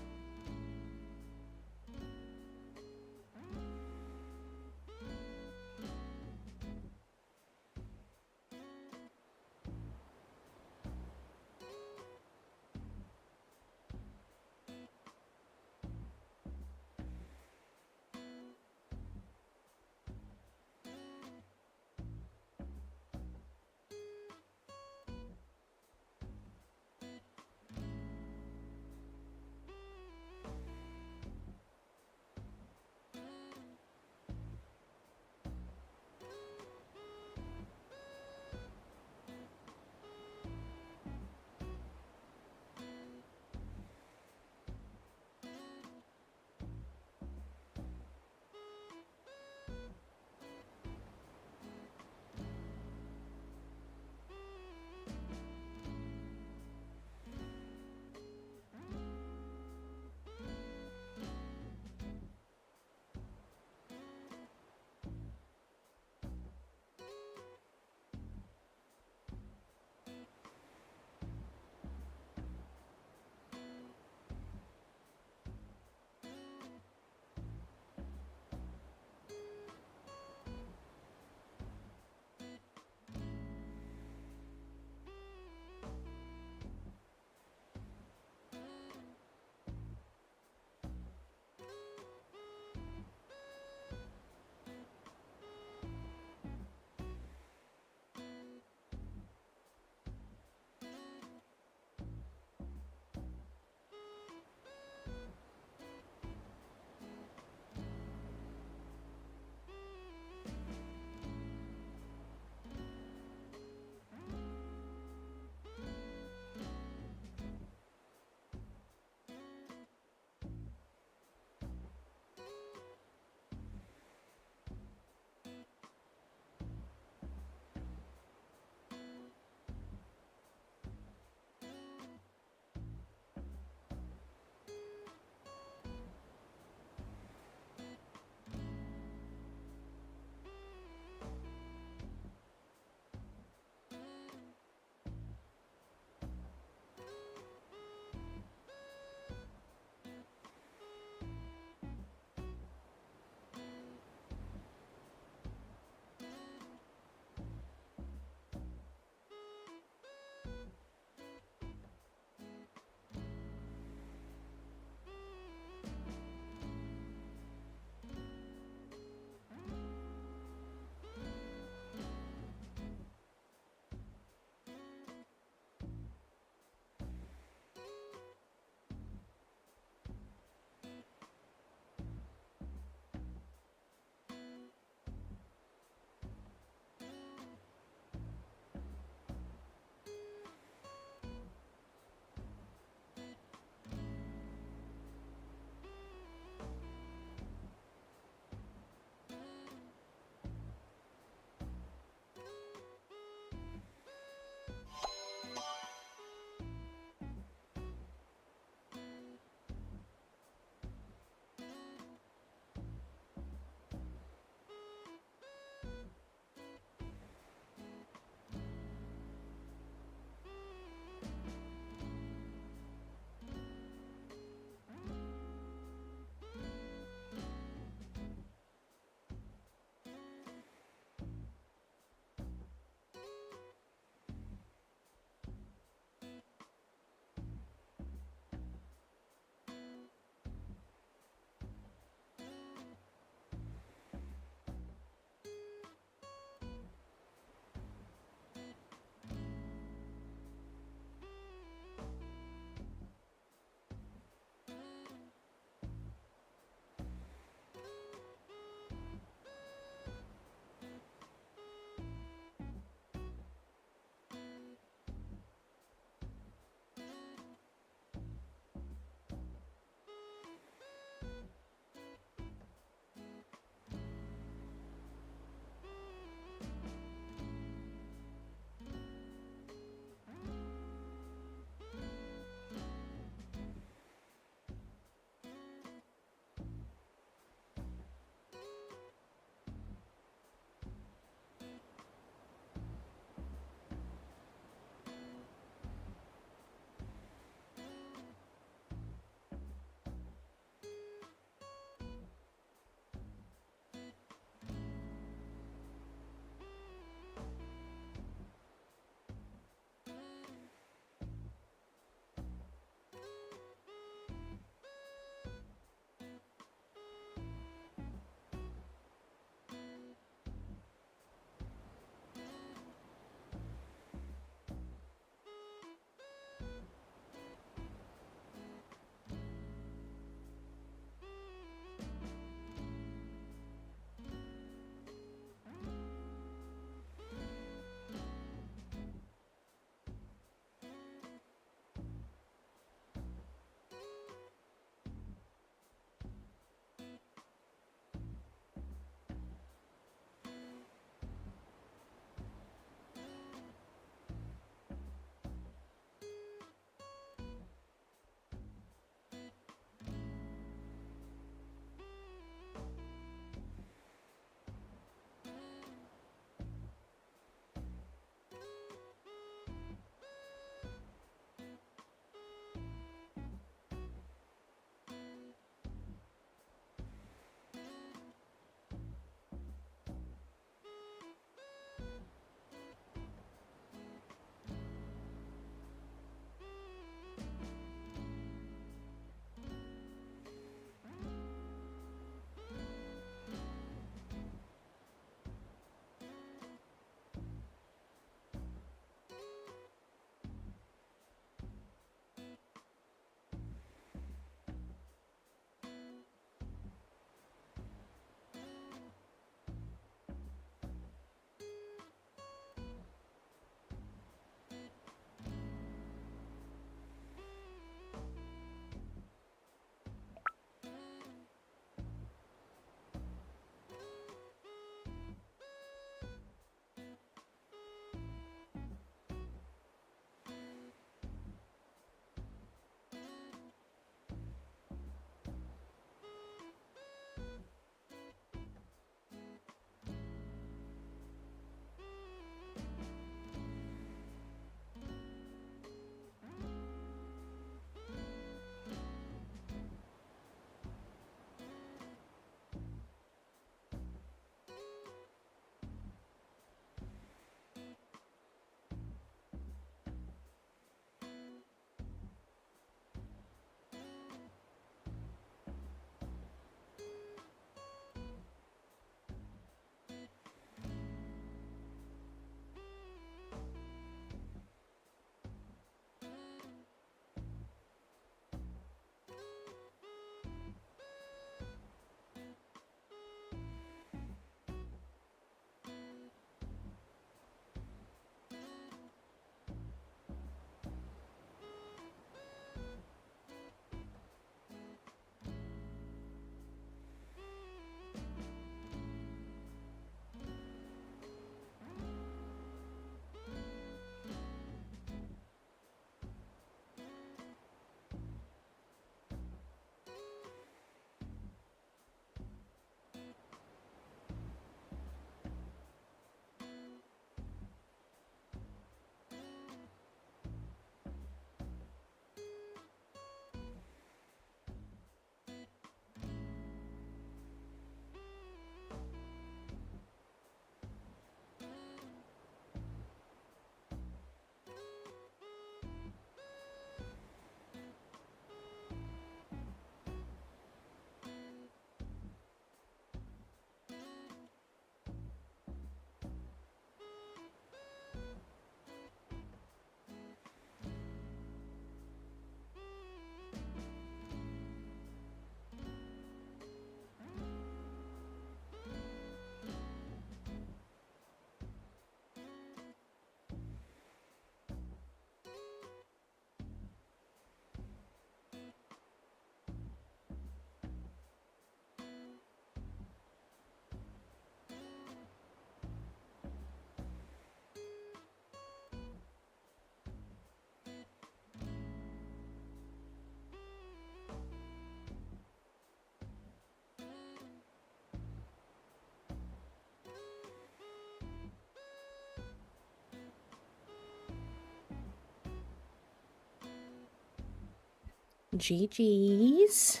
GG's.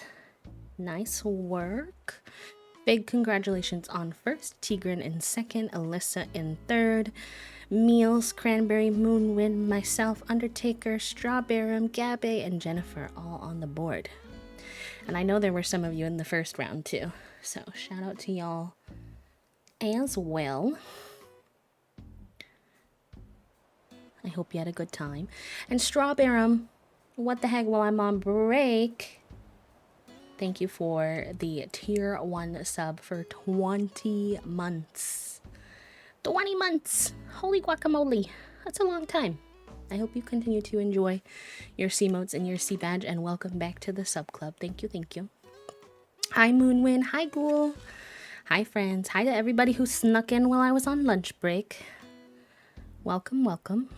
Nice work. Big congratulations on first, Tigran in second, Alyssa in third, Meals, Cranberry, Moonwind, myself, Undertaker, Strawberry, Gabby, and Jennifer all on the board. And I know there were some of you in the first round too, so shout out to y'all as well. I hope you had a good time. And Strawberry, what the heck, while I'm on break, thank you for the tier 1 sub for 20 months. 20 months! Holy guacamole! That's a long time. I hope you continue to enjoy your C modes and your C badge, and welcome back to the sub club. Thank you, thank you. Hi Moonwind, hi Ghoul, hi friends, hi to everybody who snuck in while I was on lunch break. Welcome, welcome.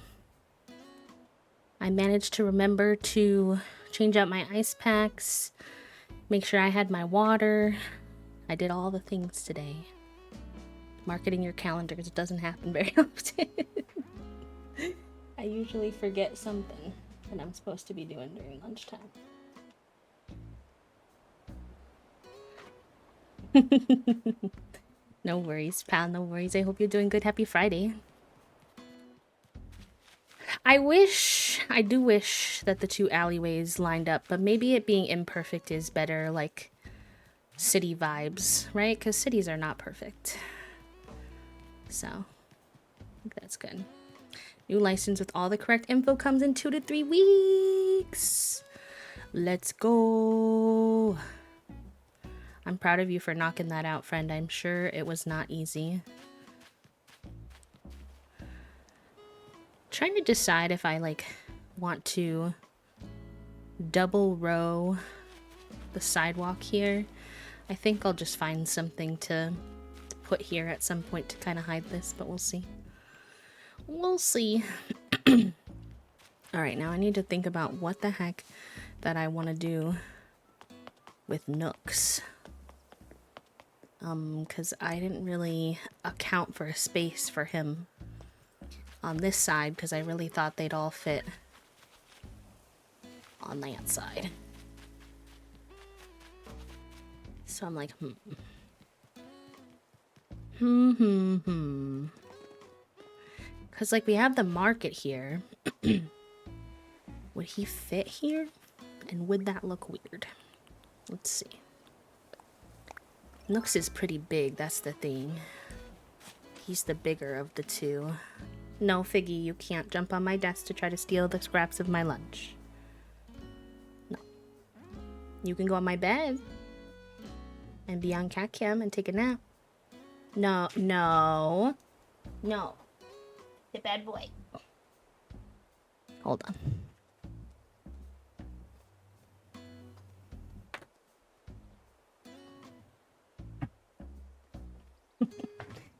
I managed to remember to change out my ice packs, make sure I had my water. I did all the things today. Marketing your calendars, it doesn't happen very often. I usually forget something that I'm supposed to be doing during lunchtime. No worries, pal, no worries. I hope you're doing good. Happy Friday. I do wish that the two alleyways lined up, but maybe it being imperfect is better, like city vibes, right? Because cities are not perfect. So, I think that's good. New license with all the correct info comes in 2 to 3 weeks. Let's go. I'm proud of you for knocking that out, friend. I'm sure it was not easy. Trying to decide if I want to double row the sidewalk here. I think I'll just find something to put here at some point to kind of hide this, but we'll see. We'll see. Alright, now I need to think about what the heck that I want to do with Nooks. Because I didn't really account for a space for him on this side, because I really thought they'd all fit on that side. So I'm like, Because, we have the market here. Would he fit here? And would that look weird? Let's see. Nooks is pretty big, that's the thing. He's the bigger of the two. No, Figgy, you can't jump on my desk to try to steal the scraps of my lunch. No. You can go on my bed and be on cat cam and take a nap. No, no. No. The bad boy. Hold on.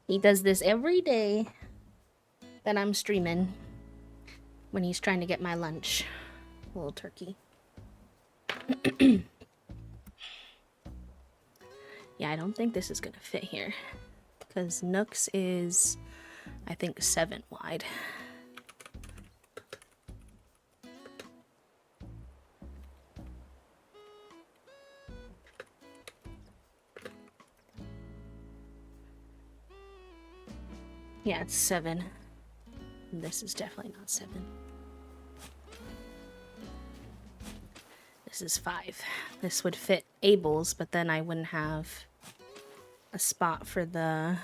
He does this every day that I'm streaming when he's trying to get my lunch. Little turkey. Yeah, I don't think this is gonna fit here, because Nooks is, I think, 7 wide. Yeah, it's 7. This is definitely not 7. This is 5. This would fit Abel's, but then I wouldn't have a spot for the...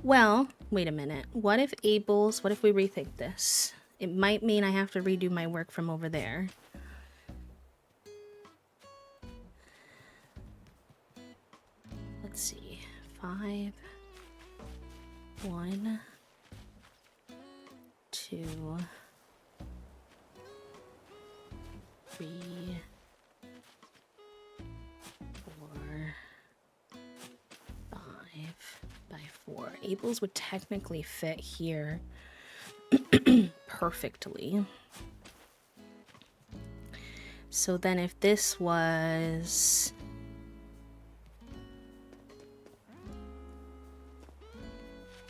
Well, wait a minute. What if we rethink this? It might mean I have to redo my work from over there. Let's see. 5... 1, 2, 3, 4, 5 by 4. Abel's would technically fit here perfectly. So then if this was...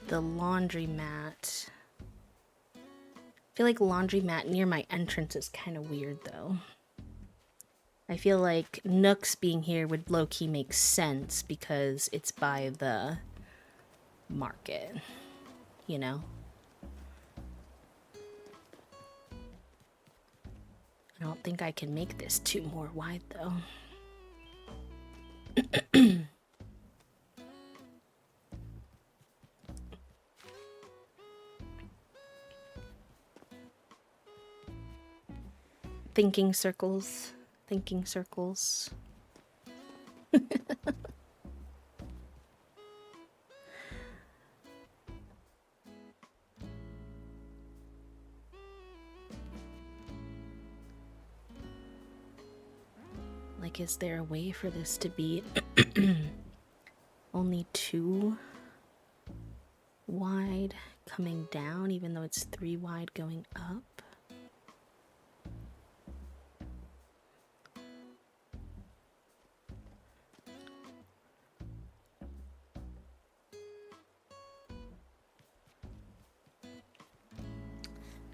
the laundromat, I feel like laundromat near my entrance is kind of weird, though. I feel like Nook's being here would low-key make sense because it's by the market, you know? I don't think I can make this 2 more wide, though. Thinking circles. Thinking circles. Like, is there a way for this to be only 2 wide coming down, even though it's 3 wide going up?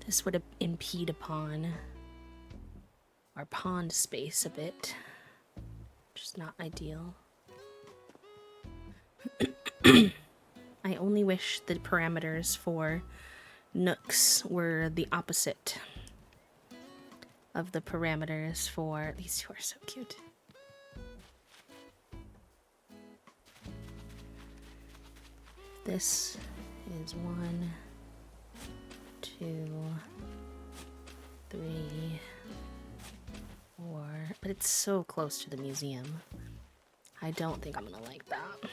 This would impede upon our pond space a bit, which is not ideal. I only wish the parameters for Nooks were the opposite of the parameters for these 2 are so cute. This is 1, 2, 3, 4, but it's so close to the museum. I don't think I'm gonna like that.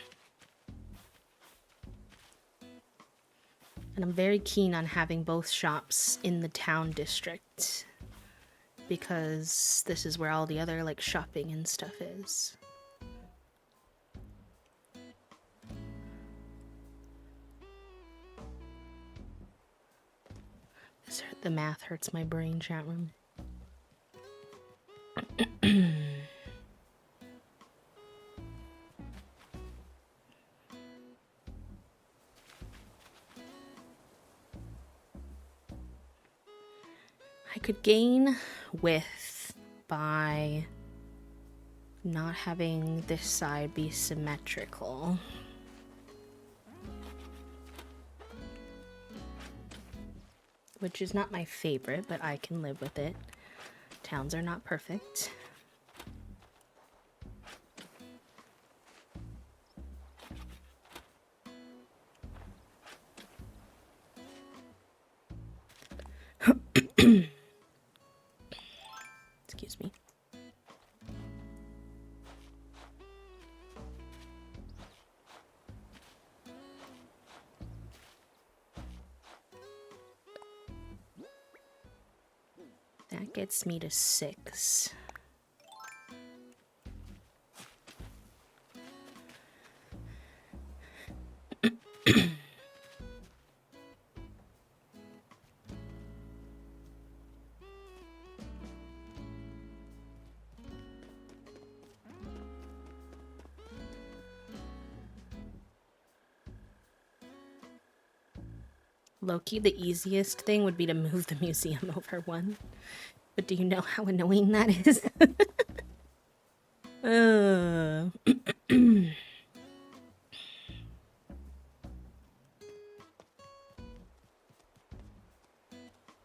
And I'm very keen on having both shops in the town district because this is where all the other like shopping and stuff is. The math hurts my brain, chat room. I could gain width by not having this side be symmetrical. Which is not my favorite, but I can live with it. Towns are not perfect. Excuse me. That gets me to 6. Low-key, the easiest thing would be to move the museum over 1. But do you know how annoying that is?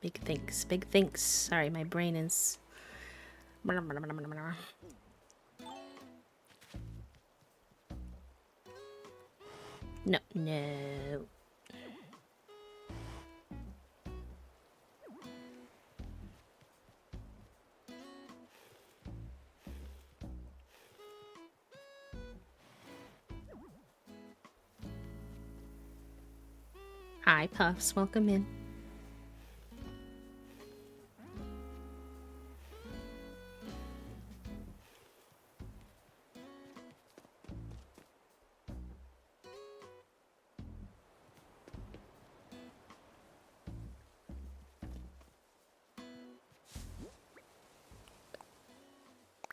Big thanks, big thanks. Sorry, my brain is... No, no. Hi, Puffs. Welcome in.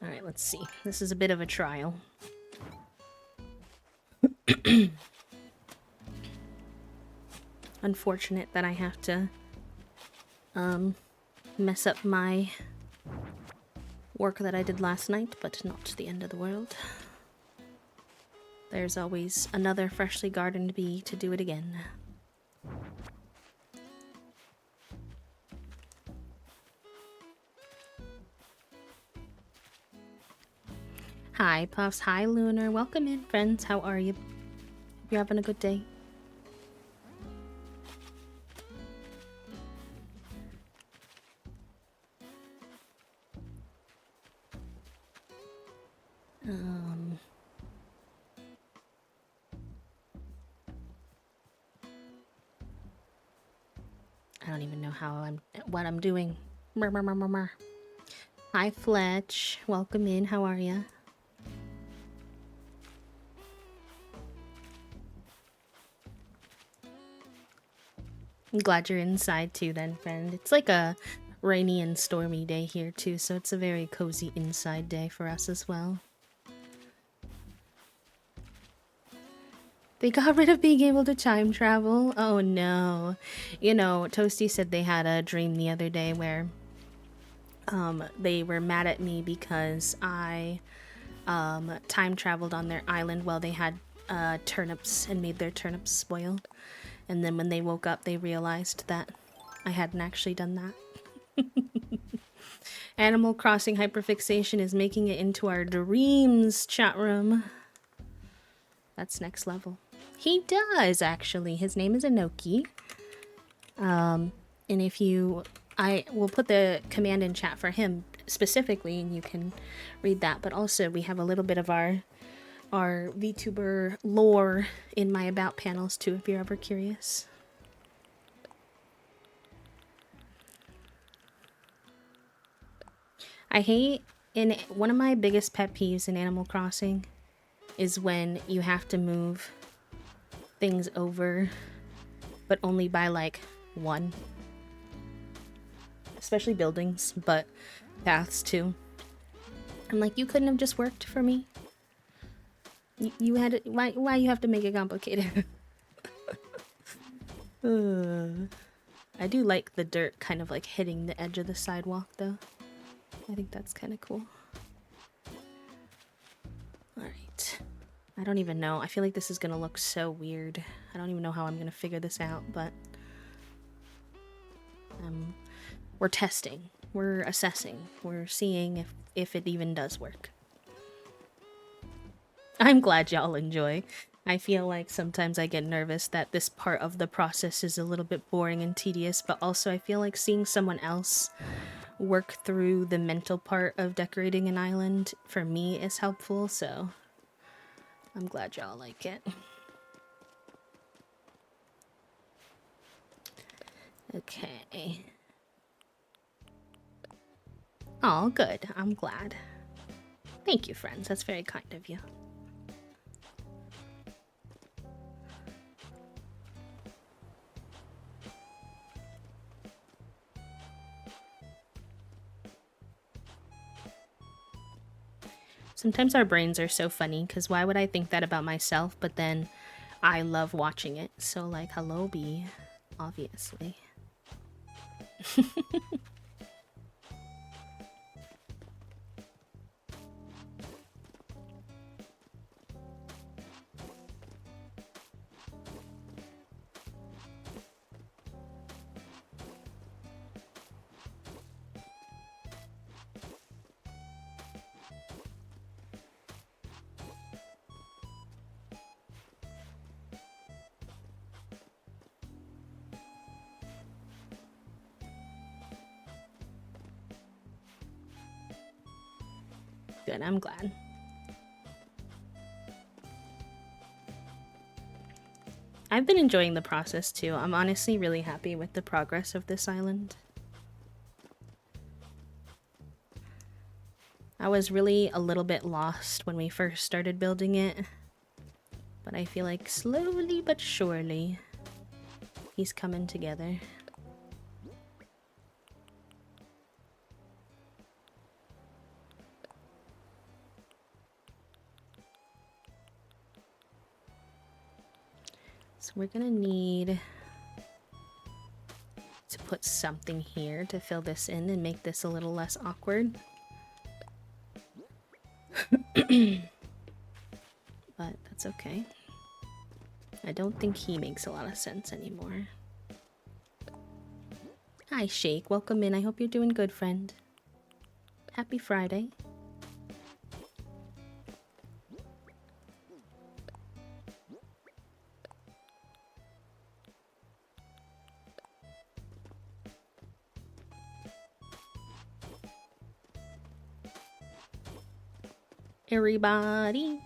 All right, let's see. This is a bit of a trial. Unfortunate that I have to mess up my work that I did last night, but not the end of the world. There's always another freshly gardened bee to do it again. Hi, Puffs. Hi, Lunar. Welcome in, friends. How are you? You having a good day? I don't even know what I'm doing. Murr, murr, murr, murr, murr. Hi, Fletch. Welcome in. How are you? I'm glad you're inside too then, friend. It's like a rainy and stormy day here too, so it's a very cozy inside day for us as well. They got rid of being able to time travel? Oh no. You know, Toasty said they had a dream the other day where they were mad at me because I time traveled on their island while they had turnips and made their turnips spoil. And then when they woke up, they realized that I hadn't actually done that. Animal Crossing hyperfixation is making it into our dreams chat room. That's next level. He does, actually. His name is Inoki. And if you... I will put the command in chat for him specifically, and you can read that. But also, we have a little bit of our VTuber lore in my About panels, too, if you're ever curious. I hate... one of my biggest pet peeves in Animal Crossing is when you have to move things over, but only by, like, one. Especially buildings, but paths, too. I'm like, you couldn't have just worked for me? You had to, why you have to make it complicated? I do like the dirt kind of like hitting the edge of the sidewalk though. I think that's kind of cool. Alright. I don't even know. I feel like this is gonna look so weird. I don't even know how I'm gonna figure this out, but we're testing. We're assessing. We're seeing if it even does work. I'm glad y'all enjoy. I feel like sometimes I get nervous that this part of the process is a little bit boring and tedious, but also I feel like seeing someone else work through the mental part of decorating an island for me is helpful, so I'm glad y'all like it. Okay. Oh, good. I'm glad. Thank you, friends. That's very kind of you. Sometimes our brains are so funny, because why would I think that about myself, but then I love watching it. So, like, hello, B, obviously. Good, I'm glad. I've been enjoying the process too. I'm honestly really happy with the progress of this island. I was really a little bit lost when we first started building it, but I feel like slowly but surely he's coming together. So we're gonna need to put something here to fill this in and make this a little less awkward. But that's okay. I don't think he makes a lot of sense anymore. Hi, Shake. Welcome in. I hope you're doing good, friend. Happy Friday. Everybody.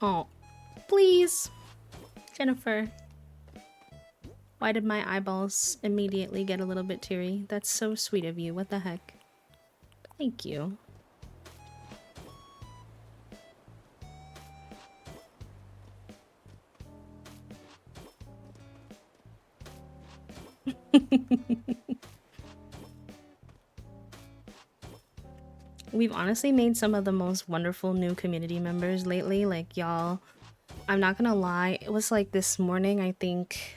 Oh, please. Jennifer. Why did my eyeballs immediately get a little bit teary? That's so sweet of you. What the heck? Thank you. We've honestly made some of the most wonderful new community members lately. Like, y'all, I'm not gonna lie. It was like this morning, I think,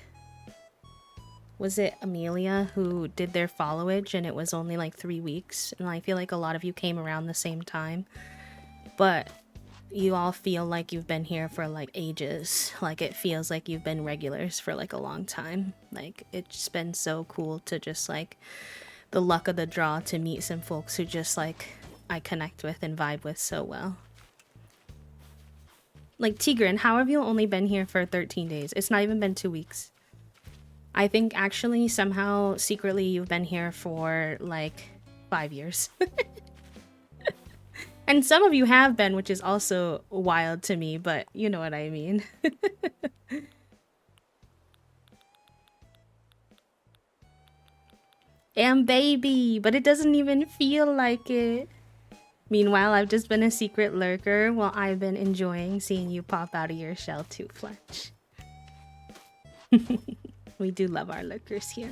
was it Amelia who did their followage, and it was only like 3 weeks. And I feel like a lot of you came around the same time. But you all feel like you've been here for like ages. Like, it feels like you've been regulars for like a long time. Like, it's been so cool to just like the luck of the draw to meet some folks who just like I connect with and vibe with so well. Like, Tigran, how have you only been here for 13 days? It's not even been 2 weeks. I think actually somehow secretly you've been here for like 5 years. And some of you have been, which is also wild to me, but you know what I mean. And baby, but it doesn't even feel like it. Meanwhile, I've just been a secret lurker while I've been enjoying seeing you pop out of your shell too, Fletch. We do love our lurkers here.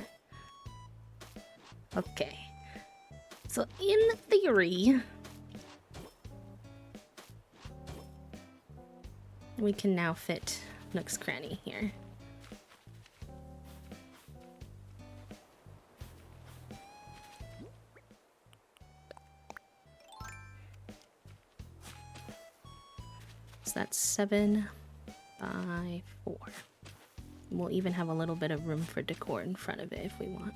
Okay. So in theory, we can now fit Nook's Cranny here. So that's 7 by 4. We'll even have a little bit of room for decor in front of it if we want.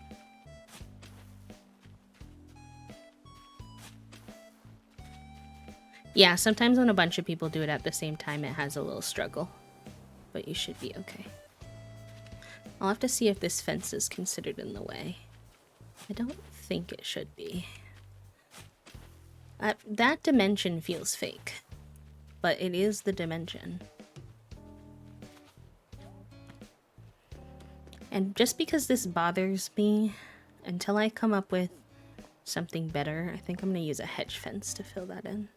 Yeah, sometimes when a bunch of people do it at the same time, it has a little struggle. But you should be okay. I'll have to see if this fence is considered in the way. I don't think it should be. That dimension feels fake. But it is the dimension. And just because this bothers me, until I come up with something better, I think I'm going to use a hedge fence to fill that in.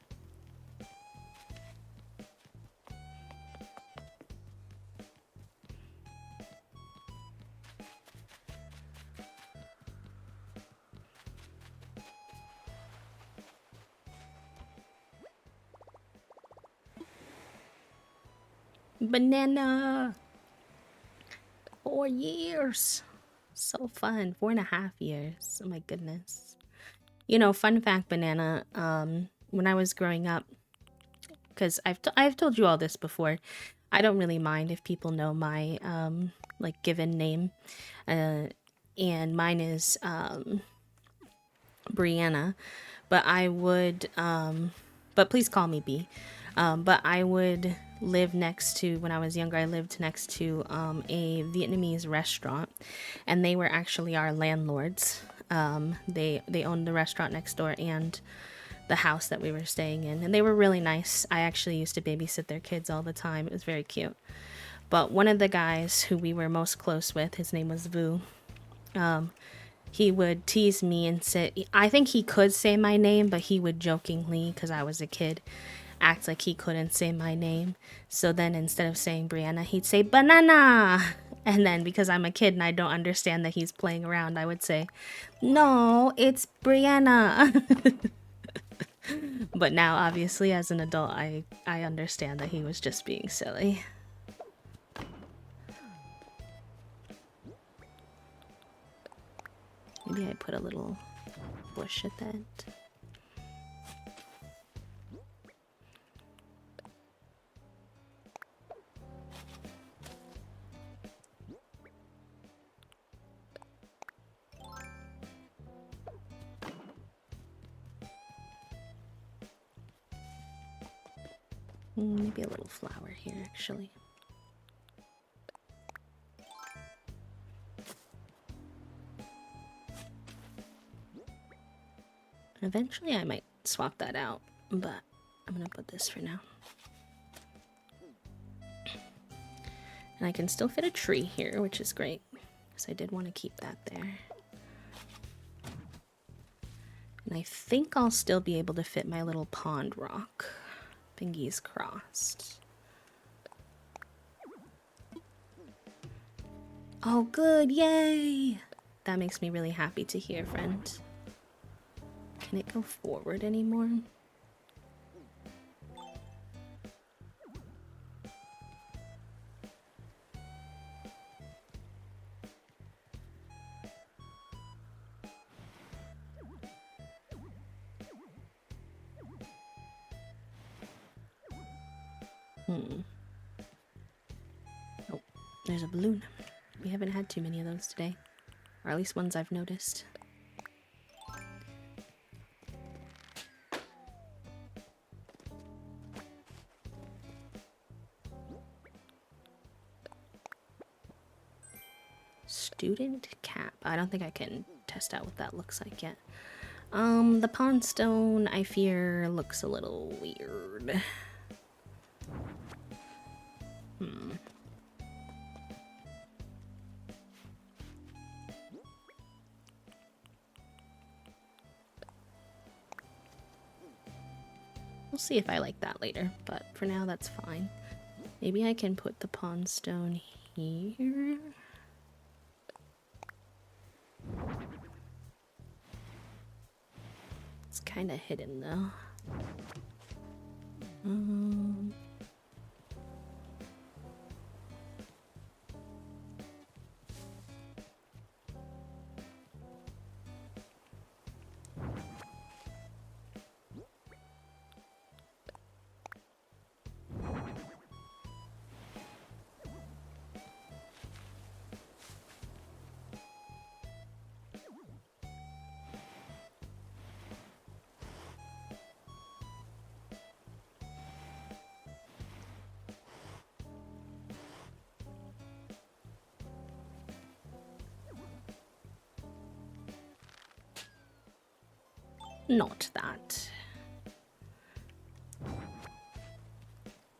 Banana! 4 years! So fun. 4.5 years. Oh my goodness. You know, fun fact, Banana, when I was growing up, because I've told you all this before, I don't really mind if people know my, like, given name. And mine is, Brianna. But I would, but please call me B. But I would live next to, when I was younger, I lived next to a Vietnamese restaurant, and they were actually our landlords. They owned the restaurant next door and the house that we were staying in, and they were really nice. I actually used to babysit their kids all the time. It was very cute. But one of the guys who we were most close with, his name was Vu. He would tease me and say, I think he could say my name, but he would jokingly, because I was a kid, act like he couldn't say my name. So then instead of saying Brianna, he'd say banana. And then because I'm a kid and I don't understand that he's playing around, I would say, no, it's Brianna. But now, obviously, as an adult, I understand that he was just being silly. Maybe I put a little bush at the end. Maybe a little flower here, actually. Eventually I might swap that out, but I'm gonna put this for now. And I can still fit a tree here, which is great, because I did want to keep that there. And I think I'll still be able to fit my little pond rock. Fingers crossed. Oh, good, yay! That makes me really happy to hear, friend. Can it go forward anymore? Oh, there's a balloon. We haven't had too many of those today. Or at least ones I've noticed. Student cap. I don't think I can test out what that looks like yet. The pond stone, I fear, looks a little weird. We'll see if I like that later, but for now that's fine. Maybe I can put the pond stone here. It's kind of hidden though. Not that.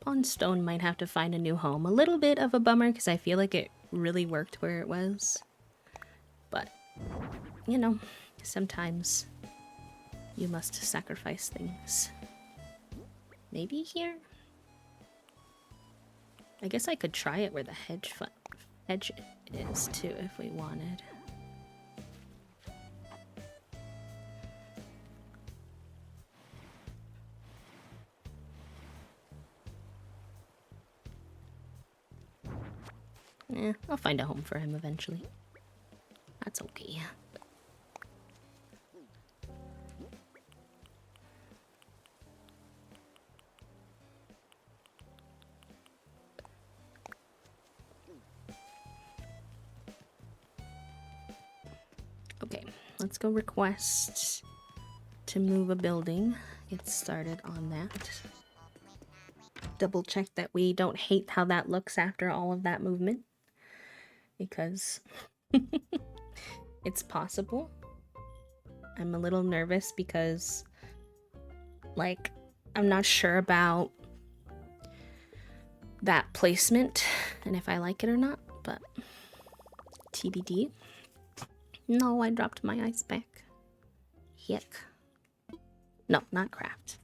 Pondstone might have to find a new home. A little bit of a bummer because I feel like it really worked where it was. But, you know, sometimes you must sacrifice things. Maybe here? I guess I could try it where the hedge is too if we wanted. I'll find a home for him eventually. That's okay. Okay, let's go request to move a building. Get started on that. Double check that we don't hate how that looks after all of that movement. Because it's possible. I'm a little nervous because, like, I'm not sure about that placement and if I like it or not, but TBD. No, I dropped my ice pack. Yuck. No, not craft.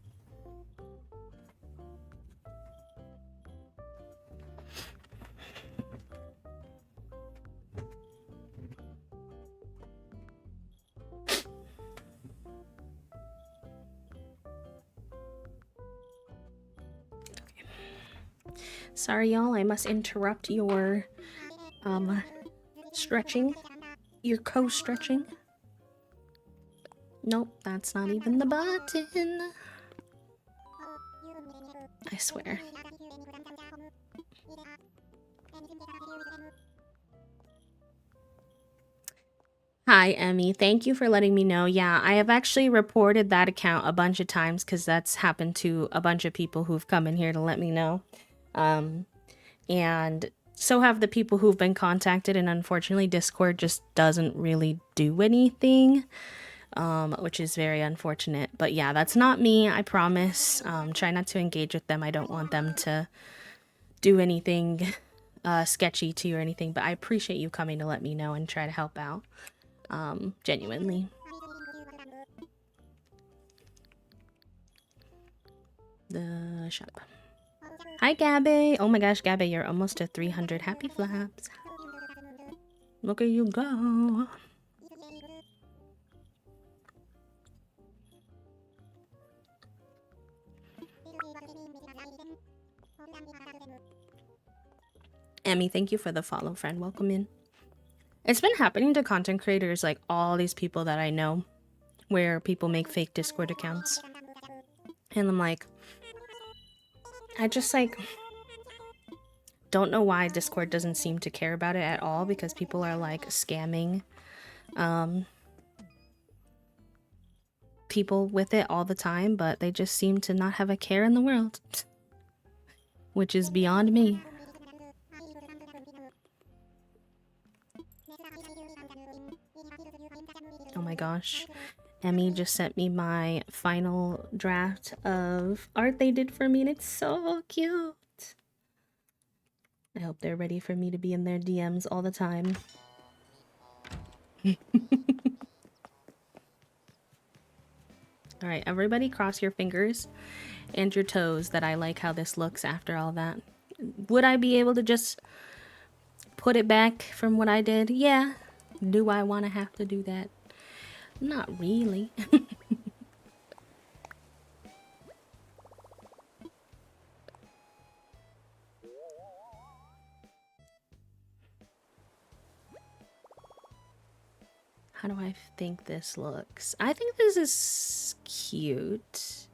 Sorry, y'all, I must interrupt your stretching. Your co-stretching. Nope, that's not even the button. I swear. Hi, Emmy. Thank you for letting me know. Yeah, I have actually reported that account a bunch of times because that's happened to a bunch of people who've come in here to let me know. And so have the people who've been contacted, and unfortunately Discord just doesn't really do anything, which is very unfortunate. But yeah, that's not me, I promise. Try not to engage with them. I don't want them to do anything sketchy to you or anything, but I appreciate you coming to let me know and try to help out. Genuinely. The shop. Hi, Gabby. Oh my gosh, Gabby, you're almost to 300 happy flaps. Look at you go. Emmy, thank you for the follow, friend. Welcome in. It's been happening to content creators, like all these people that I know, where people make fake Discord accounts. And I'm like, I just like don't know why Discord doesn't seem to care about it at all, because people are like scamming people with it all the time, but they just seem to not have a care in the world, which is beyond me. Oh my gosh. Emmy just sent me my final draft of art they did for me, and it's so cute. I hope they're ready for me to be in their DMs all the time. Alright, everybody cross your fingers and your toes that I like how this looks after all that. Would I be able to just put it back from what I did? Yeah. Do I want to have to do that? Not really. How do I think this looks? I think this is cute.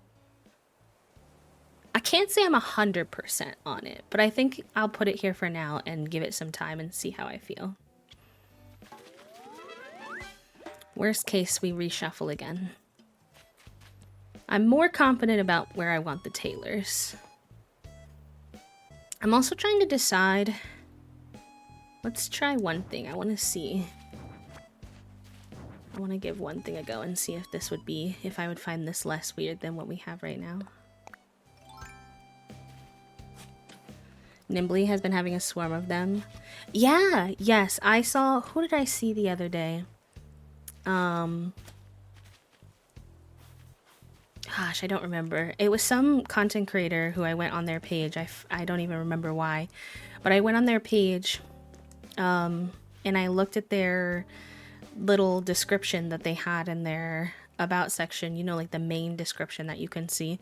I can't say I'm 100% on it, but I think I'll put it here for now and give it some time and see how I feel. Worst case, we reshuffle again. I'm more confident about where I want the tailors. I'm also trying to decide. Let's try one thing. I want to see. I want to give one thing a go and see if this would be, if I would find this less weird than what we have right now. Nimbly has been having a swarm of them. Yeah, yes, I saw, who did I see the other day? Gosh, I don't remember. It was some content creator who I went on their page. I don't even remember why, but I went on their page, and I looked at their little description that they had in their about section, you know, like the main description that you can see,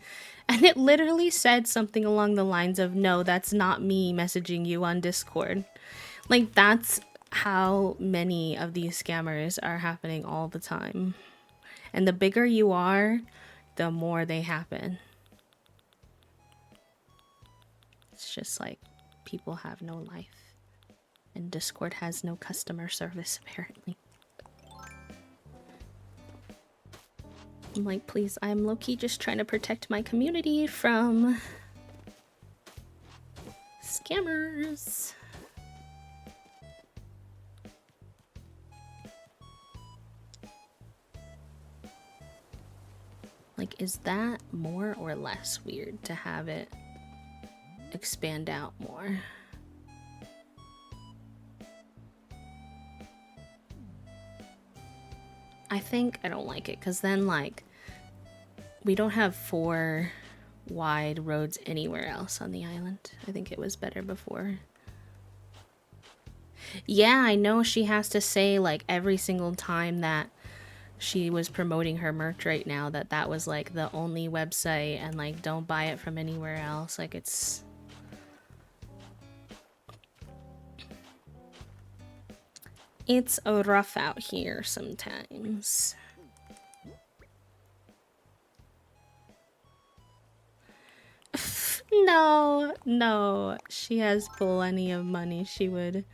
and it literally said something along the lines of, no, that's not me messaging you on Discord. Like, that's how many of these scammers are happening all the time, and the bigger you are, the more they happen. It's just like people have no life, and Discord has no customer service apparently. I'm like, please, I'm low-key just trying to protect my community from scammers. Like, is that more or less weird to have it expand out more? I think I don't like it because then, like, we don't have 4 wide roads anywhere else on the island. I think it was better before. Yeah, I know she has to say, like, every single time that she was promoting her merch right now that was, like, the only website and, like, don't buy it from anywhere else. Like, it's rough out here sometimes. No, she has plenty of money. She would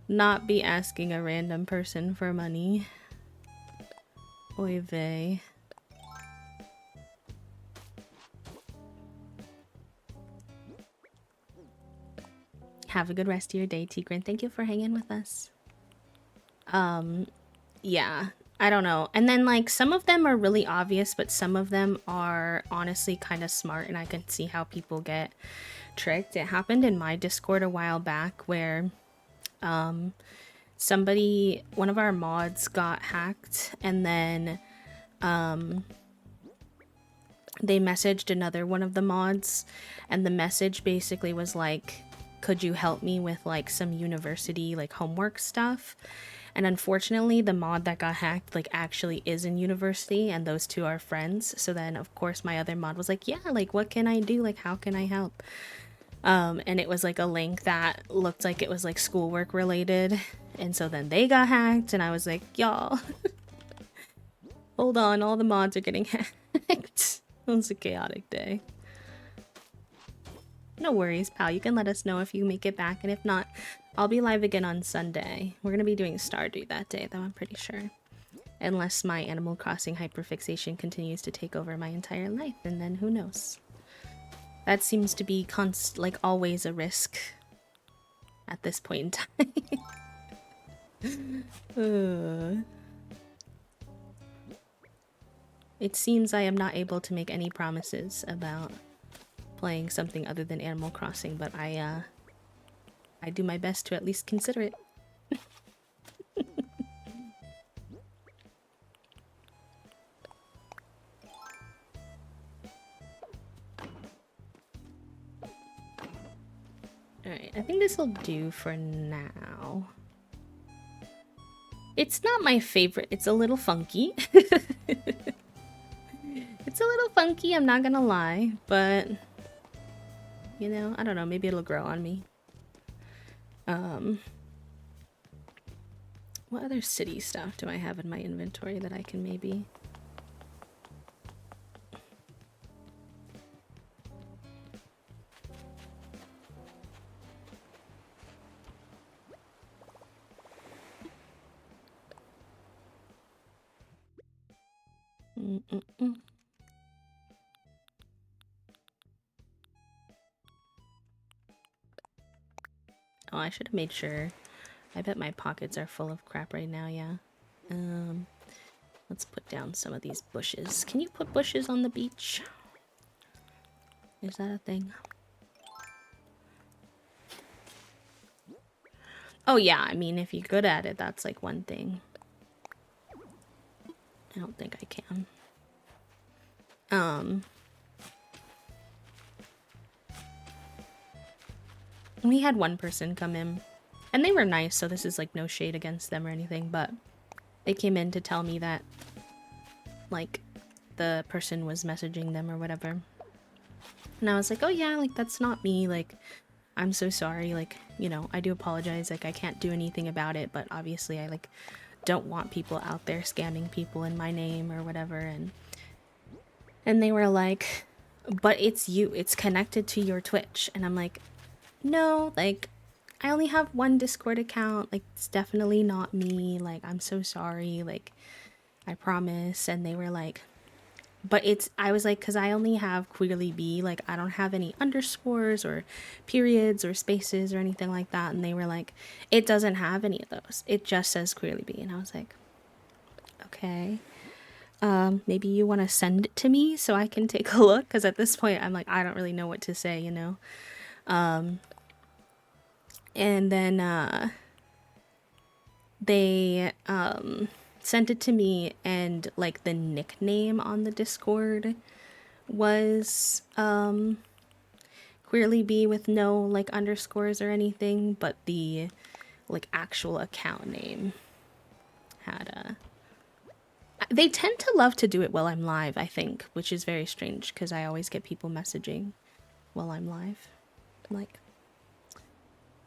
not be asking a random person for money. Oy vey. Have a good rest of your day, Tigran. Thank you for hanging with us. Yeah, I don't know. And then, like, some of them are really obvious, but some of them are honestly kind of smart, and I can see how people get tricked. It happened in my Discord a while back where somebody, one of our mods got hacked, and then they messaged another one of the mods, and the message basically was like, could you help me with, like, some university, like, homework stuff? And unfortunately, the mod that got hacked, like, actually is in university, and those two are friends. So then, of course, my other mod was like, yeah, like, what can I do? Like, how can I help? And it was, like, a link that looked like it was, like, schoolwork related. And so then they got hacked, and I was like, y'all, hold on, all the mods are getting hacked. It was a chaotic day. No worries, pal. You can let us know if you make it back, and if not, I'll be live again on Sunday. We're gonna be doing Stardew that day, though, I'm pretty sure. Unless my Animal Crossing hyperfixation continues to take over my entire life, and then who knows. That seems to be like always a risk at this point in time. It seems I am not able to make any promises about playing something other than Animal Crossing, but I do my best to at least consider it. Alright, I think this will do for now. It's not my favorite. It's a little funky. It's a little funky, I'm not gonna lie, but you know, I don't know, maybe it'll grow on me. What other city stuff do I have in my inventory that I can maybe... Oh, I should have made sure. I bet my pockets are full of crap right now, yeah. Let's put down some of these bushes. Can you put bushes on the beach? Is that a thing? Oh yeah, I mean, if you're good at it, that's like one thing. I don't think I can. We had one person come in, and they were nice, so this is like no shade against them or anything, but they came in to tell me that, like, the person was messaging them or whatever. And I was like, oh yeah, like, that's not me, like, I'm so sorry, like, you know, I do apologize, like, I can't do anything about it, but obviously I, like, don't want people out there scamming people in my name or whatever, and they were like, but it's you, it's connected to your Twitch, and I'm like, no, like, I only have one Discord account, like, it's definitely not me, like, I'm so sorry, like, I promise. And they were like, but it's, I was like, because I only have Queerly B, like, I don't have any underscores or periods or spaces or anything like that. And they were like, it doesn't have any of those, it just says Queerly B. And I was like, okay. Maybe you want to send it to me so I can take a look, because at this point I'm like, I don't really know what to say, you know. And then they sent it to me, and like the nickname on the Discord was Queerly B with no like underscores or anything, but the like actual account name had a. They tend to love to do it while I'm live, I think, which is very strange because I always get people messaging while I'm live. Like,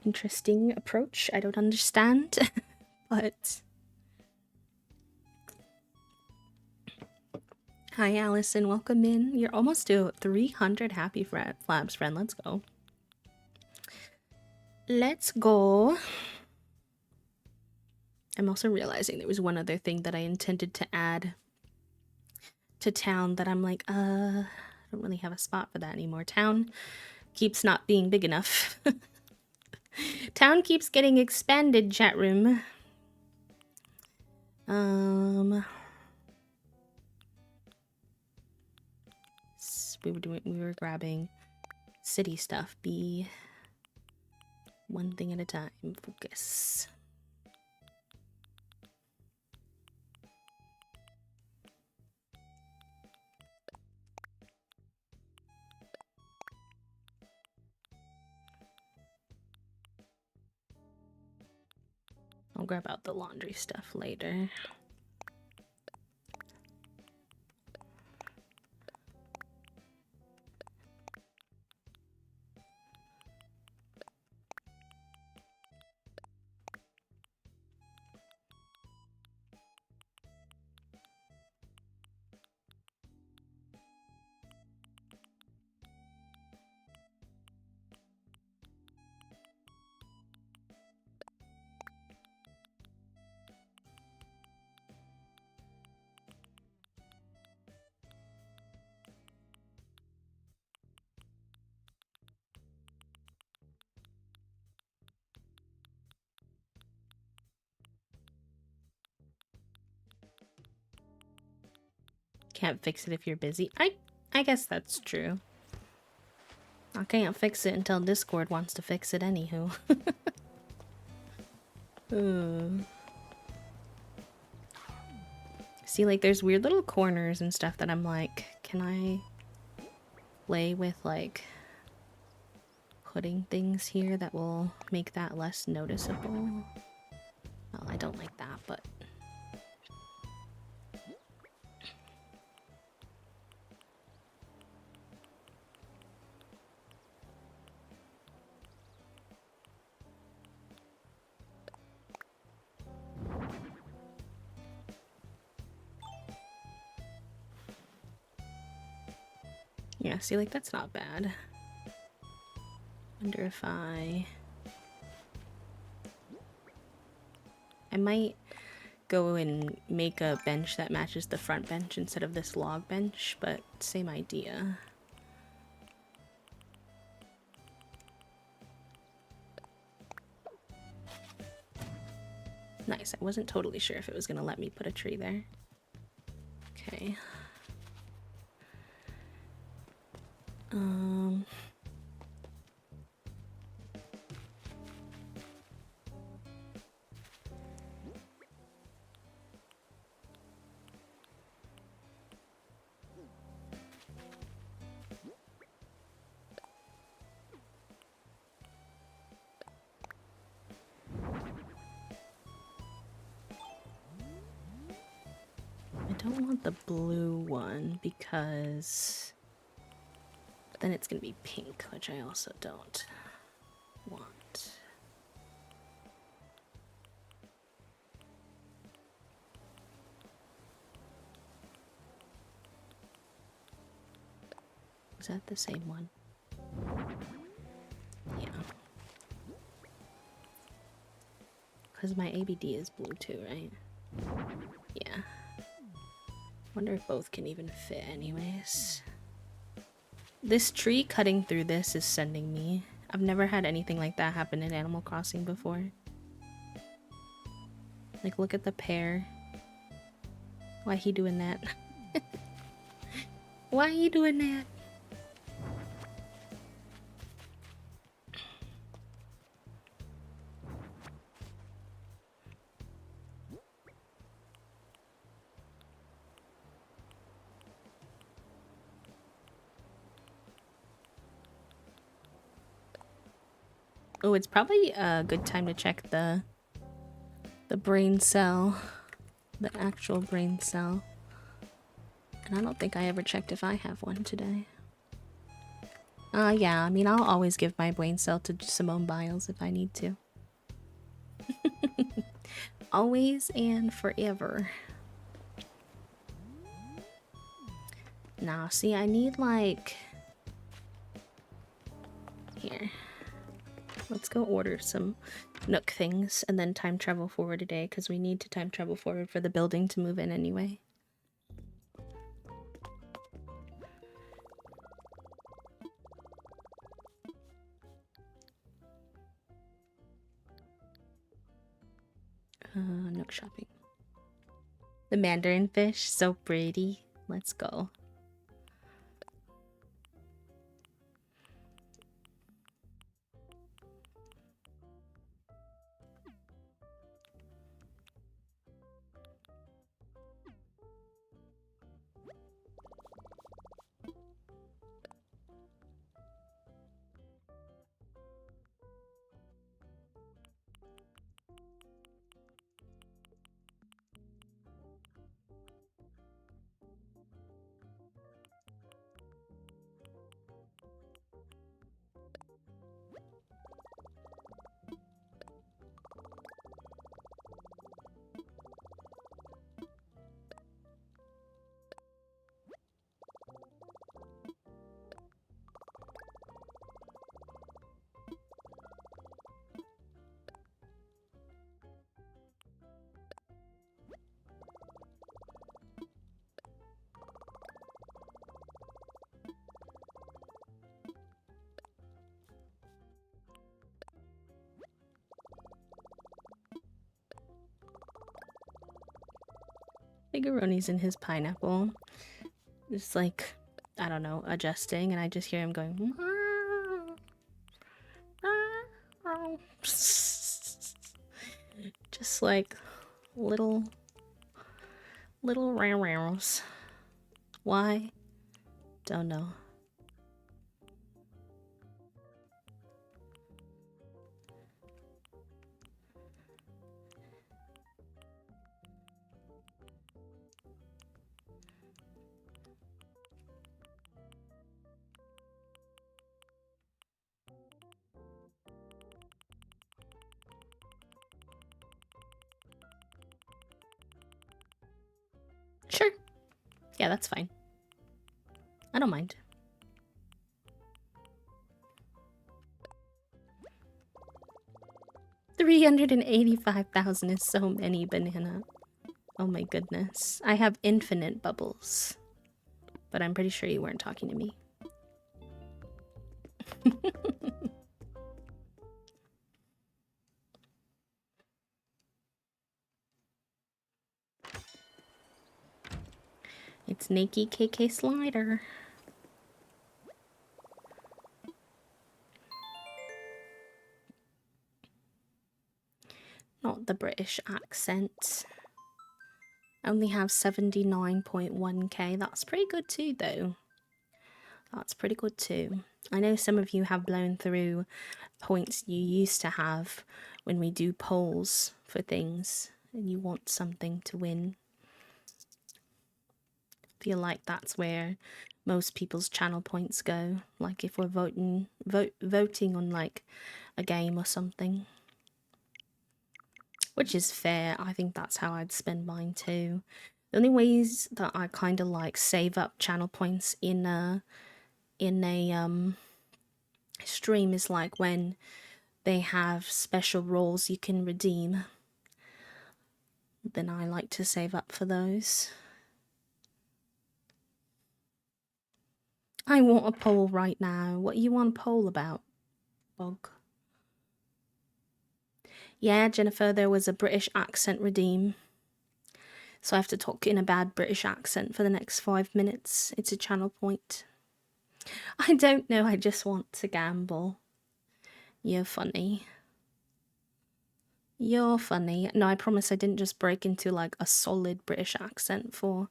interesting approach. I don't understand, but. Hi, Allison. Welcome in. You're almost to 300 happy Flabs, friend. Let's go. Let's go. I'm also realizing there was one other thing that I intended to add to town that I'm like, I don't really have a spot for that anymore. Town keeps not being big enough. Town keeps getting expanded, chat room. We were grabbing city stuff. Be one thing at a time. Focus. I'll grab out the laundry stuff later. Can't fix it if you're busy. I guess that's true. I can't fix it until Discord wants to fix it anywho. See, like, there's weird little corners and stuff that I'm like, can I play with, like, putting things here that will make that less noticeable? Well, I don't like that, but... yeah, see, like, that's not bad. Wonder if I might go and make a bench that matches the front bench instead of this log bench, but same idea. Nice. I wasn't totally sure if it was gonna let me put a tree there. Okay. I don't want the blue one because then it's gonna be pink, which I also don't want. Is that the same one? Yeah. Because my ABD is blue too, right? Yeah. Wonder if both can even fit anyways. This tree cutting through this is sending me. I've never had anything like that happen in Animal Crossing before. Like, look at the pear. Why he doing that? Why are you doing that? Oh, it's probably a good time to check the brain cell, the actual brain cell. And I don't think I ever checked if I have one today. Yeah, I mean, I'll always give my brain cell to Simone Biles if I need to. Always and forever. Now, see, I need like... Here. Let's go order some Nook things and then time travel forward today because we need to time travel forward for the building to move in anyway. Nook shopping. The mandarin fish, so pretty. Let's go. Figuaroni's in his pineapple. Just like, I don't know, adjusting, and I just hear him going. Just like little rows. Why? Don't know. Sure. Yeah, that's fine. I don't mind. $385,000 is so many, Banana. Oh my goodness. I have infinite bubbles. But I'm pretty sure you weren't talking to me. It's Nakey KK Slider. Not the British accent. I only have 79.1k. That's pretty good too, though. That's pretty good too. I know some of you have blown through points you used to have when we do polls for things and you want something to win. Feel like that's where most people's channel points go. Like if we're voting on like a game or something. Which is fair. I think that's how I'd spend mine too. The only ways that I kind of like save up channel points in a stream is like when they have special roles you can redeem. Then I like to save up for those. I want a poll right now. What you want a poll about, Bog? Yeah, Jennifer, there was a British accent redeem. So I have to talk in a bad British accent for the next 5 minutes. It's a channel point. I don't know, I just want to gamble. You're funny. You're funny. No, I promise I didn't just break into like a solid British accent for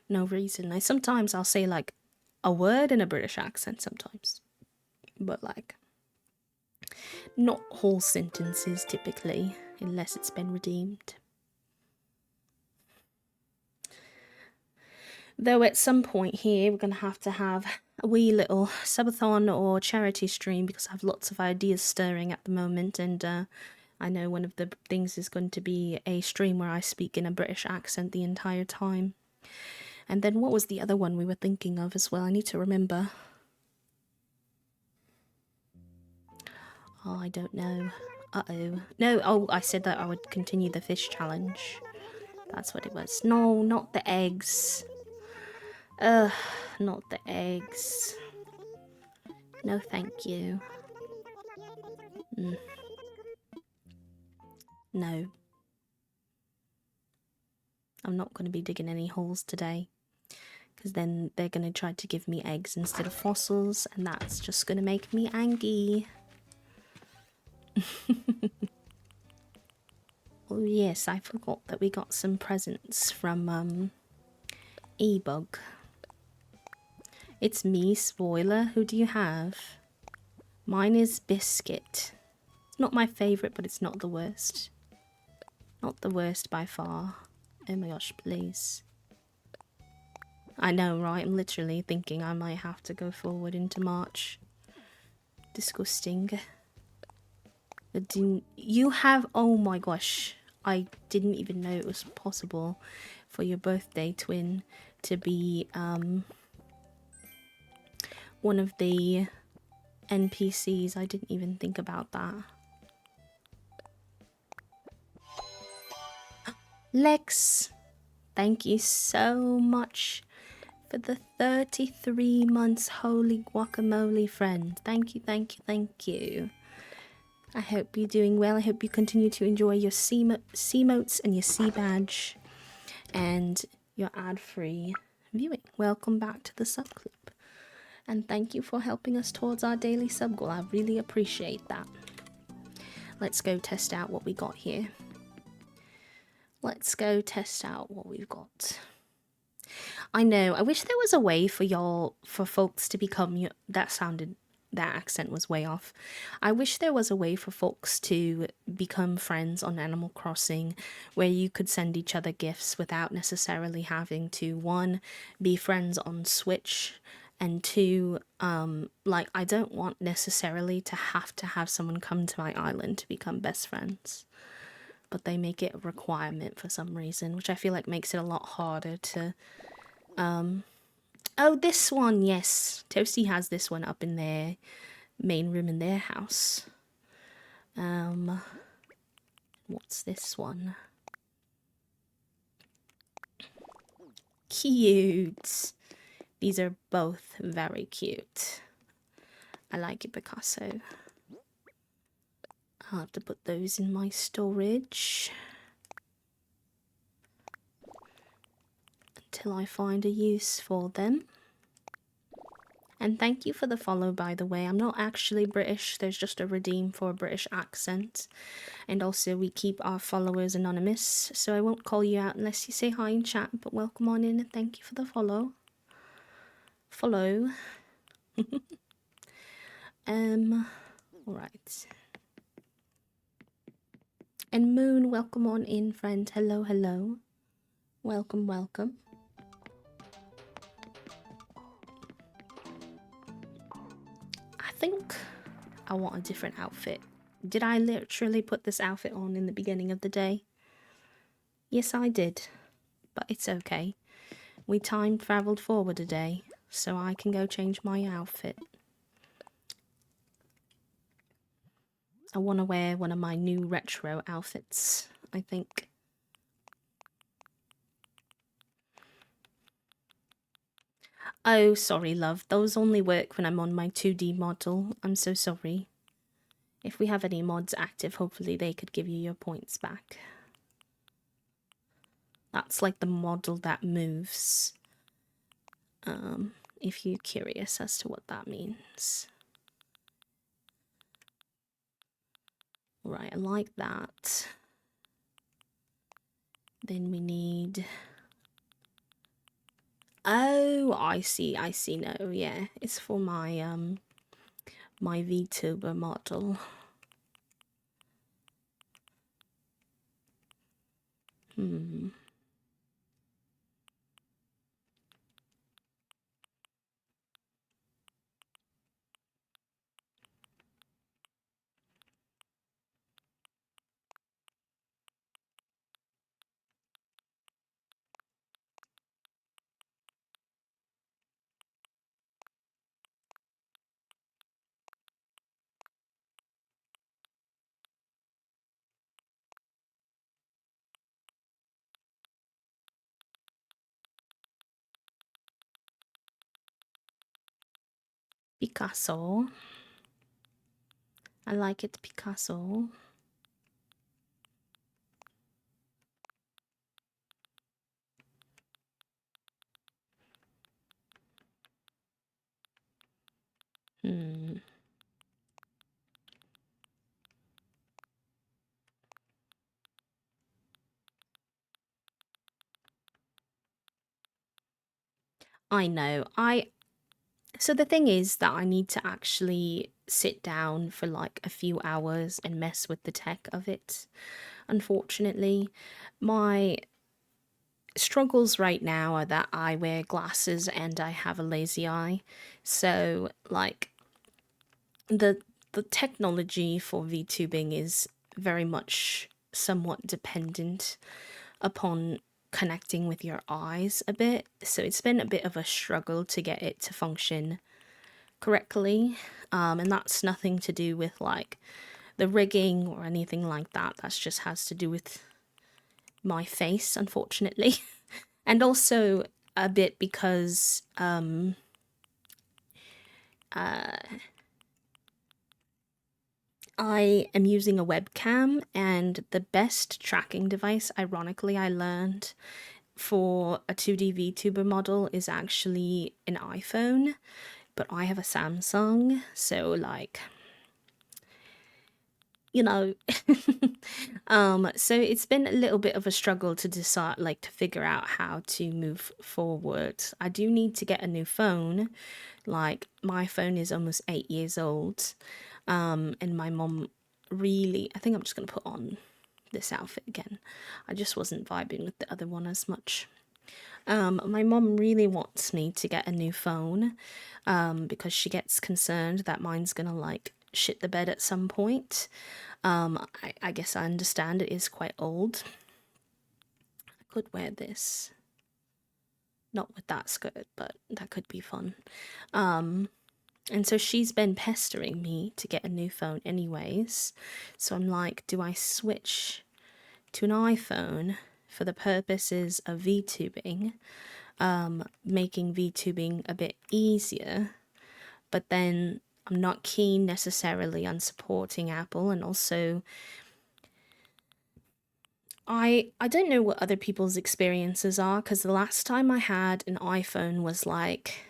no reason. Sometimes I'll say like a word in a British accent sometimes. But like not whole sentences typically, unless it's been redeemed. Though at some point here we're going to have a wee little subathon or charity stream because I have lots of ideas stirring at the moment, and I know one of the things is going to be a stream where I speak in a British accent the entire time. And then what was the other one we were thinking of as well? I need to remember. Oh, I don't know. Uh-oh. No, oh, I said that I would continue the fish challenge. That's what it was. No, not the eggs. Ugh, not the eggs. No, thank you. No. I'm not going to be digging any holes today. Because then they're going to try to give me eggs instead of fossils, and that's just going to make me angry. Oh yes, I forgot that we got some presents from E-Bug. It's me, Spoiler. Who do you have? Mine is Biscuit. It's not my favourite, but it's not the worst. Not the worst by far. Oh my gosh, please. I know, right? I'm literally thinking I might have to go forward into March. Disgusting. You have... Oh my gosh. I didn't even know it was possible for your birthday twin to be one of the NPCs. I didn't even think about that. Lex, thank you so much for the 33 months. Holy guacamole, friend. Thank you, thank you, thank you. I hope you're doing well. I hope you continue to enjoy your C-motes and your C-badge and your ad-free viewing. Welcome back to the sub club. And thank you for helping us towards our daily sub goal. I really appreciate that. Let's go test out what we got here. Let's go test out what we've got. I know, I wish there was a way for folks to become that accent was way off. I wish there was a way for folks to become friends on Animal Crossing where you could send each other gifts without necessarily having to, one, be friends on Switch, and two, like, I don't want necessarily to have someone come to my island to become best friends. But they make it a requirement for some reason, which I feel like makes it a lot harder to... Oh, this one, yes. Toasty has this one up in their main room in their house. What's this one? Cute. These are both very cute. I like it, Picasso. I'll have to put those in my storage until I find a use for them. And thank you for the follow, by the way. I'm not actually British. There's just a redeem for a British accent. And also we keep our followers anonymous, so I won't call you out unless you say hi in chat, but welcome on in and thank you for the follow. Alright. And Moon, welcome on in, friend. Hello, hello. Welcome, welcome. I think I want a different outfit. Did I literally put this outfit on in the beginning of the day? Yes, I did. But it's okay. We time travelled forward a day, so I can go change my outfit. I want to wear one of my new retro outfits, I think. Oh, sorry, love. Those only work when I'm on my 2D model. I'm so sorry. If we have any mods active, hopefully they could give you your points back. That's like the model that moves. If you're curious as to what that means. Right, I like that. Then we need... Oh, I see. No, yeah. It's for my VTuber model. Picasso. I like it, Picasso. I know. So the thing is that I need to actually sit down for like a few hours and mess with the tech of it. Unfortunately, my struggles right now are that I wear glasses and I have a lazy eye. So like the technology for VTubing is very much somewhat dependent upon connecting with your eyes a bit. So it's been a bit of a struggle to get it to function correctly. And that's nothing to do with like the rigging or anything like that. That's just has to do with my face, unfortunately. And also a bit because I am using a webcam, and the best tracking device, ironically, I learned for a 2D VTuber model is actually an iPhone, but I have a Samsung, so like, you know, so it's been a little bit of a struggle to decide, like, to figure out how to move forward. I do need to get a new phone. Like, my phone is almost 8 years old, and my mom really, I think I'm just gonna put on this outfit again. I just wasn't vibing with the other one as much. My mom really wants me to get a new phone, because she gets concerned that mine's gonna like shit the bed at some point. I guess I understand it is quite old. I could wear this. Not with that skirt, but that could be fun. And so she's been pestering me to get a new phone anyways. So I'm like, do I switch to an iPhone for the purposes of VTubing, making VTubing a bit easier, but then I'm not keen necessarily on supporting Apple, and also I don't know what other people's experiences are, because the last time I had an iPhone was like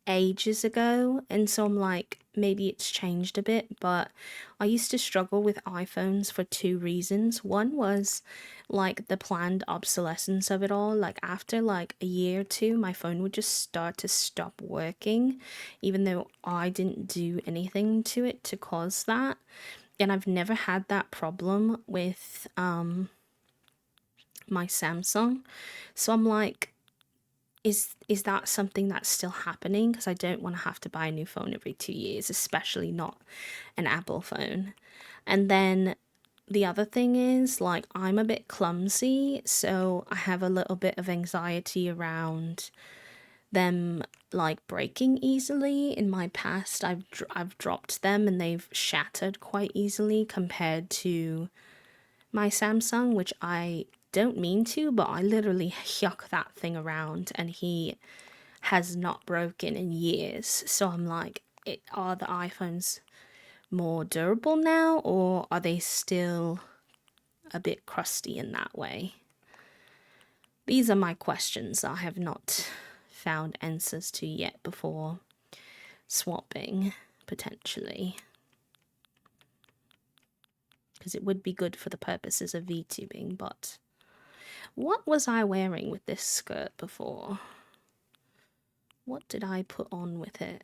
ages ago, and so I'm like, maybe it's changed a bit, but I used to struggle with iPhones for two reasons. One was like the planned obsolescence of it all. Like after like a year or two, my phone would just start to stop working, even though I didn't do anything to it to cause that. And I've never had that problem with my Samsung. So I'm like, is that something that's still happening? Because I don't want to have to buy a new phone every 2 years, especially not an Apple phone. And then the other thing is, like, I'm a bit clumsy, so I have a little bit of anxiety around them like breaking easily. In my past, I've dropped them and they've shattered quite easily compared to my Samsung, which I don't mean to, but I literally yuck that thing around and he has not broken in years. So I'm like, are the iPhones more durable now, or are they still a bit crusty in that way? These are my questions I have not found answers to yet before swapping, potentially. Because it would be good for the purposes of VTubing, but what was I wearing with this skirt before? What did I put on with it?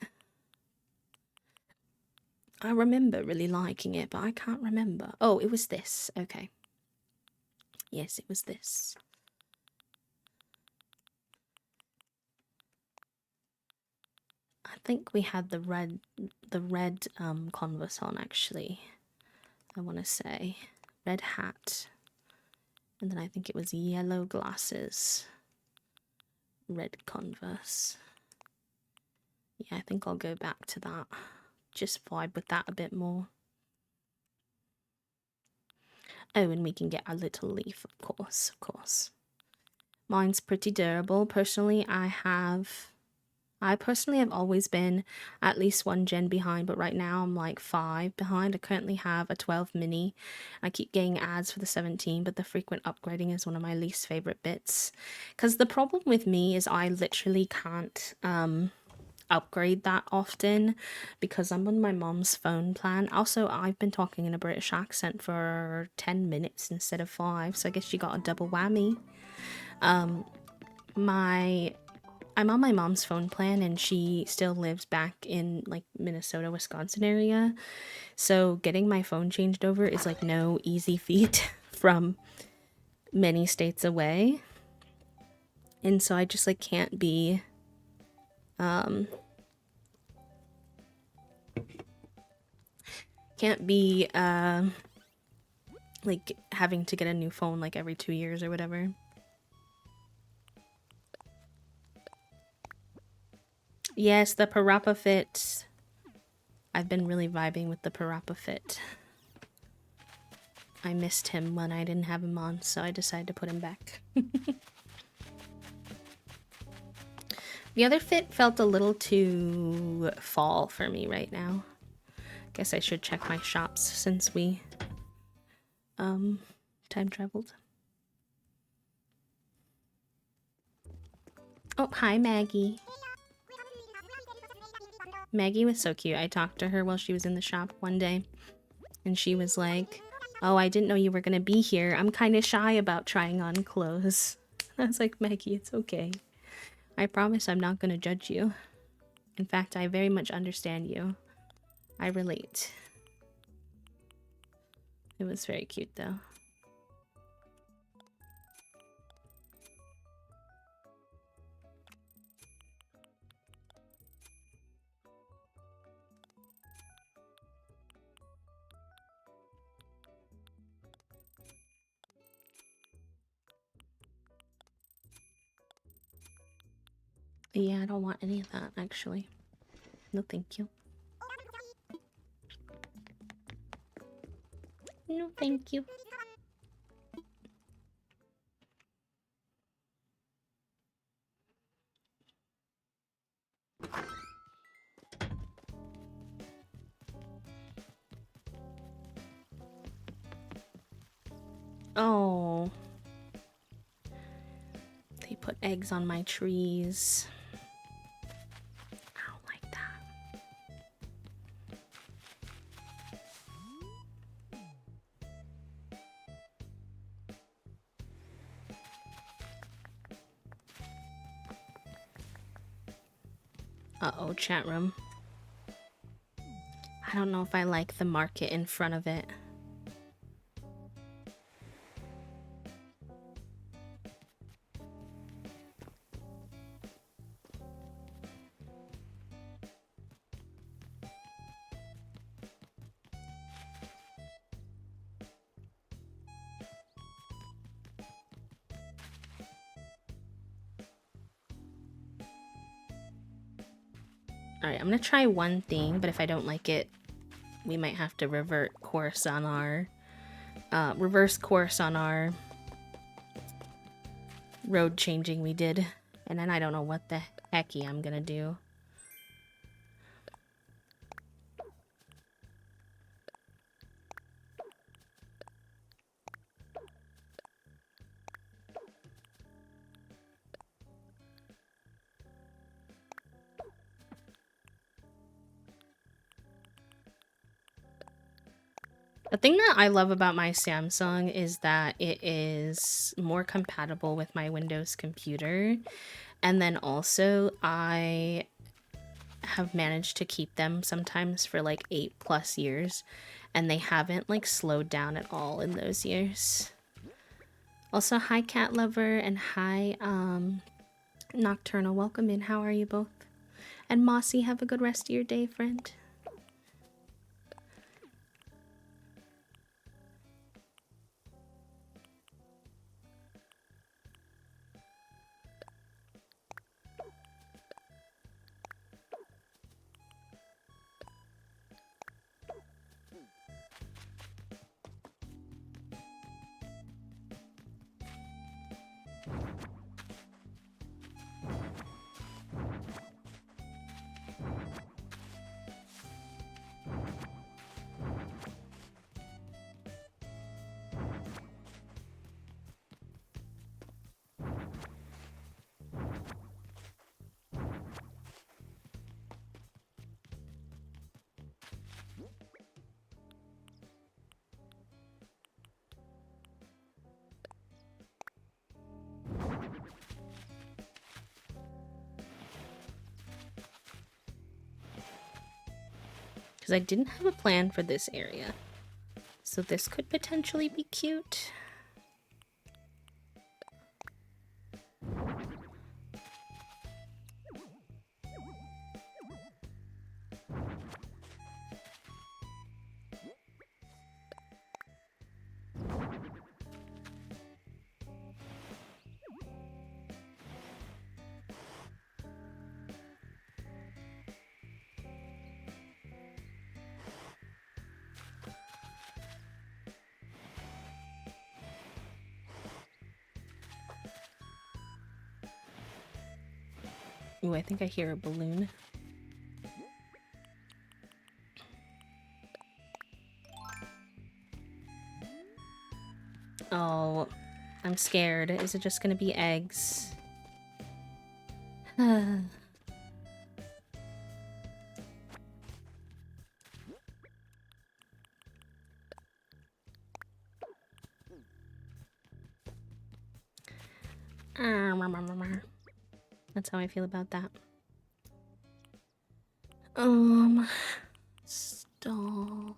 I remember really liking it, but I can't remember. Oh, it was this. Okay. Yes, it was this. I think we had the red Converse on, actually. I want to say. Red hat. And then I think it was yellow glasses. Red Converse. Yeah, I think I'll go back to that. Just vibe with that a bit more. Oh, and we can get our little leaf, of course, of course. Mine's pretty durable. Personally, I personally have always been at least 1 gen behind, but right now I'm like 5 behind. I currently have a 12 mini. I keep getting ads for the 17, but the frequent upgrading is one of my least favorite bits. Because the problem with me is I literally can't upgrade that often because I'm on my mom's phone plan. Also, I've been talking in a British accent for 10 minutes instead of 5, so I guess you got a double whammy. I'm on my mom's phone plan and she still lives back in like Minnesota, Wisconsin area. So getting my phone changed over is like no easy feat from many states away. And so I just like can't be like having to get a new phone like every 2 years or whatever. Yes, the Parappa Fit. I've been really vibing with the Parappa Fit. I missed him when I didn't have him on, so I decided to put him back. The other fit felt a little too fall for me right now. Guess I should check my shops since we time traveled. Oh, hi Maggie. Maggie was so cute. I talked to her while she was in the shop one day, and she was like, "Oh, I didn't know you were gonna be here. I'm kind of shy about trying on clothes." I was like, "Maggie, it's okay. I promise I'm not gonna judge you. In fact, I very much understand you. I relate." It was very cute though. Yeah, I don't want any of that, actually. No, thank you. No, thank you. Oh. They put eggs on my trees. I don't like that. Uh-oh, chat room. I don't know if I like the market in front of it. Alright, I'm gonna try one thing, but if I don't like it, we might have to reverse course on our road changing we did. And then I don't know what the hecky I'm gonna do. The thing that I love about my Samsung is that it is more compatible with my Windows computer. And then also, I have managed to keep them sometimes for like 8+ years. And they haven't like slowed down at all in those years. Also, hi Cat Lover and hi Nocturnal. Welcome in. How are you both? And Mossy, have a good rest of your day, friend. Because I didn't have a plan for this area. So this could potentially be cute. Ooh, I think I hear a balloon. Oh, I'm scared. Is it just gonna be eggs? That's how I feel about that. Stall.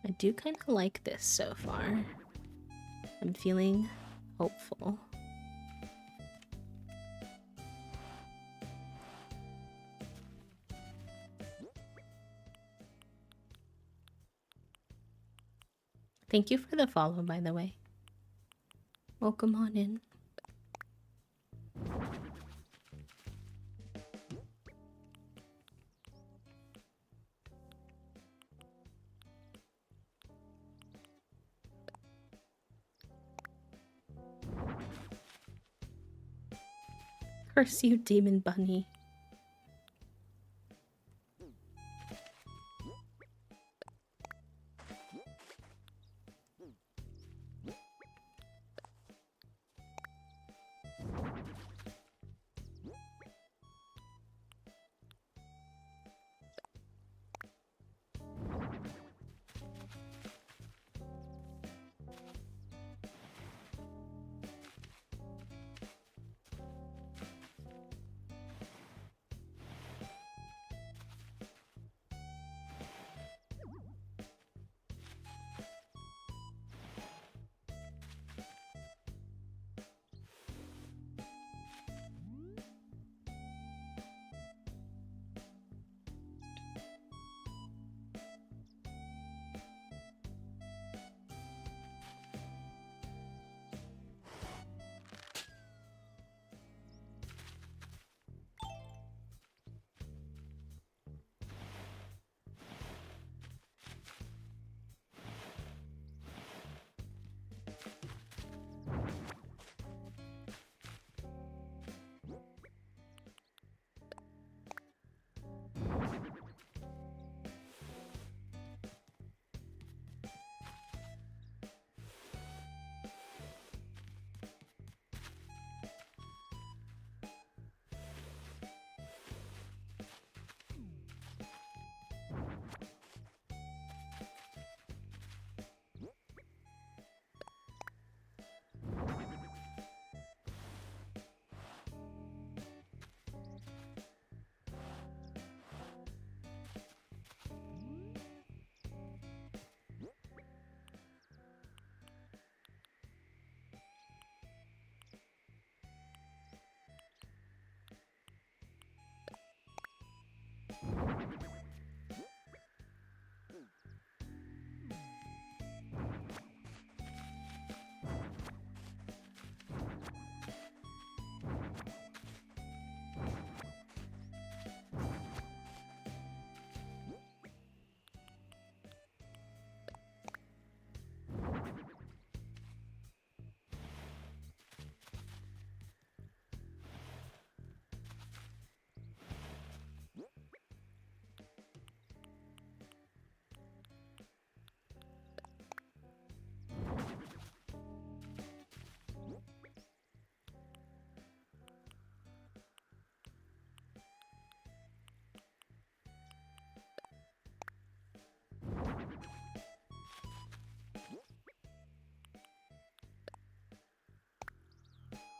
I do kind of like this so far. I'm feeling hopeful. Thank you for the follow, by the way. Welcome on in. Curse you, demon bunny.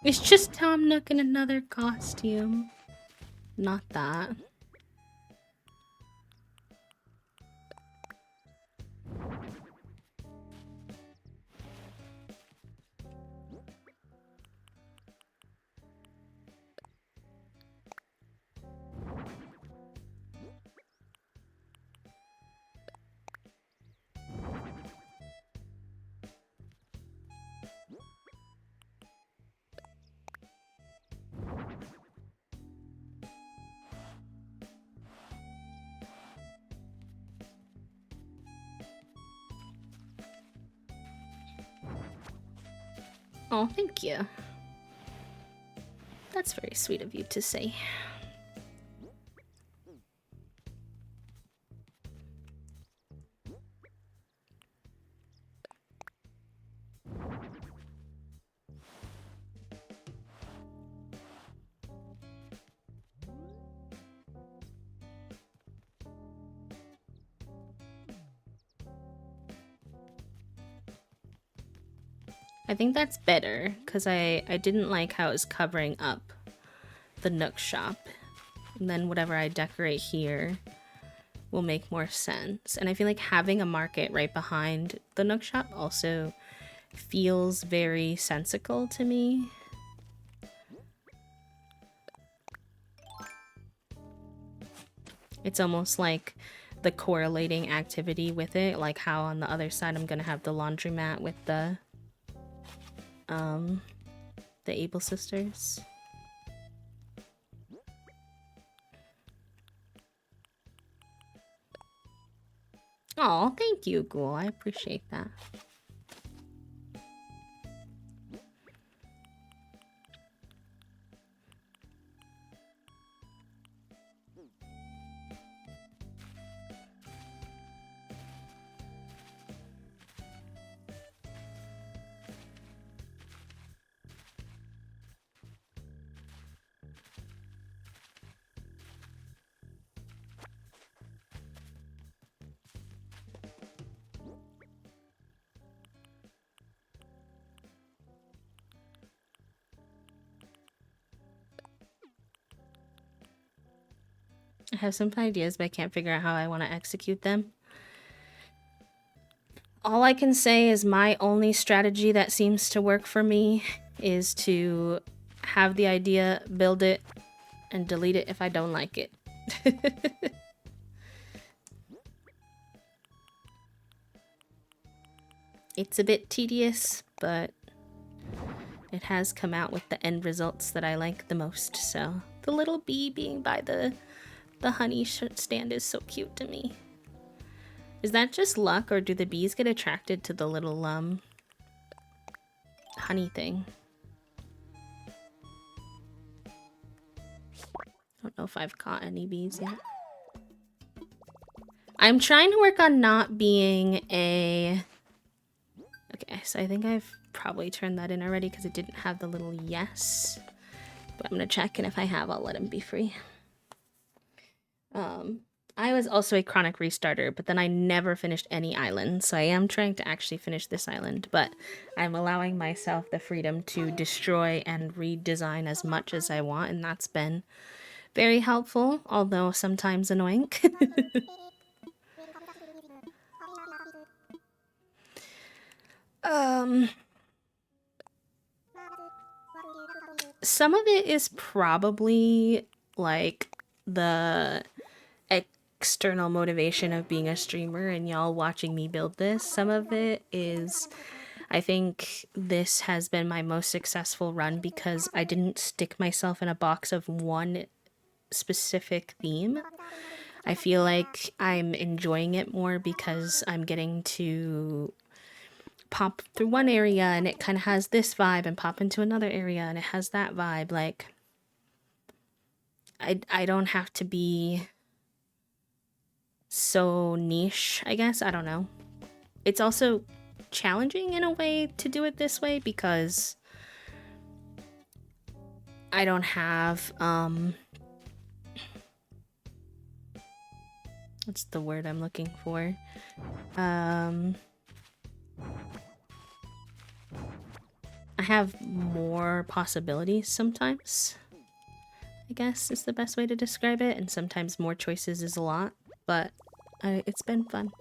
It's just Tom Nook in another costume. Not that. Oh, thank you. That's very sweet of you to say. I think that's better, because I didn't like how it was covering up the Nook shop. And then whatever I decorate here will make more sense. And I feel like having a market right behind the Nook shop also feels very sensical to me. It's almost like the correlating activity with it, like how on the other side I'm gonna have the laundromat with the Able sisters. Oh, thank you, Ghoul. I appreciate that. I have some ideas, but I can't figure out how I want to execute them. All I can say is my only strategy that seems to work for me is to have the idea, build it, and delete it if I don't like it. It's a bit tedious, but it has come out with the end results that I like the most, so the little bee being by the honey stand is so cute to me. Is that just luck, or do the bees get attracted to the little honey thing? I don't know if I've caught any bees yet. I'm trying to work on not being a... Okay, so I think I've probably turned that in already because it didn't have the little yes. But I'm gonna check, and if I have, I'll let him be free. I was also a chronic restarter, but then I never finished any island, so I am trying to actually finish this island, but I'm allowing myself the freedom to destroy and redesign as much as I want, and that's been very helpful, although sometimes annoying. Some of it is probably like the external motivation of being a streamer and y'all watching me build this. Some of it is, I think this has been my most successful run because I didn't stick myself in a box of one specific theme. I feel like I'm enjoying it more because I'm getting to pop through one area and it kind of has this vibe, and pop into another area and it has that vibe. Like, I don't have to be so niche, I guess. I don't know. It's also challenging in a way to do it this way because I don't have what's the word I'm looking for? I have more possibilities sometimes, I guess is the best way to describe it, and sometimes more choices is a lot, but it's been fun.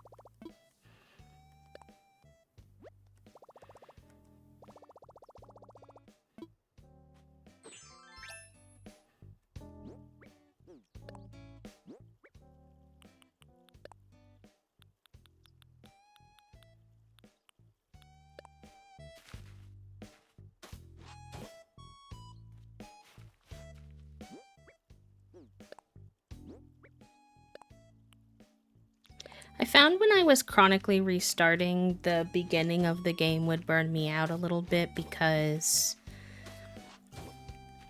I found when I was chronically restarting, the beginning of the game would burn me out a little bit because,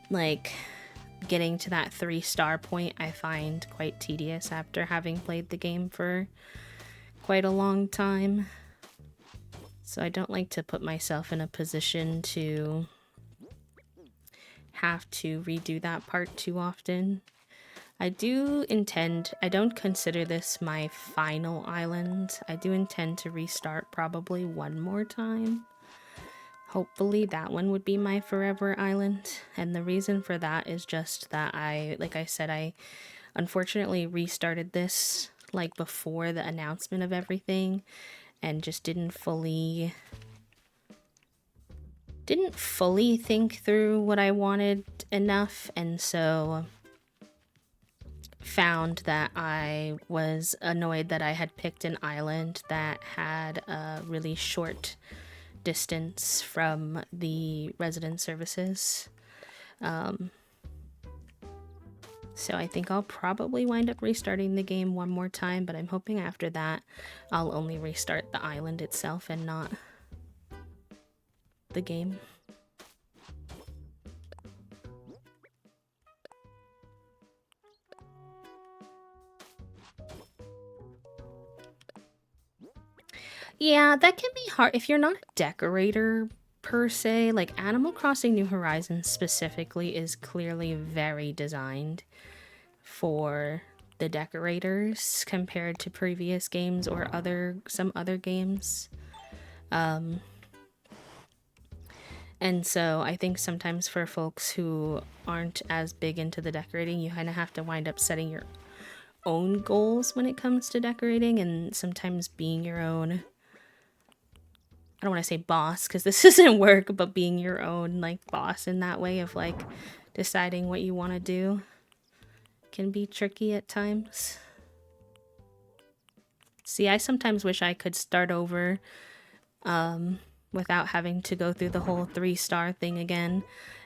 like, getting to that 3-star point I find quite tedious after having played the game for quite a long time. So I don't like to put myself in a position to have to redo that part too often. I don't consider this my final island. I do intend to restart probably one more time. Hopefully that one would be my forever island. And the reason for that is just that like I said, I unfortunately restarted this like before the announcement of everything and just didn't fully think through what I wanted enough, and so found that I was annoyed that I had picked an island that had a really short distance from the resident services. So I think I'll probably wind up restarting the game one more time, but I'm hoping after that I'll only restart the island itself and not the game. Yeah, that can be hard if you're not a decorator per se. Like Animal Crossing New Horizons specifically is clearly very designed for the decorators compared to previous games or some other games. And so I think sometimes for folks who aren't as big into the decorating, you kind of have to wind up setting your own goals when it comes to decorating, and sometimes being your own, I don't want to say boss because this isn't work, but being your own like boss in that way of like deciding what you want to do can be tricky at times. See, I sometimes wish I could start over without having to go through the whole 3-star thing again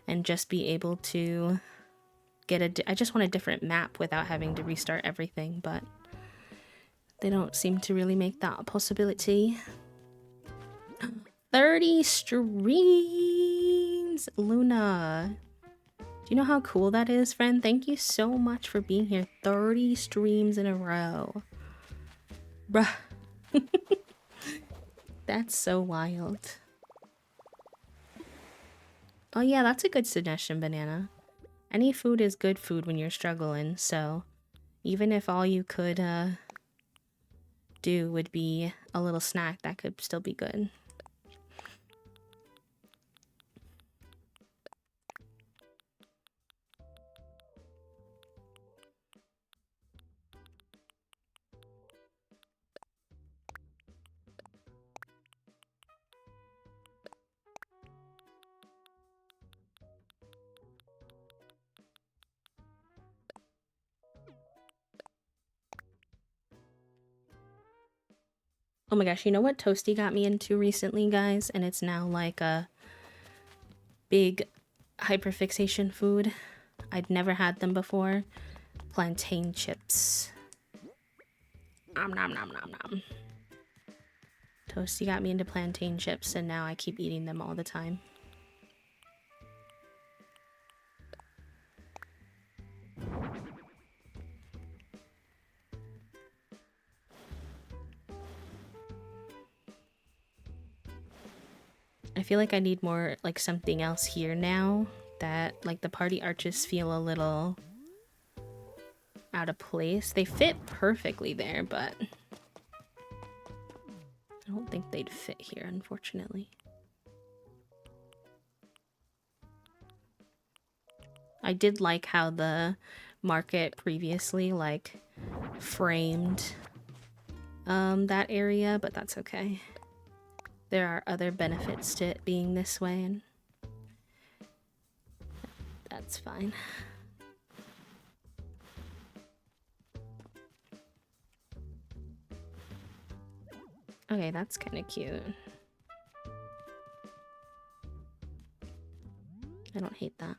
and just be able to I just want a different map without having to restart everything, but they don't seem to really make that a possibility. 30 streams! Luna, do you know how cool that is, friend? Thank you so much for being here. 30 streams in a row. Bruh. That's so wild. Oh yeah, that's a good suggestion, Banana. Any food is good food when you're struggling, so even if all you could do would be a little snack, that could still be good. Oh my gosh, you know what Toasty got me into recently, guys? And it's now like a big hyperfixation food. I'd never had them before. Plantain chips. Nom nom nom nom nom. Toasty got me into plantain chips, and now I keep eating them all the time. I feel like I need more, like, something else here now that, like, the party arches feel a little out of place. They fit perfectly there, but I don't think they'd fit here, unfortunately. I did like how the market previously like framed that area, but that's okay. There are other benefits to it being this way, and that's fine. Okay, that's kind of cute. I don't hate that.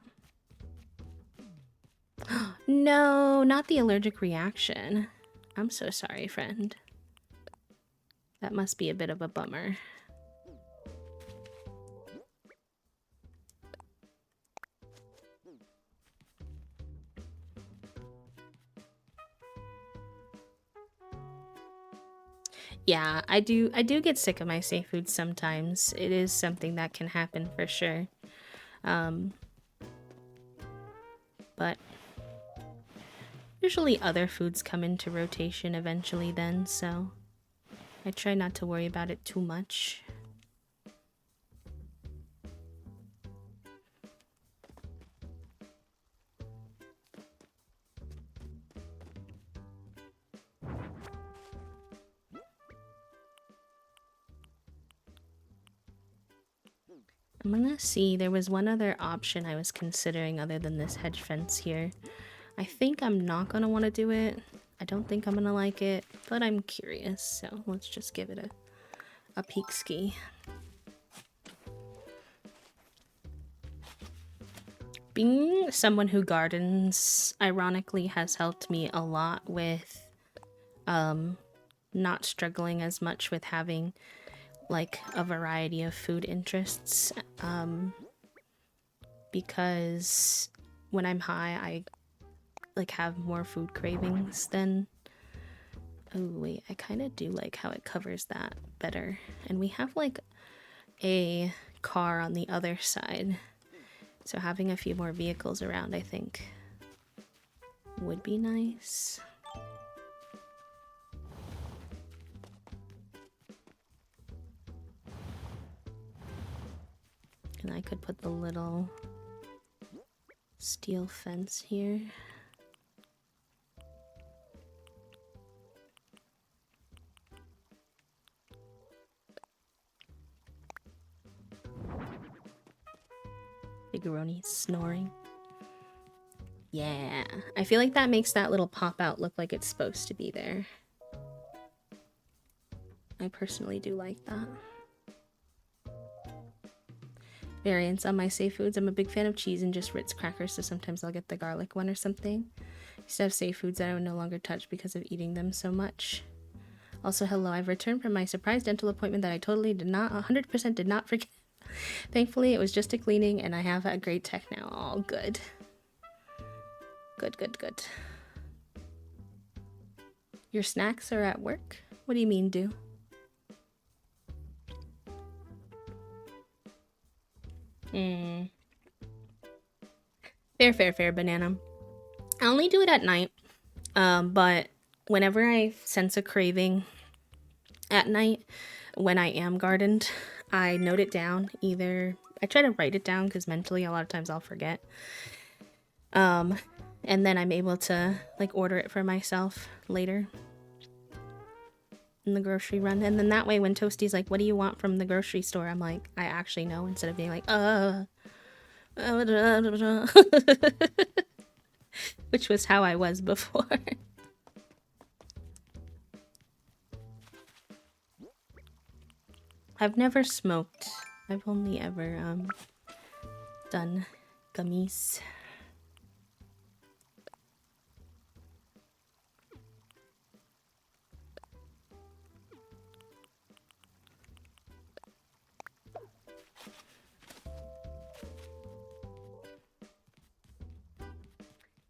No, not the allergic reaction. I'm so sorry, friend. That must be a bit of a bummer. Yeah, I do get sick of my safe food sometimes. It is something that can happen for sure. But usually other foods come into rotation eventually then, so I try not to worry about it too much. I'm gonna see, there was one other option I was considering other than this hedge fence here. I think I'm not gonna want to do it. I don't think I'm gonna like it, but I'm curious, so let's just give it a peek ski. Being someone who gardens, ironically, has helped me a lot with not struggling as much with having like a variety of food interests, because when I'm high I like have more food cravings than... Oh wait, I kind of do like how it covers that better, and we have like a car on the other side, so having a few more vehicles around I think would be nice. And I could put the little steel fence here. Biggeroni snoring. Yeah, I feel like that makes that little pop out look like it's supposed to be there. I personally do like that. Variants on my safe foods. I'm a big fan of cheese and just Ritz crackers, so sometimes I'll get the garlic one or something. I used to have safe foods that I would no longer touch because of eating them so much. Also, hello, I've returned from my surprise dental appointment that I totally did not, 100% did not forget. Thankfully, it was just a cleaning and I have a great tech now. All good. Good, good, good. Your snacks are at work? What do you mean, do? Fair, banana. I only do it at night, but whenever I sense a craving at night, when I am gardened, I note it down. Either I try to write it down because mentally a lot of times I'll forget. And then I'm able to like order it for myself later in the grocery run. And then that way when Toasty's like, what do you want from the grocery store? I'm like, I actually know, instead of being like, which was how I was before. I've never smoked. I've only ever done gummies.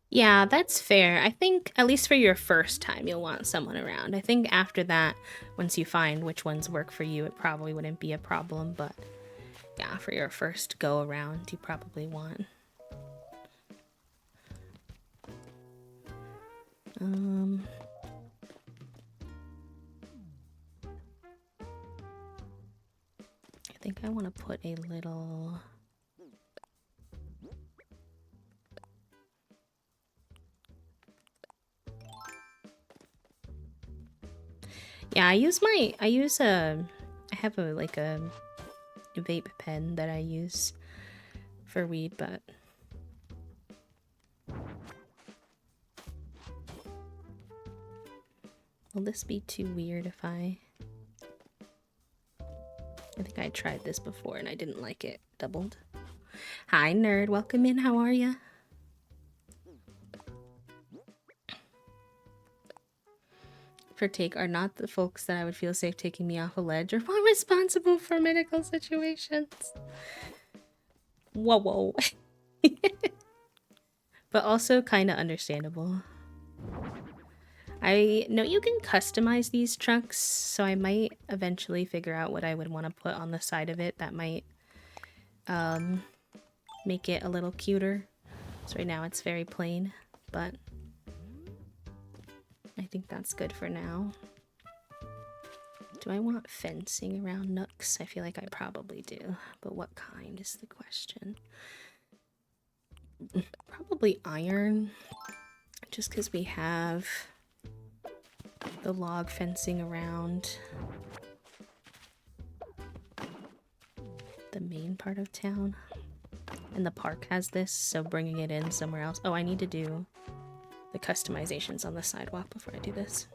Yeah, that's fair. I think at least for your first time, you'll want someone around. I think after that, once you find which ones work for you, it probably wouldn't be a problem. But yeah, for your first go around, you probably want. I think I want to put a little Yeah, I have a like a vape pen that I use for weed, but will this be too weird if I think I tried this before and I didn't like it. Doubled. Hi, nerd. Welcome in. How are ya? Partake are not the folks that I would feel safe taking me off a ledge or more responsible for medical situations. Whoa, whoa. But also kind of understandable. I know you can customize these trucks, so I might eventually figure out what I would want to put on the side of it that might make it a little cuter. So right now it's very plain, but I think that's good for now. Do I want fencing around nooks? I feel like I probably do, but what kind is the question? Probably iron, just because we have the log fencing around the main part of town. And the park has this, so bringing it in somewhere else. Oh, I need to do the customizations on the sidewalk before I do this.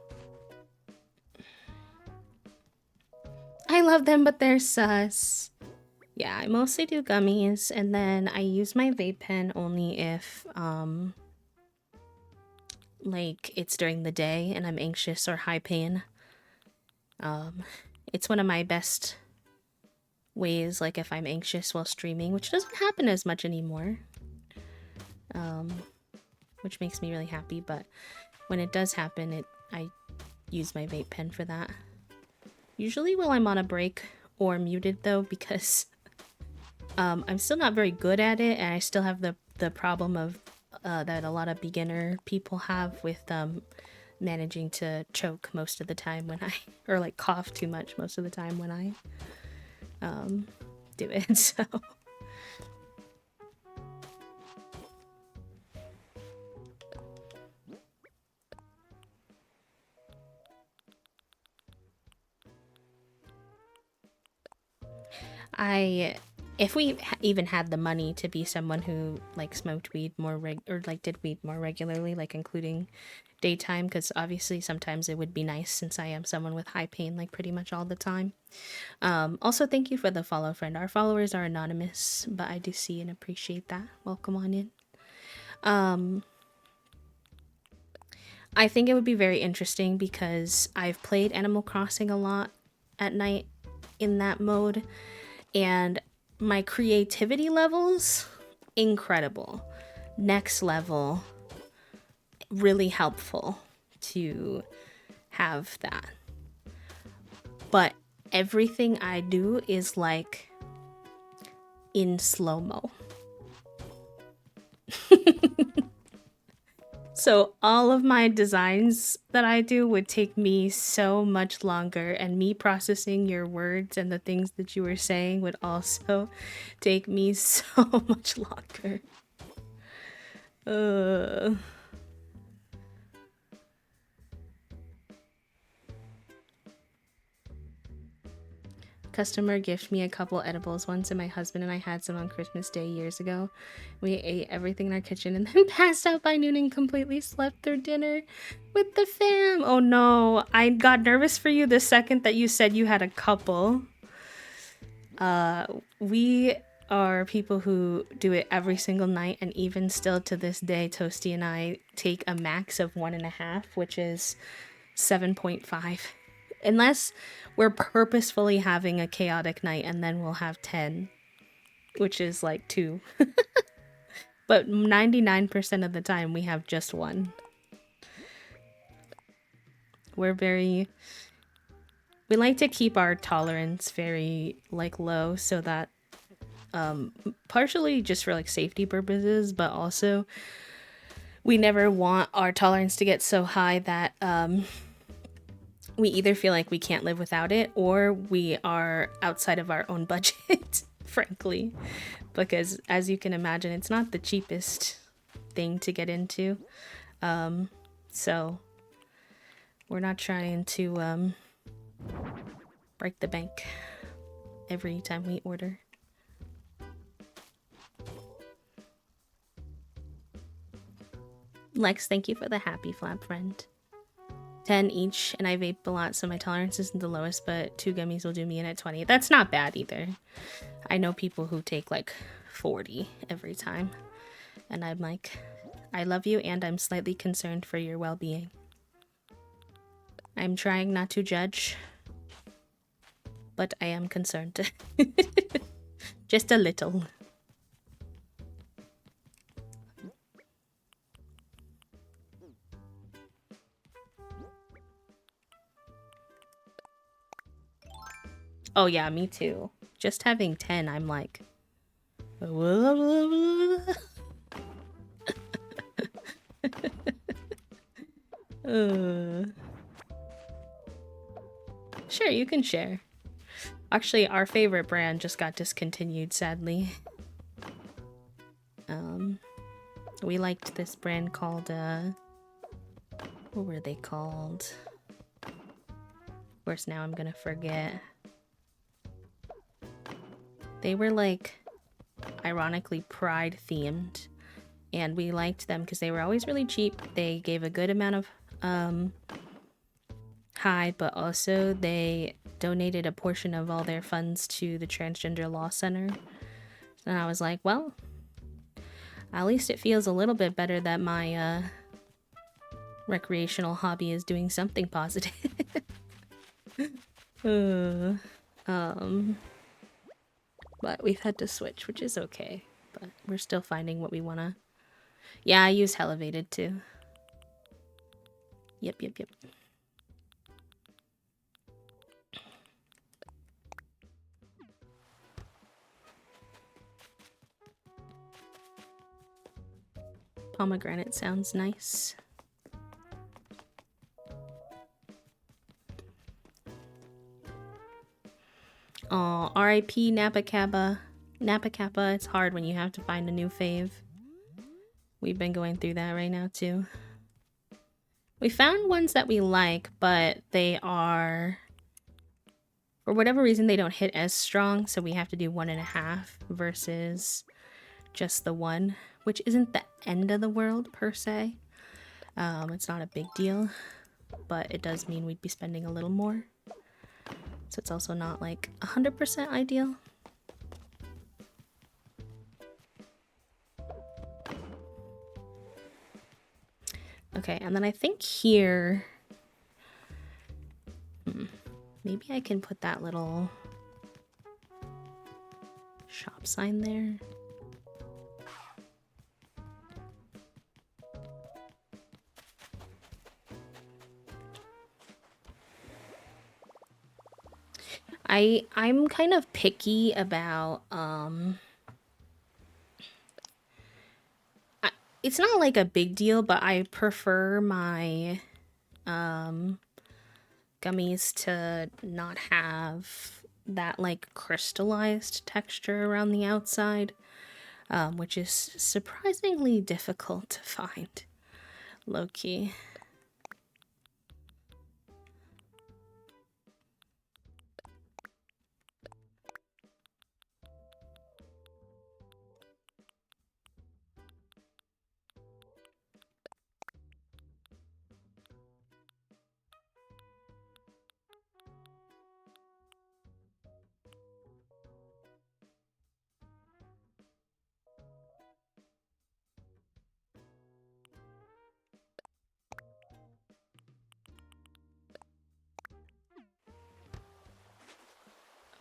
I love them, but they're sus. Yeah, I mostly do gummies, and then I use my vape pen only if, like, it's during the day and I'm anxious or high pain. It's one of my best ways, like, if I'm anxious while streaming, which doesn't happen as much anymore. Which makes me really happy, but when it does happen, I use my vape pen for that. Usually while I'm on a break or muted, though, because I'm still not very good at it, and I still have the problem of that a lot of beginner people have with managing to choke most of the time when I, or like cough too much most of the time when I do it, so. If we even had the money to be someone who like smoked weed more or like did weed more regularly, like including daytime, because obviously sometimes it would be nice since I am someone with high pain like pretty much all the time. Also, thank you for the follow, friend. Our followers are anonymous, but I do see and appreciate that. Welcome on in. I think it would be very interesting because I've played Animal Crossing a lot at night in that mode, and my creativity levels, incredible. Next level, really helpful to have that. But everything I do is like in slow-mo. So all of my designs that I do would take me so much longer, and me processing your words and the things that you were saying would also take me so much longer. Customer gifted me a couple edibles once, and my husband and I had some on Christmas Day years ago. We ate everything in our kitchen and then passed out by noon and completely slept through dinner with the fam. Oh no, I got nervous for you the second that you said you had a couple. We are people who do it every single night, and even still to this day, Toasty and I take a max of 1.5, which is 7.5. Unless we're purposefully having a chaotic night, and then we'll have 10, which is like 2. But 99% of the time we have just 1. We like to keep our tolerance very like low, so that partially just for like safety purposes, but also we never want our tolerance to get so high that we either feel like we can't live without it, or we are outside of our own budget, frankly. Because as you can imagine, it's not the cheapest thing to get into. So we're not trying to break the bank every time we order. Lex, thank you for the happy flap, friend. 10 each, and I vape a lot, so my tolerance isn't the lowest, but 2 gummies will do me in at 20. That's not bad either. I know people who take like 40 every time, and I'm like, I love you, and I'm slightly concerned for your well-being. I'm trying not to judge, but I am concerned. Just a little. Oh yeah, me too. Just having 10, I'm like... Sure, you can share. Actually, our favorite brand just got discontinued, sadly. We liked this brand called, what were they called? Of course, now I'm gonna forget. They were, like, ironically Pride-themed. And we liked them because they were always really cheap. They gave a good amount of, high, but also they donated a portion of all their funds to the Transgender Law Center. And I was like, well, at least it feels a little bit better that my recreational hobby is doing something positive. But we've had to switch, which is okay. But we're still finding what we wanna. Yeah, I use Elevated too. Yep. Pomegranate sounds nice. Oh, R.I.P. Napa Kappa. Napa Kappa, it's hard when you have to find a new fave. We've been going through that right now, too. We found ones that we like, but they are... For whatever reason, they don't hit as strong, so we have to do 1.5 versus just the 1, which isn't the end of the world, per se. It's not a big deal, but it does mean we'd be spending a little more. So it's also not, like, 100% ideal. Okay, and then I think here... maybe I can put that little shop sign there. I'm kind of picky about it's not like a big deal, but I prefer my gummies to not have that like crystallized texture around the outside, which is surprisingly difficult to find, low-key.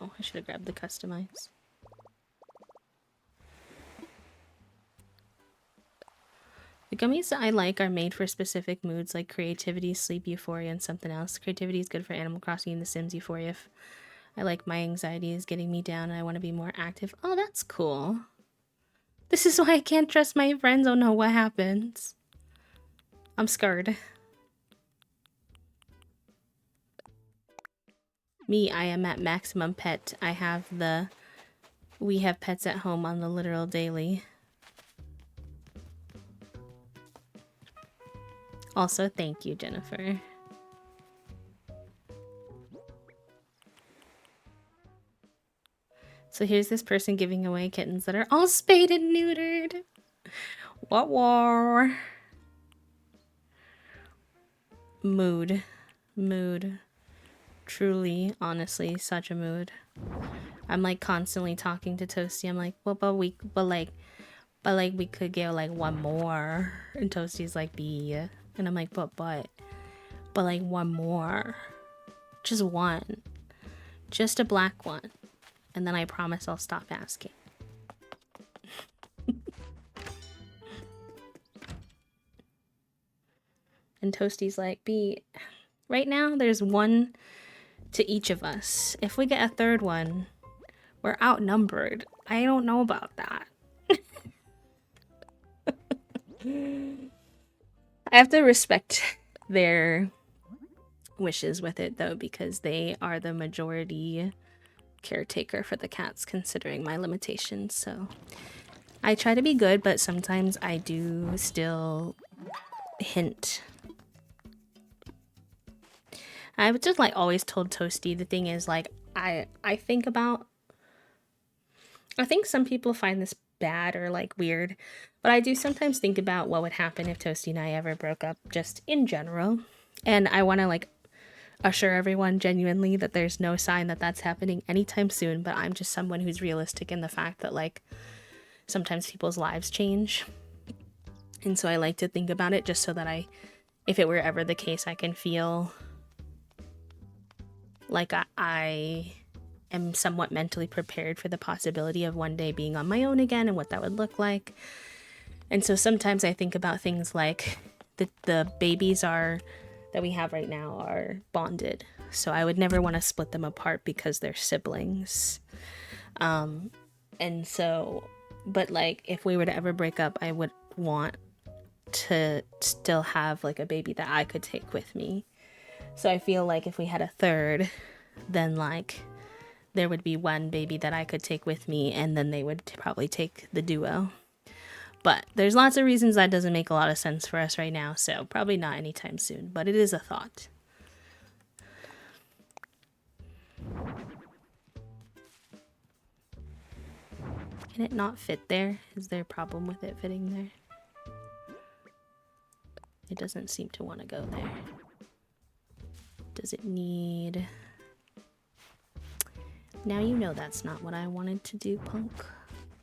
Oh, I should have grabbed the customize. The gummies that I like are made for specific moods like creativity, sleep, euphoria, and something else. Creativity is good for Animal Crossing and The Sims. Euphoria, if I like my anxiety is getting me down and I want to be more active. Oh, that's cool. This is why I can't trust my friends. Oh no, what happens? I'm scared. Me, I am at maximum pet. I have the... We have pets at home on the literal daily. Also, thank you, Jennifer. So here's this person giving away kittens that are all spayed and neutered. What war? Mood. Truly, honestly, such a mood. I'm like constantly talking to Toasty. I'm like, well, but we could get like one more. And Toasty's like, B. And I'm like, but like one more. Just one. Just a black one. And then I promise I'll stop asking. And Toasty's like, B, right now there's one to each of us. If we get a third one, we're outnumbered. I don't know about that. I have to respect their wishes with it though, because they are the majority caretaker for the cats considering my limitations. So I try to be good, but sometimes I do still hint. I've just like always told Toasty, the thing is like I think some people find this bad or like weird, but I do sometimes think about what would happen if Toasty and I ever broke up just in general. And I want to like assure everyone genuinely that there's no sign that that's happening anytime soon, but I'm just someone who's realistic in the fact that like sometimes people's lives change. And so I like to think about it just so that if it were ever the case, I can feel like I am somewhat mentally prepared for the possibility of one day being on my own again and what that would look like. And so sometimes I think about things like the babies that we have right now are bonded. So I would never want to split them apart because they're siblings. And so, but like if we were to ever break up, I would want to still have like a baby that I could take with me. So I feel like if we had a third, then like there would be one baby that I could take with me, and then they would probably take the duo. But there's lots of reasons that doesn't make a lot of sense for us right now, so probably not anytime soon, but it is a thought. Can it not fit there? Is there a problem with it fitting there? It doesn't seem to want to go there. Does it need... Now you know that's not what I wanted to do, punk.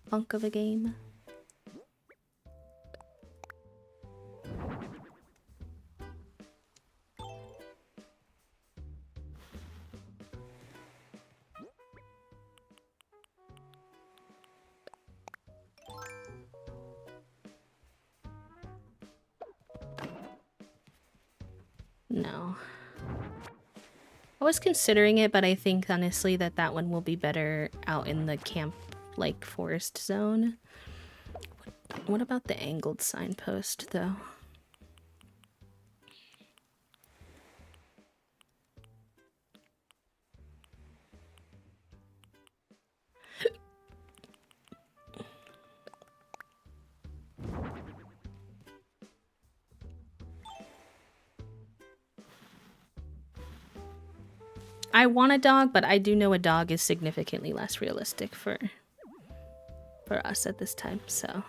Punk of a game. No. I was considering it, but I think honestly that one will be better out in the camp, like forest zone. What about the angled signpost though? I want a dog, but I do know a dog is significantly less realistic for us at this time, so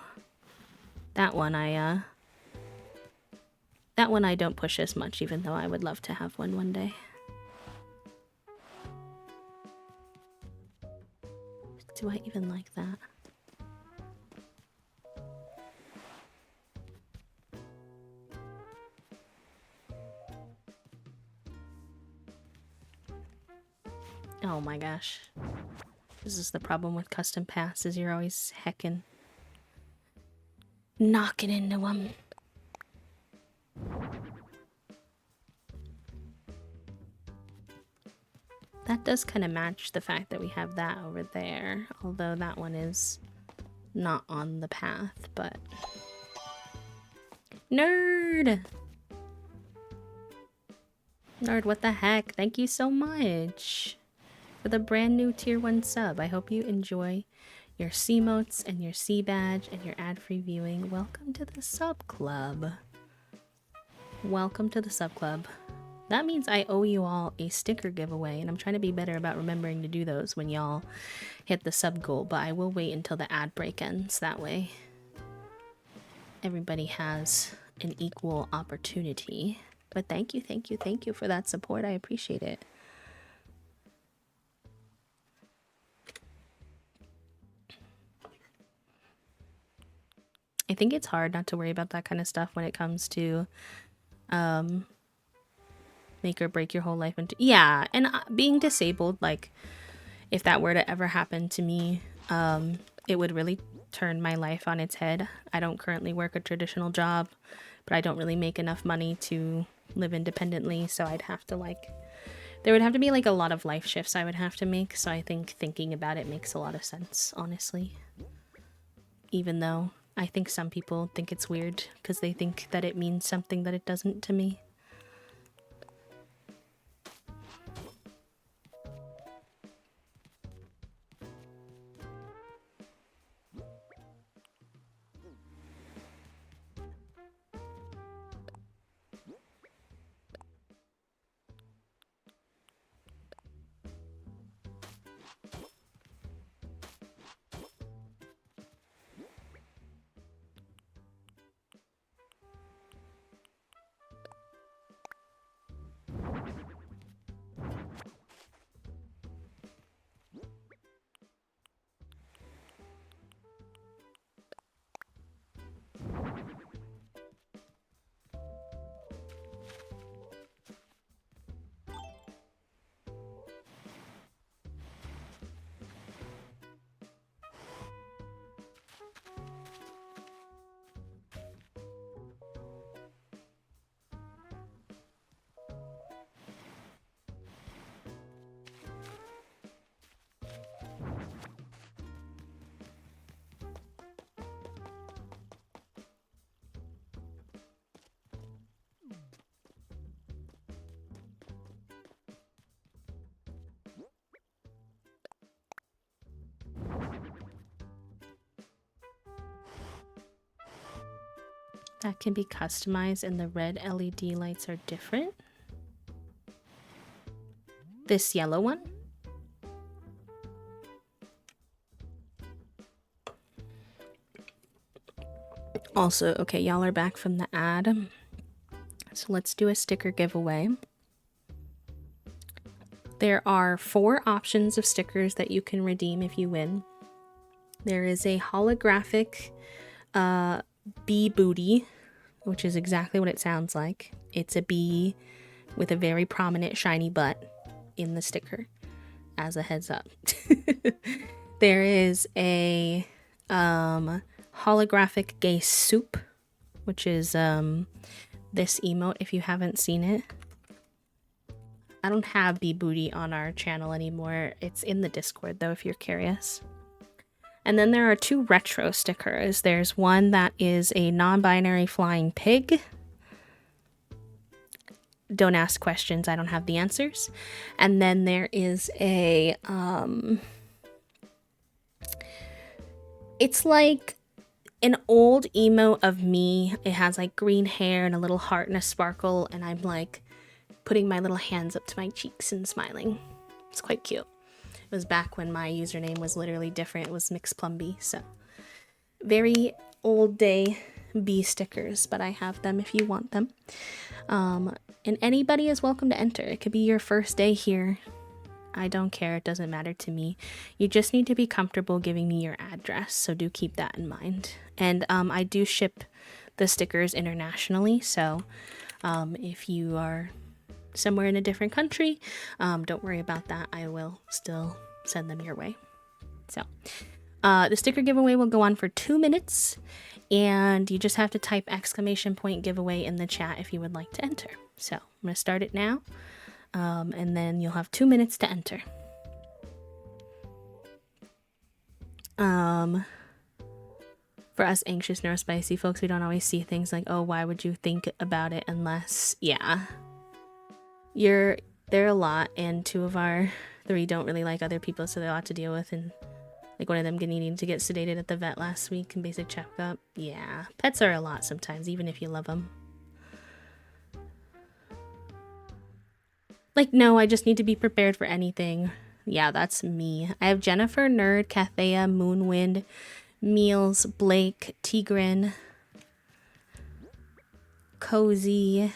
that one I don't push as much, even though I would love to have one day. Do I even like that? Oh my gosh. This is the problem with custom passes. You're always heckin' knocking into them. That does kind of match the fact that we have that over there, although that one is not on the path, but... Nerd! Nerd, what the heck? Thank you so much for the brand new tier 1 sub. I hope you enjoy your C-motes and your C-badge and your ad-free viewing. Welcome to the sub club. Welcome to the sub club. That means I owe you all a sticker giveaway, and I'm trying to be better about remembering to do those when y'all hit the sub goal, but I will wait until the ad break ends. That way everybody has an equal opportunity. But thank you, thank you, thank you for that support. I appreciate it. I think it's hard not to worry about that kind of stuff when it comes to make or break your whole life into. Yeah, and being disabled, like, if that were to ever happen to me, it would really turn my life on its head. I don't currently work a traditional job, but I don't really make enough money to live independently, so I'd have to, like, there would have to be, like, a lot of life shifts I would have to make, so I think thinking about it makes a lot of sense, honestly. Even though I think some people think it's weird because they think that it means something that it doesn't to me. That can be customized and the red LED lights are different. This yellow one? Also, okay, y'all are back from the ad. So let's do a sticker giveaway. There are 4 options of stickers that you can redeem if you win. There is a holographic bee booty, which is exactly what it sounds like. It's a bee with a very prominent shiny butt in the sticker, as a heads up. There is a holographic gay soup, which is this emote if you haven't seen it. I don't have bee booty on our channel anymore. It's in the Discord though if you're curious. And then there are 2 retro stickers. There's one that is a non-binary flying pig. Don't ask questions, I don't have the answers. And then there is a it's like an old emote of me. It has like green hair and a little heart and a sparkle, and I'm like putting my little hands up to my cheeks and smiling. It's quite cute. It was back when my username was literally different. It was MixPlumby, so very old day bee stickers, but I have them if you want them. And anybody is welcome to enter. It could be your first day here. I don't care. It doesn't matter to me. You just need to be comfortable giving me your address, so do keep that in mind. And I do ship the stickers internationally, so if you are somewhere in a different country, don't worry about that. I will still send them your way. So the sticker giveaway will go on for 2 minutes, and you just have to type !giveaway in the chat if you would like to enter. So I'm going to start it now, and then you'll have 2 minutes to enter. For us anxious neurospicy folks, we don't always see things like, oh, why would you think about it unless, yeah. There are a lot, and 2 of our 3 don't really like other people, so they're a lot to deal with, and like one of them needing to get sedated at the vet last week and basic checkup. Yeah, pets are a lot sometimes, even if you love them. Like, no, I just need to be prepared for anything. Yeah, that's me. I have Jennifer, Nerd, Kathea, Moonwind, Meals, Blake, Tigrin, Cozy.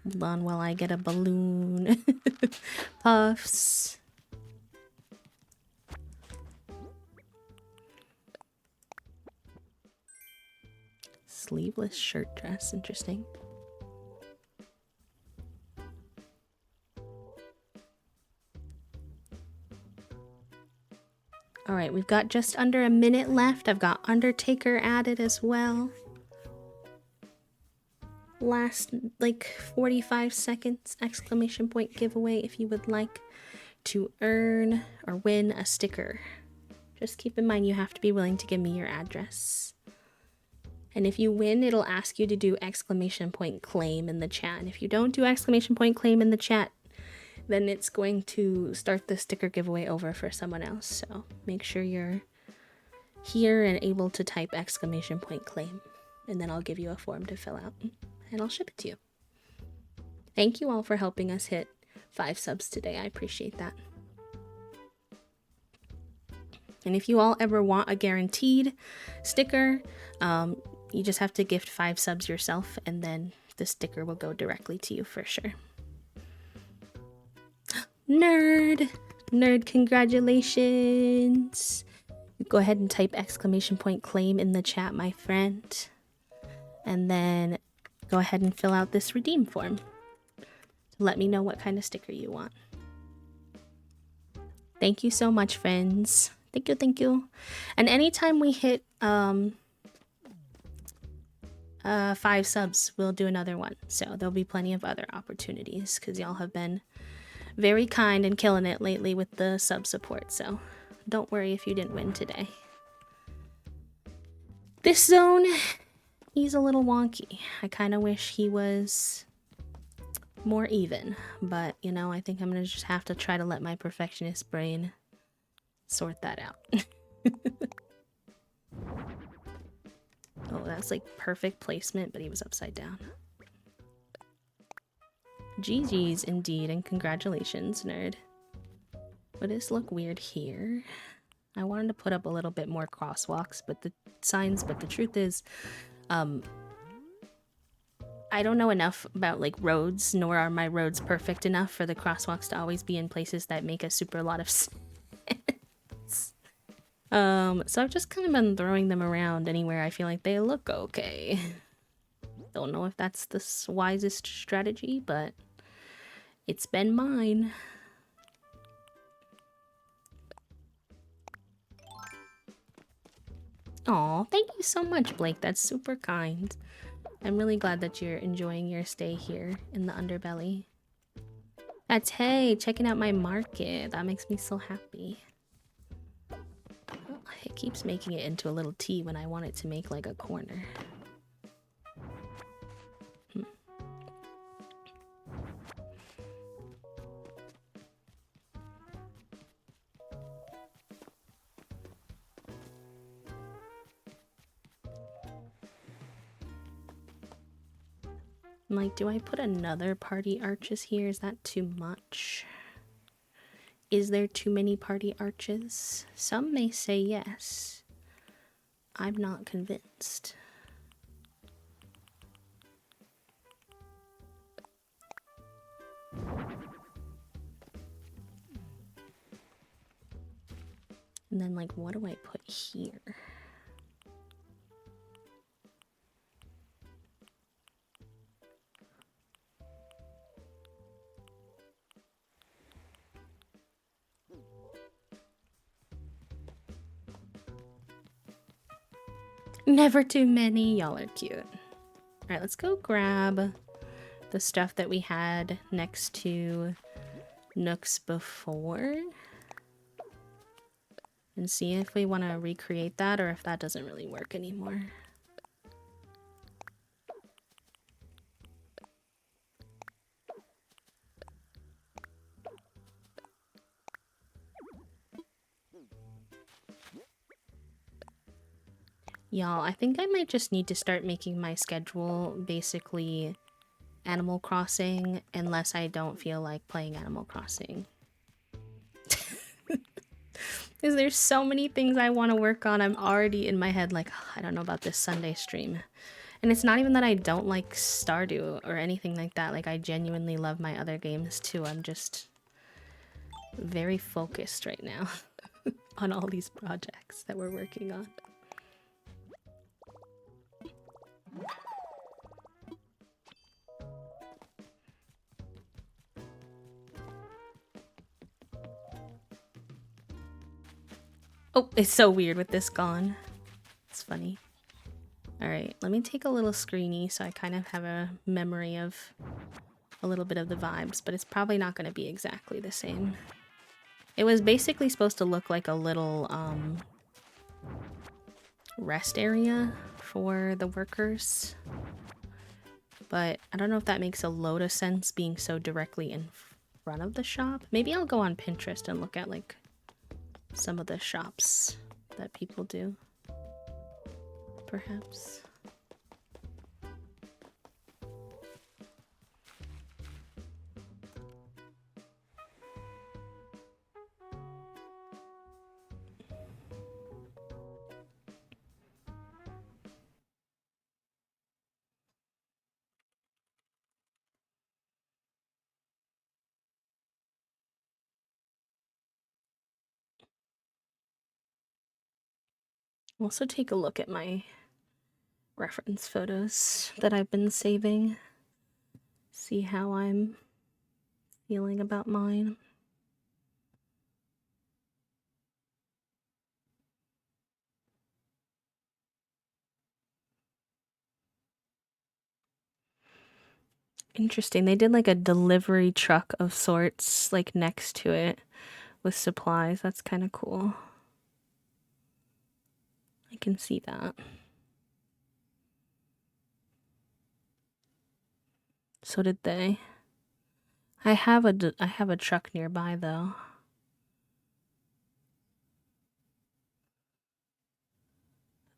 Hold on while I get a balloon. Puffs. Sleeveless shirt dress, interesting. All right, we've got just under a minute left. I've got Undertaker added as well. Last, like, 45 seconds, exclamation point giveaway if you would like to earn or win a sticker. Just keep in mind you have to be willing to give me your address. And if you win, it'll ask you to do exclamation point claim in the chat. And if you don't do exclamation point claim in the chat, then it's going to start the sticker giveaway over for someone else. So make sure you're here and able to type exclamation point claim. And then I'll give you a form to fill out and I'll ship it to you. Thank you all for helping us hit 5 subs today. I appreciate that. And if you all ever want a guaranteed sticker, you just have to gift 5 subs yourself and then the sticker will go directly to you for sure. Nerd! Nerd, congratulations! Go ahead and type exclamation point claim in the chat, my friend. And then go ahead and fill out this redeem form to let me know what kind of sticker you want. Thank you so much, friends. Thank you, thank you. And anytime we hit 5 subs, we'll do another one. So there'll be plenty of other opportunities because y'all have been very kind and killing it lately with the sub support. So don't worry if you didn't win today. This zone, he's a little wonky. I kind of wish he was more even, but you know, I think I'm gonna just have to try to let my perfectionist brain sort that out. Oh, that's like perfect placement, but he was upside down. GG's indeed, and congratulations, nerd. Would this look weird here? I wanted to put up a little bit more crosswalks, but the signs, but the truth is, I don't know enough about like roads, nor are my roads perfect enough for the crosswalks to always be in places that make a super lot of sense. So I've just kind of been throwing them around anywhere I feel like they look okay. Don't know if that's the wisest strategy, but it's been mine. Aw, thank you so much, Blake. That's super kind. I'm really glad that you're enjoying your stay here in the underbelly. That's hey, checking out my market. That makes me so happy. Oh, it keeps making it into a little T when I want it to make like a corner. I'm like, do I put another party arches here? Is that too much? Is there too many party arches? Some may say yes. I'm not convinced. And then, like, what do I put here? Never too many. Y'all are cute. Alright, let's go grab the stuff that we had next to Nooks before. And see if we want to recreate that or if that doesn't really work anymore. Y'all, I think I might just need to start making my schedule basically Animal Crossing unless I don't feel like playing Animal Crossing. Because there's so many things I want to work on. I'm already in my head like, oh, I don't know about this Sunday stream. And it's not even that I don't like Stardew or anything like that. Like, I genuinely love my other games too. I'm just very focused right now on all these projects that we're working on. Oh, it's so weird with this gone. It's funny. Alright, let me take a little screeny so I kind of have a memory of a little bit of the vibes, but it's probably not going to be exactly the same. It was basically supposed to look like a little rest area for the workers, but I don't know if that makes a load of sense being so directly in front of the shop. Maybe I'll go on Pinterest and look at like some of the shops that people do, perhaps. Also take a look at my reference photos that I've been saving. See how I'm feeling about mine. Interesting. They did like a delivery truck of sorts like next to it with supplies. That's kind of cool. I can see that. So did they. I have a truck nearby though.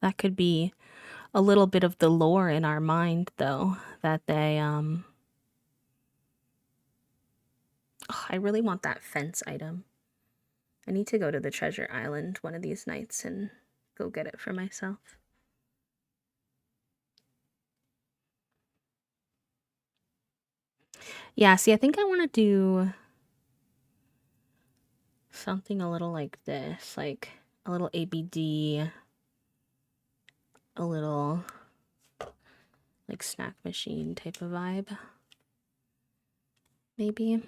That could be a little bit of the lore in our mind though, that they oh, I really want that fence item. I need to go to the treasure island one of these nights and go get it for myself. Yeah, see, I think I want to do something a little like this, like a little ABD, a little like snack machine type of vibe. Maybe.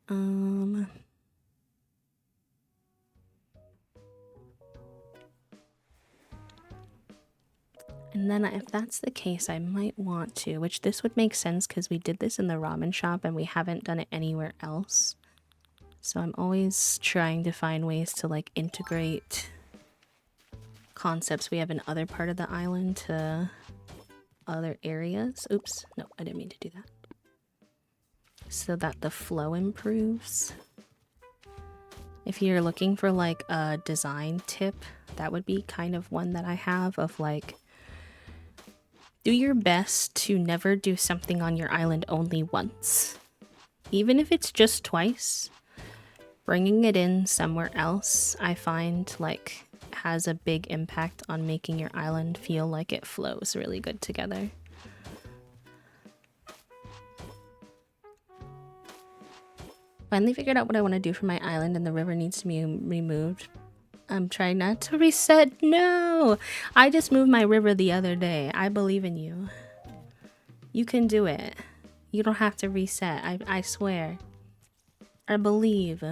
And then if that's the case, I might want to, which this would make sense because we did this in the ramen shop and we haven't done it anywhere else. So I'm always trying to find ways to like integrate concepts we have in other part of the island to other areas. Oops, no, I didn't mean to do that. So that the flow improves. If you're looking for like a design tip, that would be kind of one that I have of like, do your best to never do something on your island only once. Even if it's just twice, bringing it in somewhere else, I find like has a big impact on making your island feel like it flows really good together. Finally figured out what I want to do for my island and the river needs to be removed. I'm trying not to reset. No! I just moved my river the other day. I believe in you. You can do it. You don't have to reset. I swear. I believe.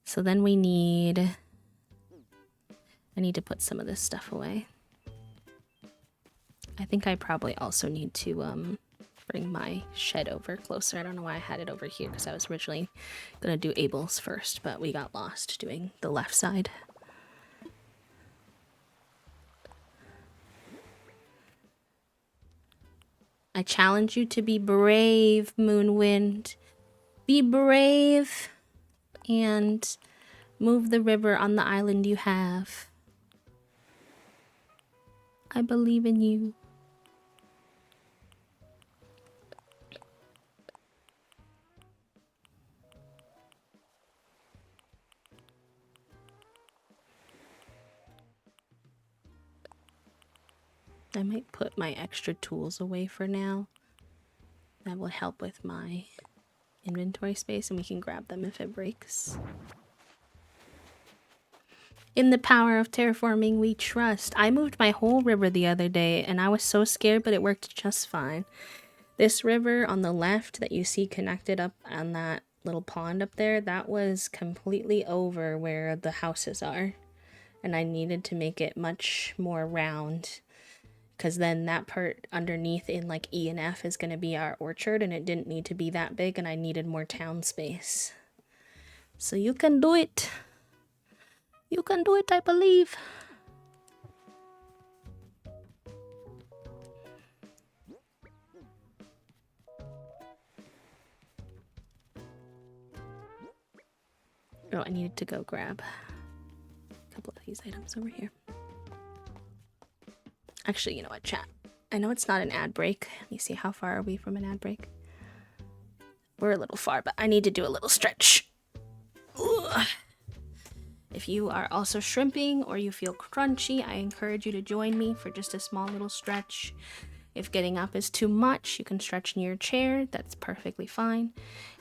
So then we need... I need to put some of this stuff away. I think I probably also need to bring my shed over closer. I don't know why I had it over here because I was originally gonna do Abel's first, but we got lost doing the left side. I challenge you to be brave, Moonwind. Be brave and move the river on the island you have. I believe in you. I might put my extra tools away for now. That will help with my inventory space, and we can grab them if it breaks. In the power of terraforming, we trust. I moved my whole river the other day, and I was so scared, but it worked just fine. This river on the left that you see connected up on that little pond up there, that was completely over where the houses are. And I needed to make it much more round, because then that part underneath in like E and F is going to be our orchard, and it didn't need to be that big, and I needed more town space. So you can do it. You can do it, I believe. Oh, I needed to go grab a couple of these items over here. Actually, you know what, chat? I know it's not an ad break. Let me see, how far are we from an ad break? We're a little far, but I need to do a little stretch. Ugh. If you are also shrimping or you feel crunchy, I encourage you to join me for just a small little stretch. If getting up is too much, you can stretch in your chair. That's perfectly fine.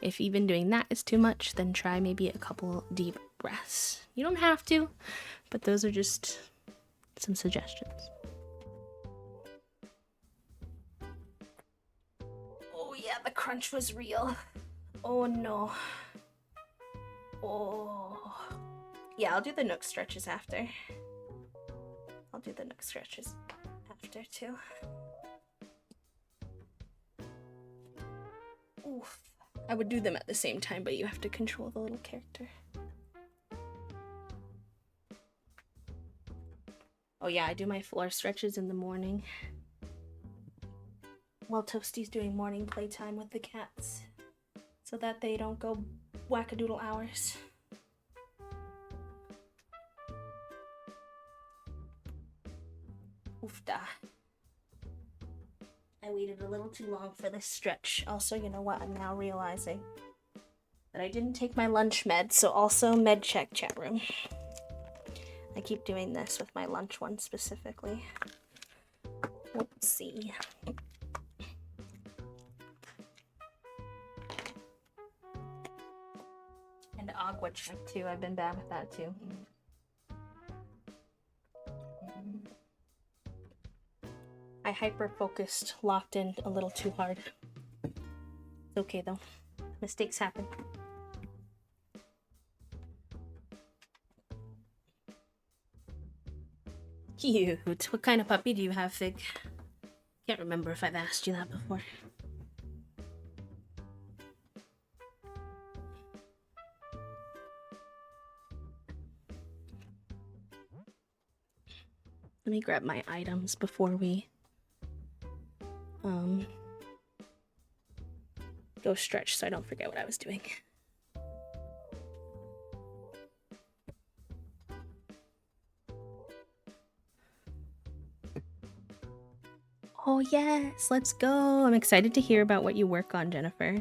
If even doing that is too much, then try maybe a couple deep breaths. You don't have to, but those are just some suggestions. Oh yeah, the crunch was real. Oh no. Oh. Yeah, I'll do the nook stretches after. I'll do the nook stretches after too. Oof. I would do them at the same time, but you have to control the little character. Oh yeah, I do my floor stretches in the morning. While Toasty's doing morning playtime with the cats, so that they don't go wackadoodle hours. Oofda. I waited a little too long for this stretch. Also, you know what? I'm now realizing that I didn't take my lunch med, so also med check, chat room. I keep doing this with my lunch one specifically. Let's see. And agua check too. I've been bad with that too. I hyper-focused, locked in a little too hard. It's okay though. Mistakes happen. Cute. What kind of puppy do you have, Fig? Can't remember if I've asked you that before. Let me grab my items before we go stretch so I don't forget what I was doing. Oh yes, let's go. I'm excited to hear about what you work on, Jennifer.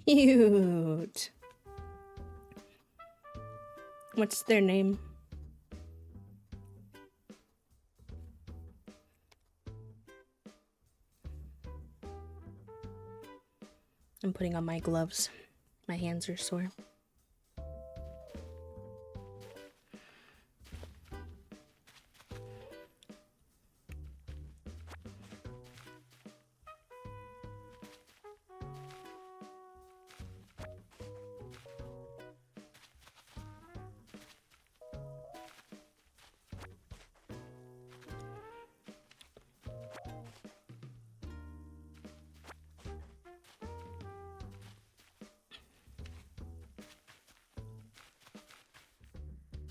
Cute. What's their name? I'm putting on my gloves. My hands are sore.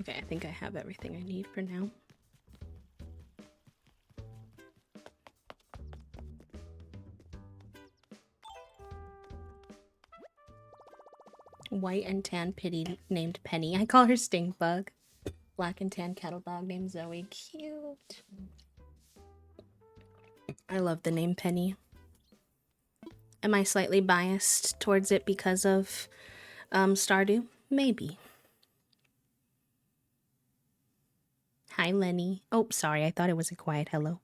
Okay, I think I have everything I need for now. White and tan pitty named Penny. I call her Stinkbug. Black and tan cattle dog named Zoe. Cute. I love the name Penny. Am I slightly biased towards it because of Stardew? Maybe. Hi, Lenny. Oh, sorry. I thought it was a quiet hello.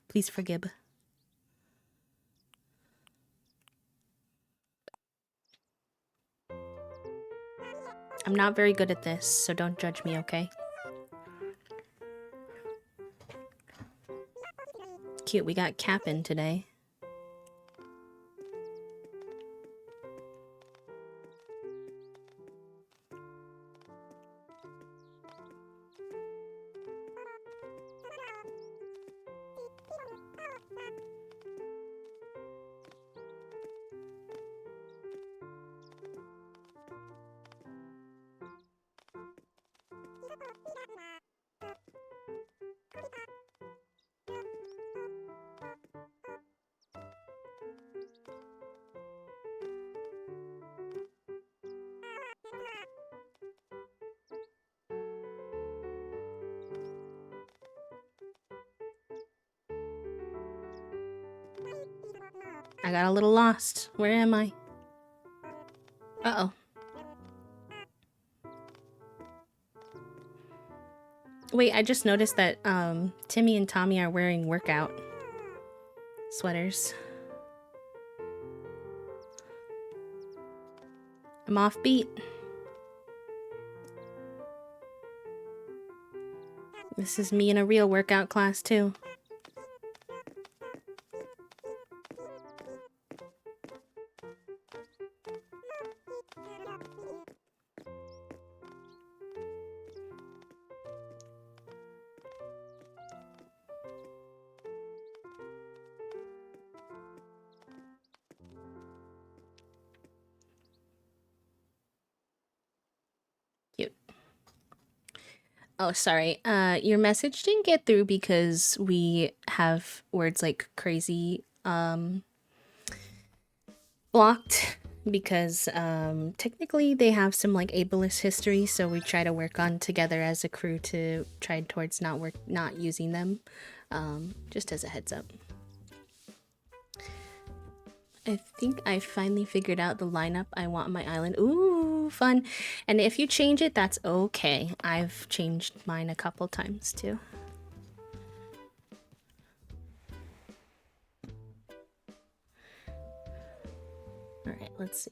Please forgive. I'm not very good at this, so don't judge me, okay? Cute, we got Cap'n today. I got a little lost. Where am I? Uh-oh. Wait, I just noticed that Timmy and Tommy are wearing workout sweaters. I'm off beat. This is me in a real workout class too. Oh, sorry. Your message didn't get through because we have words like crazy blocked because technically they have some like ableist history, so we try to work on together as a crew to try towards not using them. Just as a heads up. I think I finally figured out the lineup I want on my island. Ooh, fun. And if you change it, that's okay. I've changed mine a couple times too. Alright, let's see.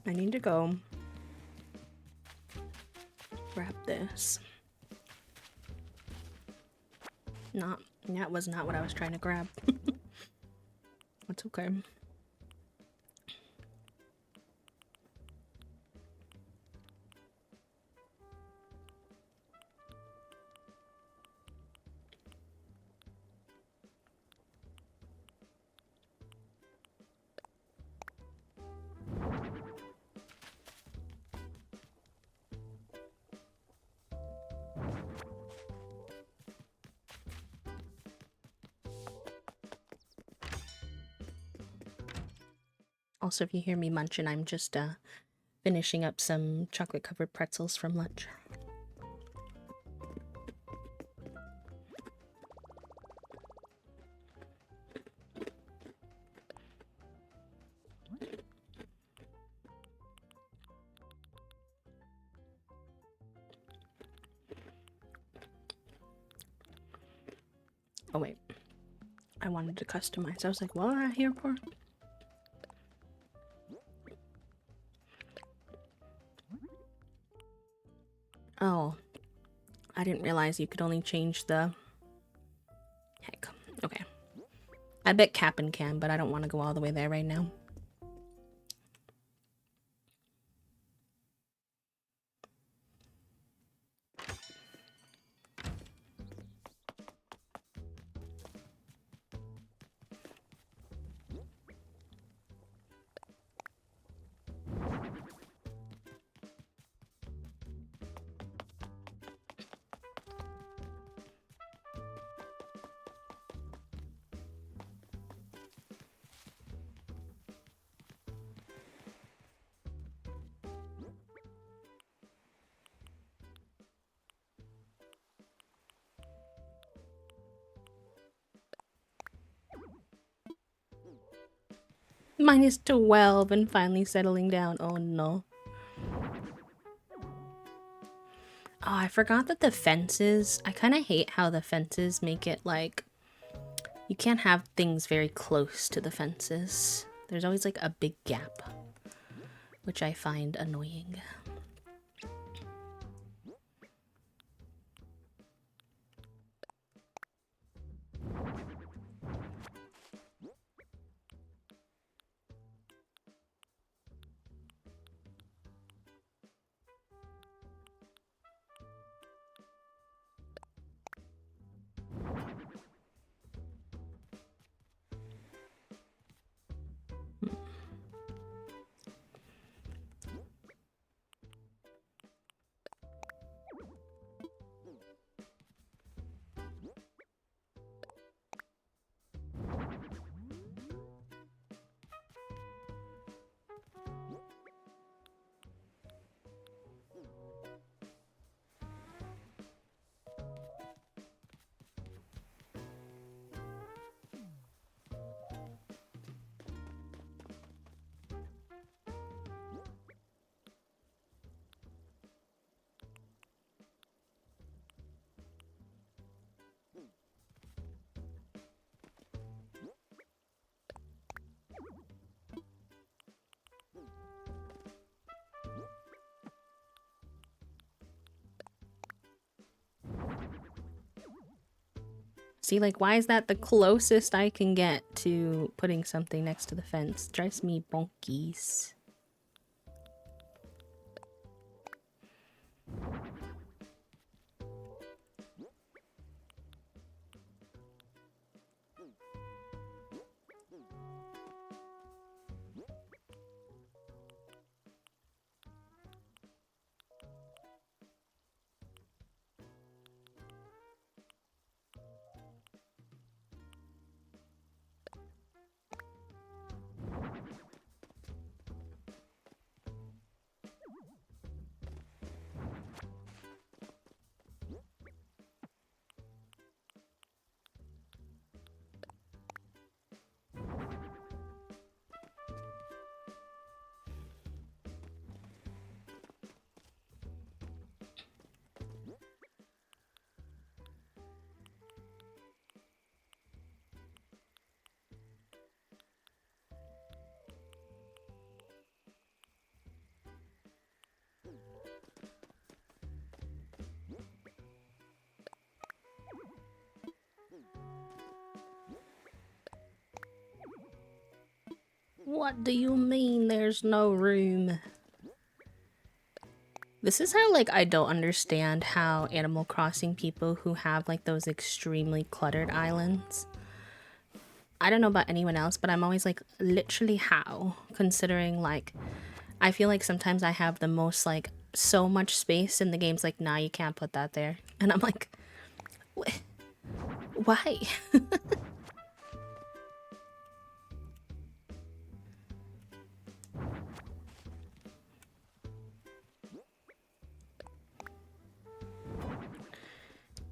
I need to go grab this. That was not what I was trying to grab. That's okay. Also, if you hear me munching, I'm just finishing up some chocolate covered pretzels from lunch. Oh wait, I wanted to customize. I was like, what am I here for? Oh, I didn't realize you could only change the... Heck, okay. I bet Cap'n can, but I don't want to go all the way there right now. Mine is 12 and finally settling down. Oh no. Oh, I forgot that the fences, I kind of hate how the fences make it like, you can't have things very close to the fences. There's always like a big gap, which I find annoying. See, like, why is that the closest I can get to putting something next to the fence? Drives me bonkies. What do you mean there's no room? This is how, like, I don't understand how Animal Crossing people who have, like, those extremely cluttered islands. I don't know about anyone else, but I'm always like, literally how? Considering, like, I feel like sometimes I have the most, like, so much space and the game's like, nah, you can't put that there. And I'm like, why?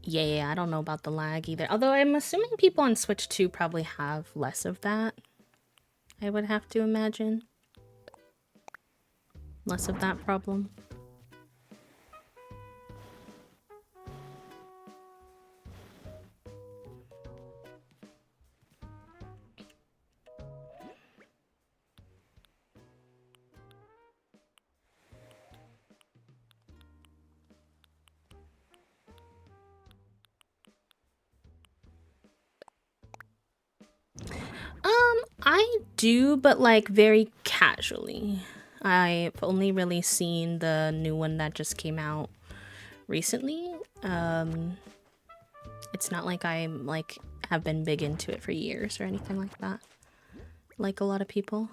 Yeah, I don't know about the lag either. Although I'm assuming people on Switch 2 probably have less of that. I would have to imagine. Less of that problem. I do, but like very casually. I've only really seen the new one that just came out recently. It's not like I'm like have been big into it for years or anything like that. Like a lot of people.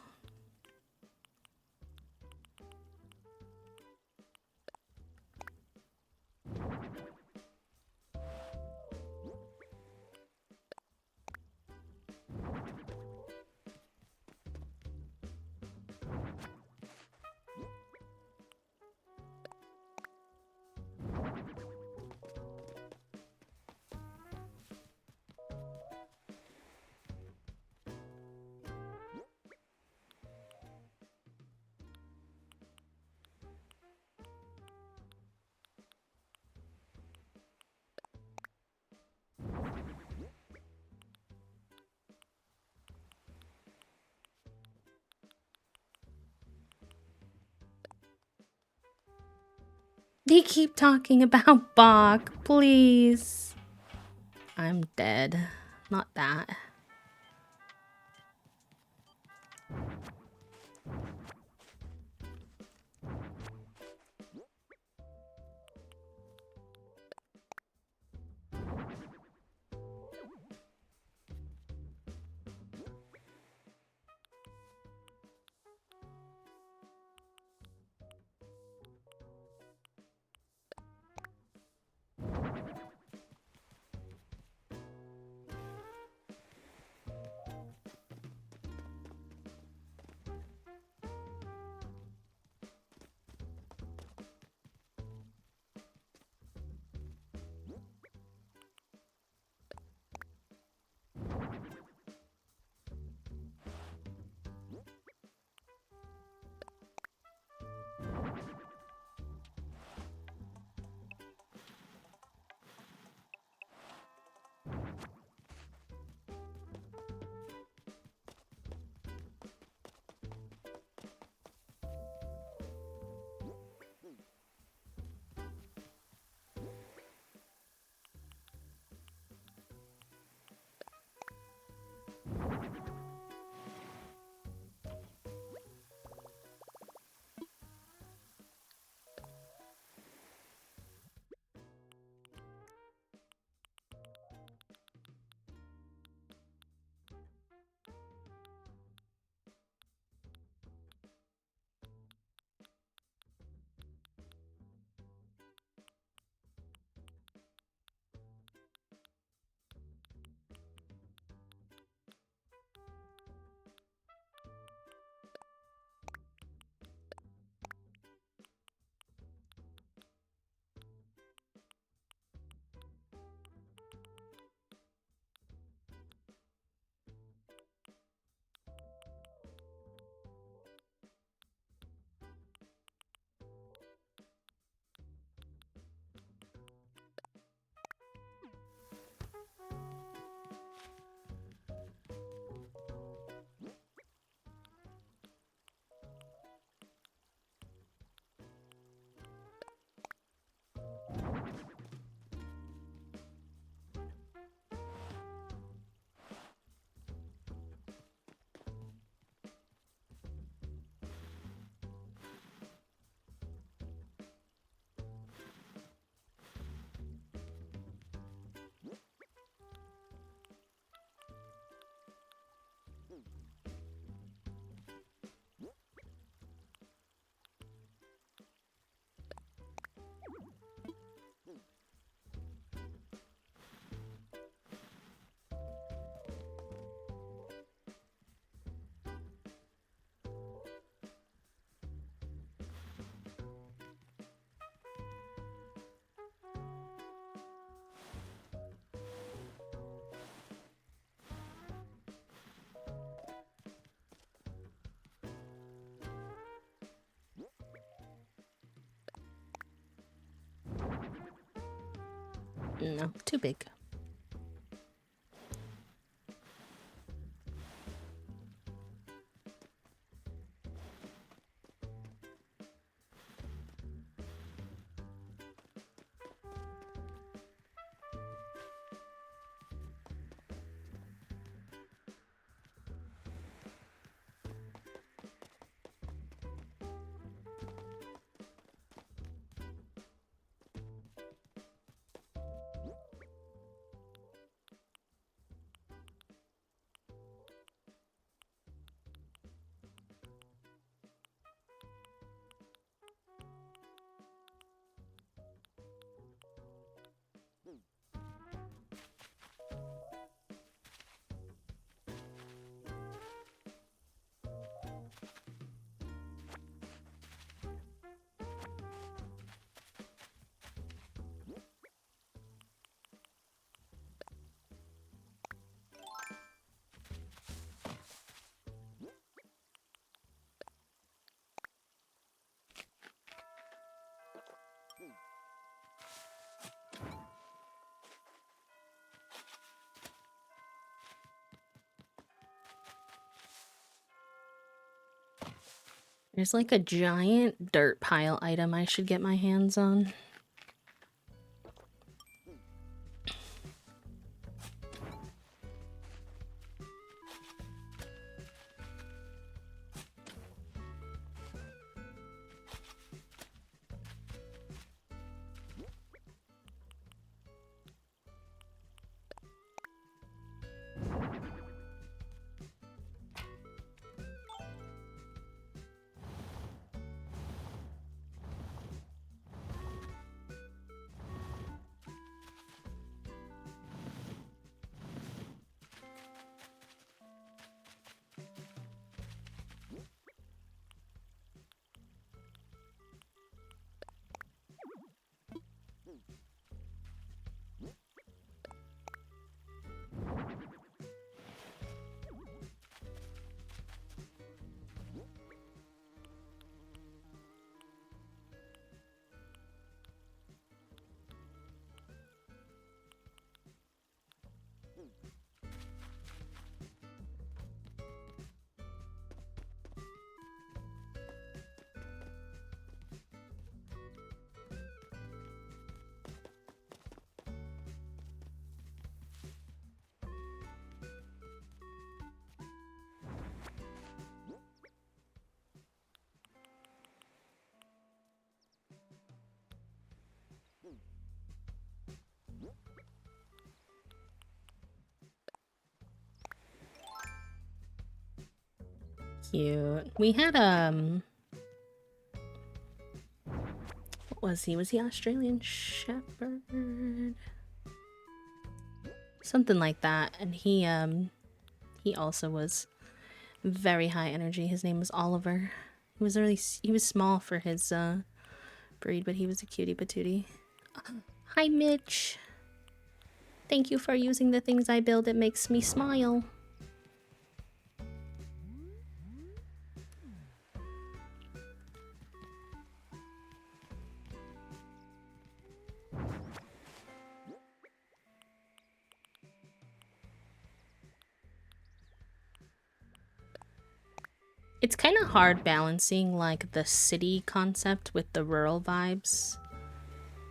they keep talking about Bach. Please. I'm dead. Not that. No, too big. There's like a giant dirt pile item I should get my hands on. Cute. We had what was he? Was he Australian Shepherd? Something like that. And he also was very high energy. His name was Oliver. He was small for his breed, but he was a cutie patootie. Hi Mitch. Thank you for using the things I build. It makes me smile. It's kind of hard balancing like the city concept with the rural vibes.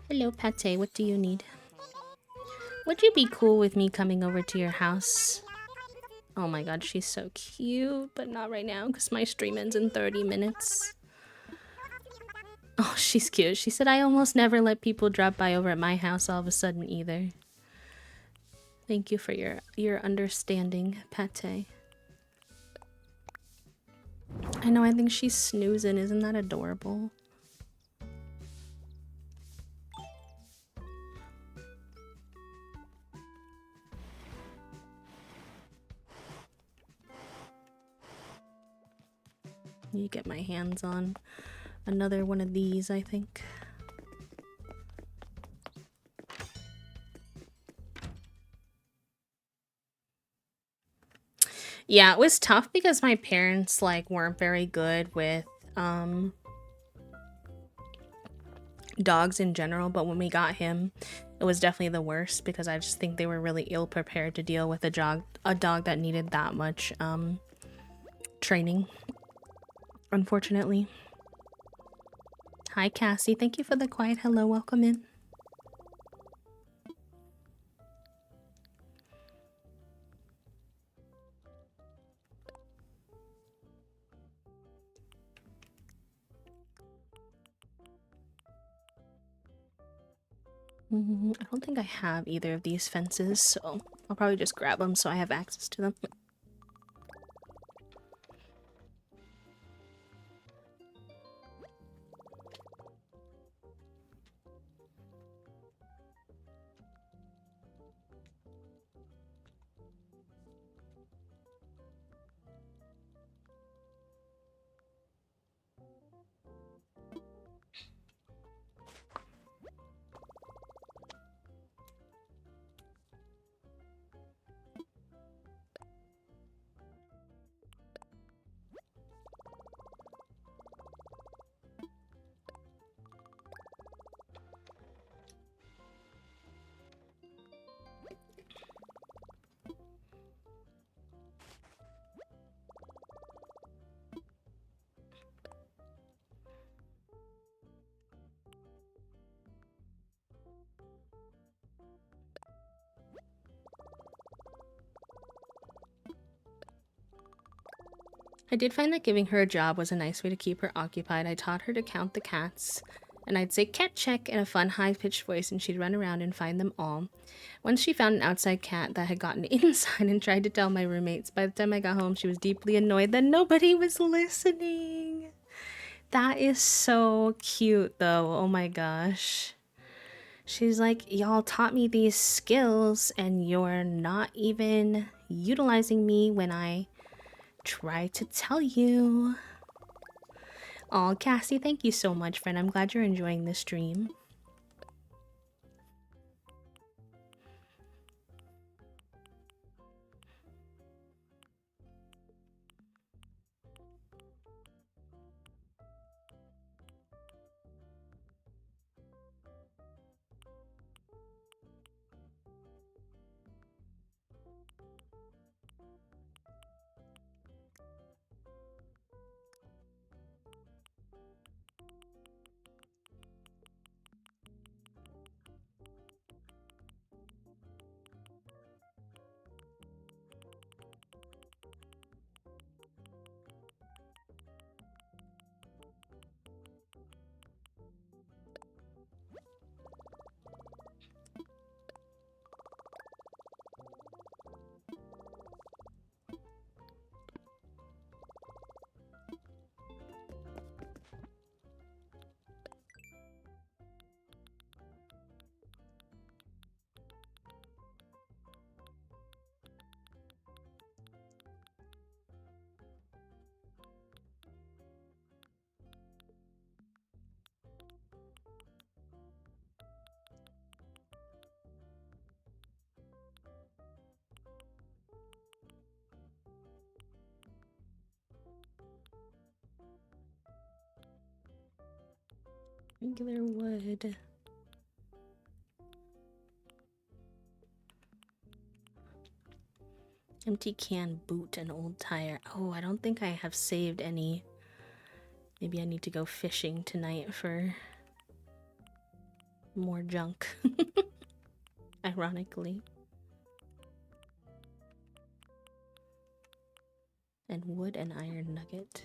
Hello, Pate. What do you need? Would you be cool with me coming over to your house? Oh my god, she's so cute, but not right now because my stream ends in 30 minutes. Oh, she's cute. She said I almost never let people drop by over at my house all of a sudden either. Thank you for your understanding, Pate. I know, I think she's snoozing. Isn't that adorable? You get my hands on another one of these, I think. Yeah, it was tough because my parents like weren't very good with dogs in general, but when we got him, it was definitely the worst because I just think they were really ill prepared to deal with a dog that needed that much training. Unfortunately. Hi Cassie, thank you for the quiet hello, welcome in. I don't think I have either of these fences, so I'll probably just grab them so I have access to them. I did find that giving her a job was a nice way to keep her occupied. I taught her to count the cats, and I'd say cat check in a fun high-pitched voice, and she'd run around and find them all. Once she found an outside cat that had gotten inside and tried to tell my roommates. By the time I got home, she was deeply annoyed that nobody was listening. That is so cute, though. Oh my gosh. She's like, y'all taught me these skills, and you're not even utilizing me when I try to tell you. Oh, Cassie, thank you so much, friend. I'm glad you're enjoying this stream. Regular wood. Empty can, boot, and old tire. Oh, I don't think I have saved any. Maybe I need to go fishing tonight for more junk. Ironically. And wood and iron nugget.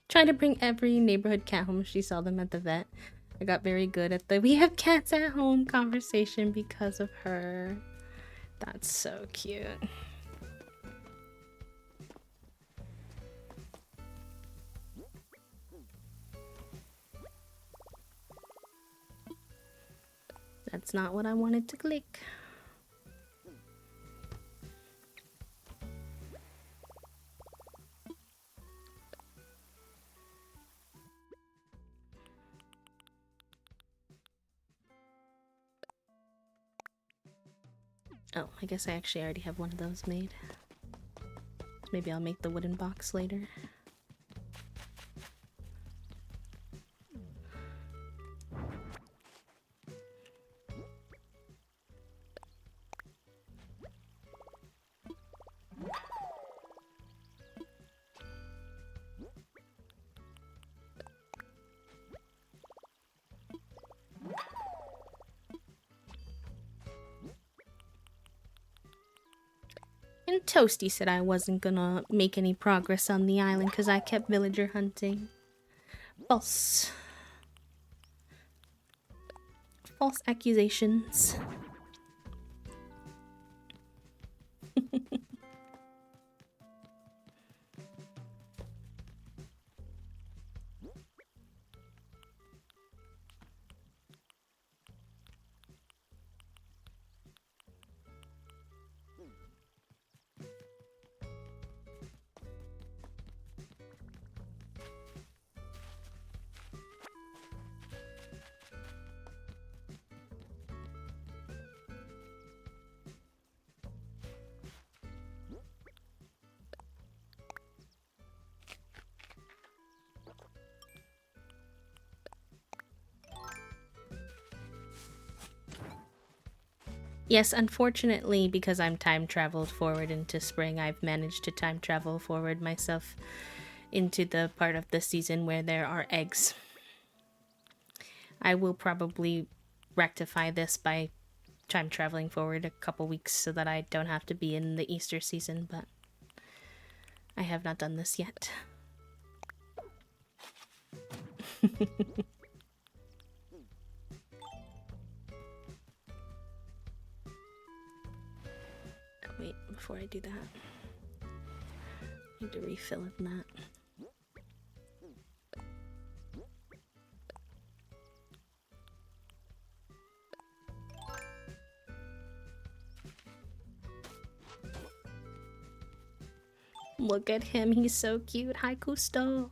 Trying to bring every neighborhood cat home if she saw them at the vet. I got very good at the "we have cats at home" conversation because of her. That's so cute. That's not what I wanted to click. Oh, I guess I actually already have one of those made. Maybe I'll make the wooden box later. And Toasty said I wasn't gonna make any progress on the island because I kept villager hunting. False. False accusations. Yes, unfortunately, because I'm time traveled forward into spring, I've managed to time travel forward myself into the part of the season where there are eggs. I will probably rectify this by time traveling forward a couple weeks so that I don't have to be in the Easter season, but I have not done this yet. Wait, before I do that, I need to refill in that. Look at him, he's so cute. Hi, Cousteau.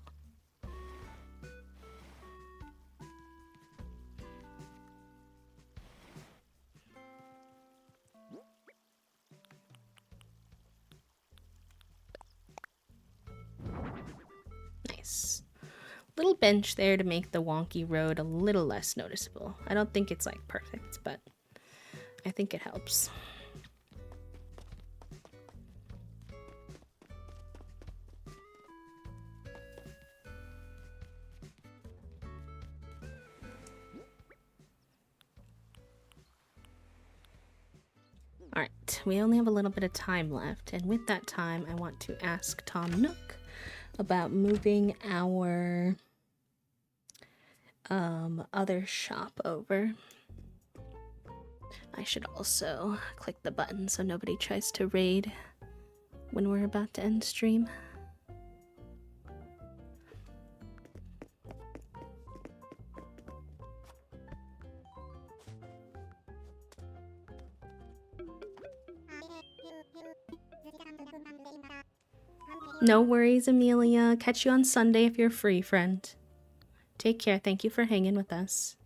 Nice. Little bench there to make the wonky road a little less noticeable. I don't think it's like perfect, but I think it helps. Alright, we only have a little bit of time left, and with that time, I want to ask Tom Nook about moving our other shop over. I should also click the button so nobody tries to raid when we're about to end stream. No worries, Amelia. Catch you on Sunday if you're free, friend. Take care. Thank you for hanging with us.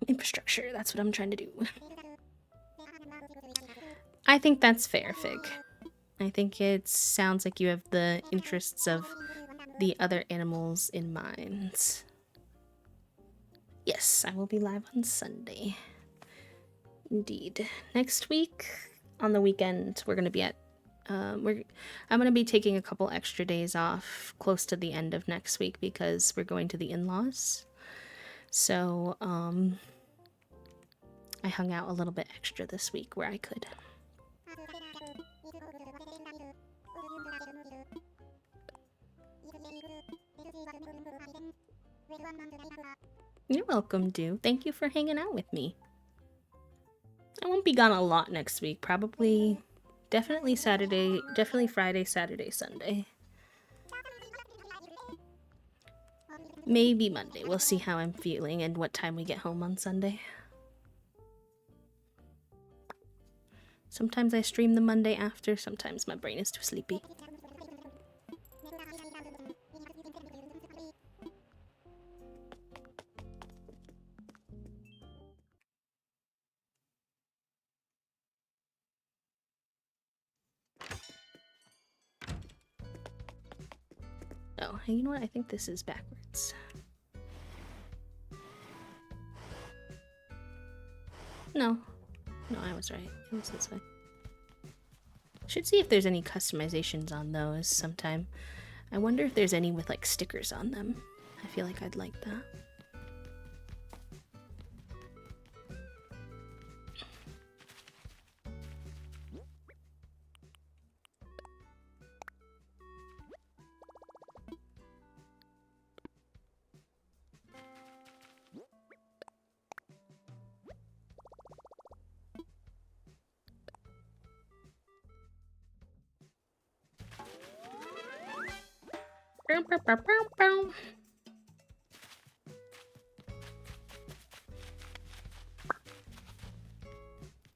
infrastructure. That's what I'm trying to do. I think that's fair, Fig. I think it sounds like you have the interests of the other animals in mind. Yes, I will be live on Sunday. Indeed. Next week, on the weekend, we're going to be at I'm going to be taking a couple extra days off close to the end of next week because we're going to the in-laws. So, I hung out a little bit extra this week where I could. You're welcome, Dew. Thank you for hanging out with me. I won't be gone a lot next week. Probably, definitely Friday, Saturday, Sunday. Maybe Monday. We'll see how I'm feeling and what time we get home on Sunday. Sometimes I stream the Monday after, sometimes my brain is too sleepy. Oh, you know what? I think this is backwards. No, I was right. It was this way. Should see if there's any customizations on those sometime. I wonder if there's any with like stickers on them. I feel like I'd like that.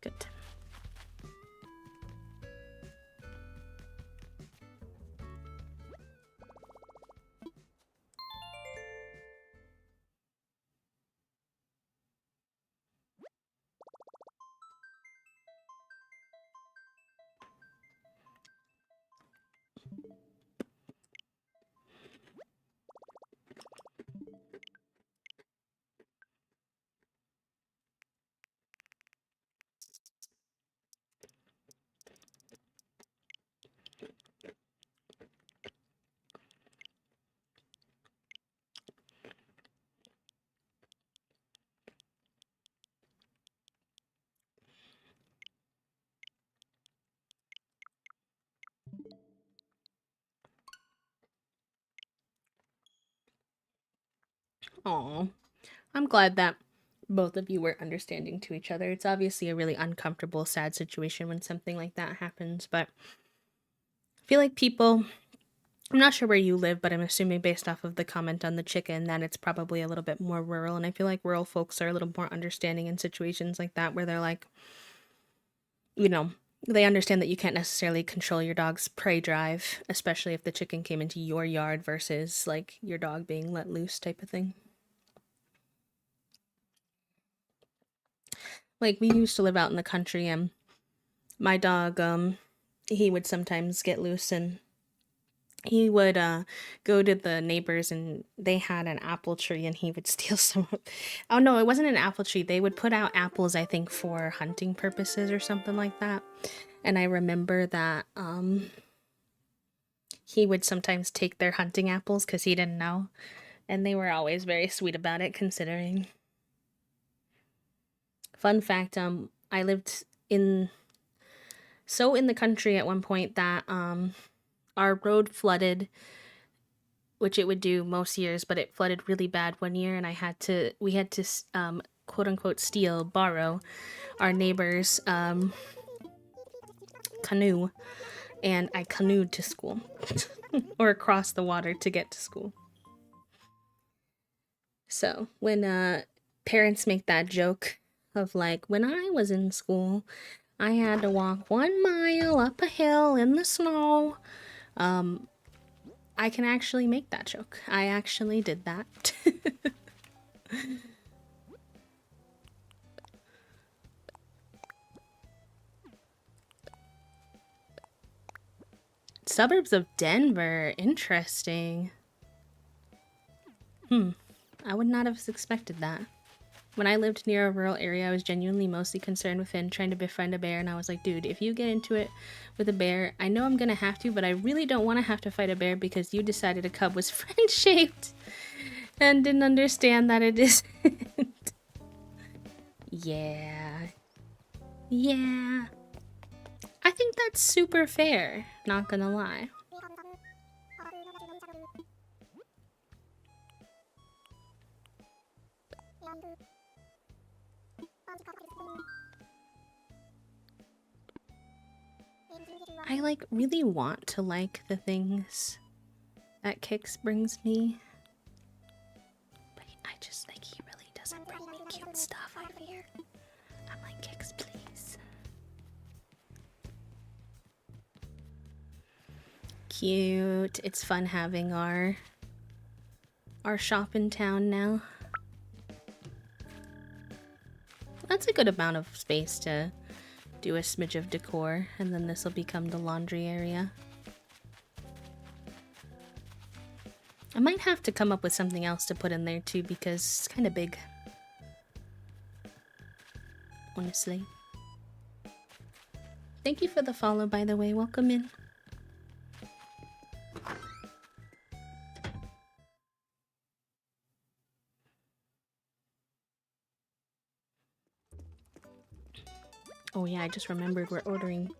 Good. Aw. I'm glad that both of you were understanding to each other. It's obviously a really uncomfortable, sad situation when something like that happens, but I feel like people, I'm not sure where you live, but I'm assuming based off of the comment on the chicken that it's probably a little bit more rural, and I feel like rural folks are a little more understanding in situations like that where they're like, you know, they understand that you can't necessarily control your dog's prey drive, especially if the chicken came into your yard versus like your dog being let loose type of thing. Like we used to live out in the country and my dog he would sometimes get loose and he would go to the neighbors and they had an apple tree and he would steal some of, oh no, it wasn't an apple tree. They would put out apples, I think, for hunting purposes or something like that. And I remember that he would sometimes take their hunting apples because he didn't know. And they were always very sweet about it, considering. Fun fact, I lived in the country at one point that our road flooded, which it would do most years, but it flooded really bad one year, and we had to quote unquote borrow our neighbor's canoe, and I canoed to school or across the water to get to school. So when parents make that joke of like, when I was in school, I had to walk 1 mile up a hill in the snow, I can actually make that joke. I actually did that. Suburbs of Denver. Interesting. I would not have expected that. When I lived near a rural area, I was genuinely mostly concerned with Finn trying to befriend a bear, and I was like, dude, if you get into it with a bear, I know I'm gonna have to, but I really don't want to have to fight a bear because you decided a cub was friend-shaped and didn't understand that it isn't. Yeah. Yeah. I think that's super fair, not gonna lie. I like really want to like the things that Kix brings me, but I just think he really doesn't bring me cute stuff over here. I'm like, Kix, please. Cute. It's fun having our shop in town now. That's a good amount of space to do a smidge of decor, and then this will become the laundry area. I might have to come up with something else to put in there too, because it's kind of big. Honestly. Thank you for the follow, by the way. Welcome in. Oh yeah, I just remembered we're ordering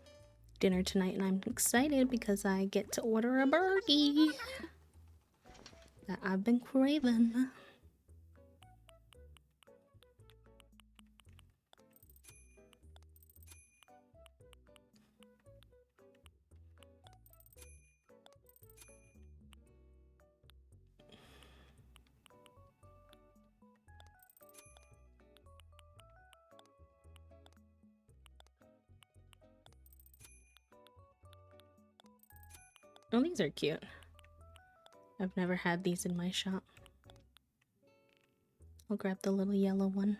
dinner tonight, and I'm excited because I get to order a burgie that I've been craving. Oh, these are cute. I've never had these in my shop. I'll grab the little yellow one.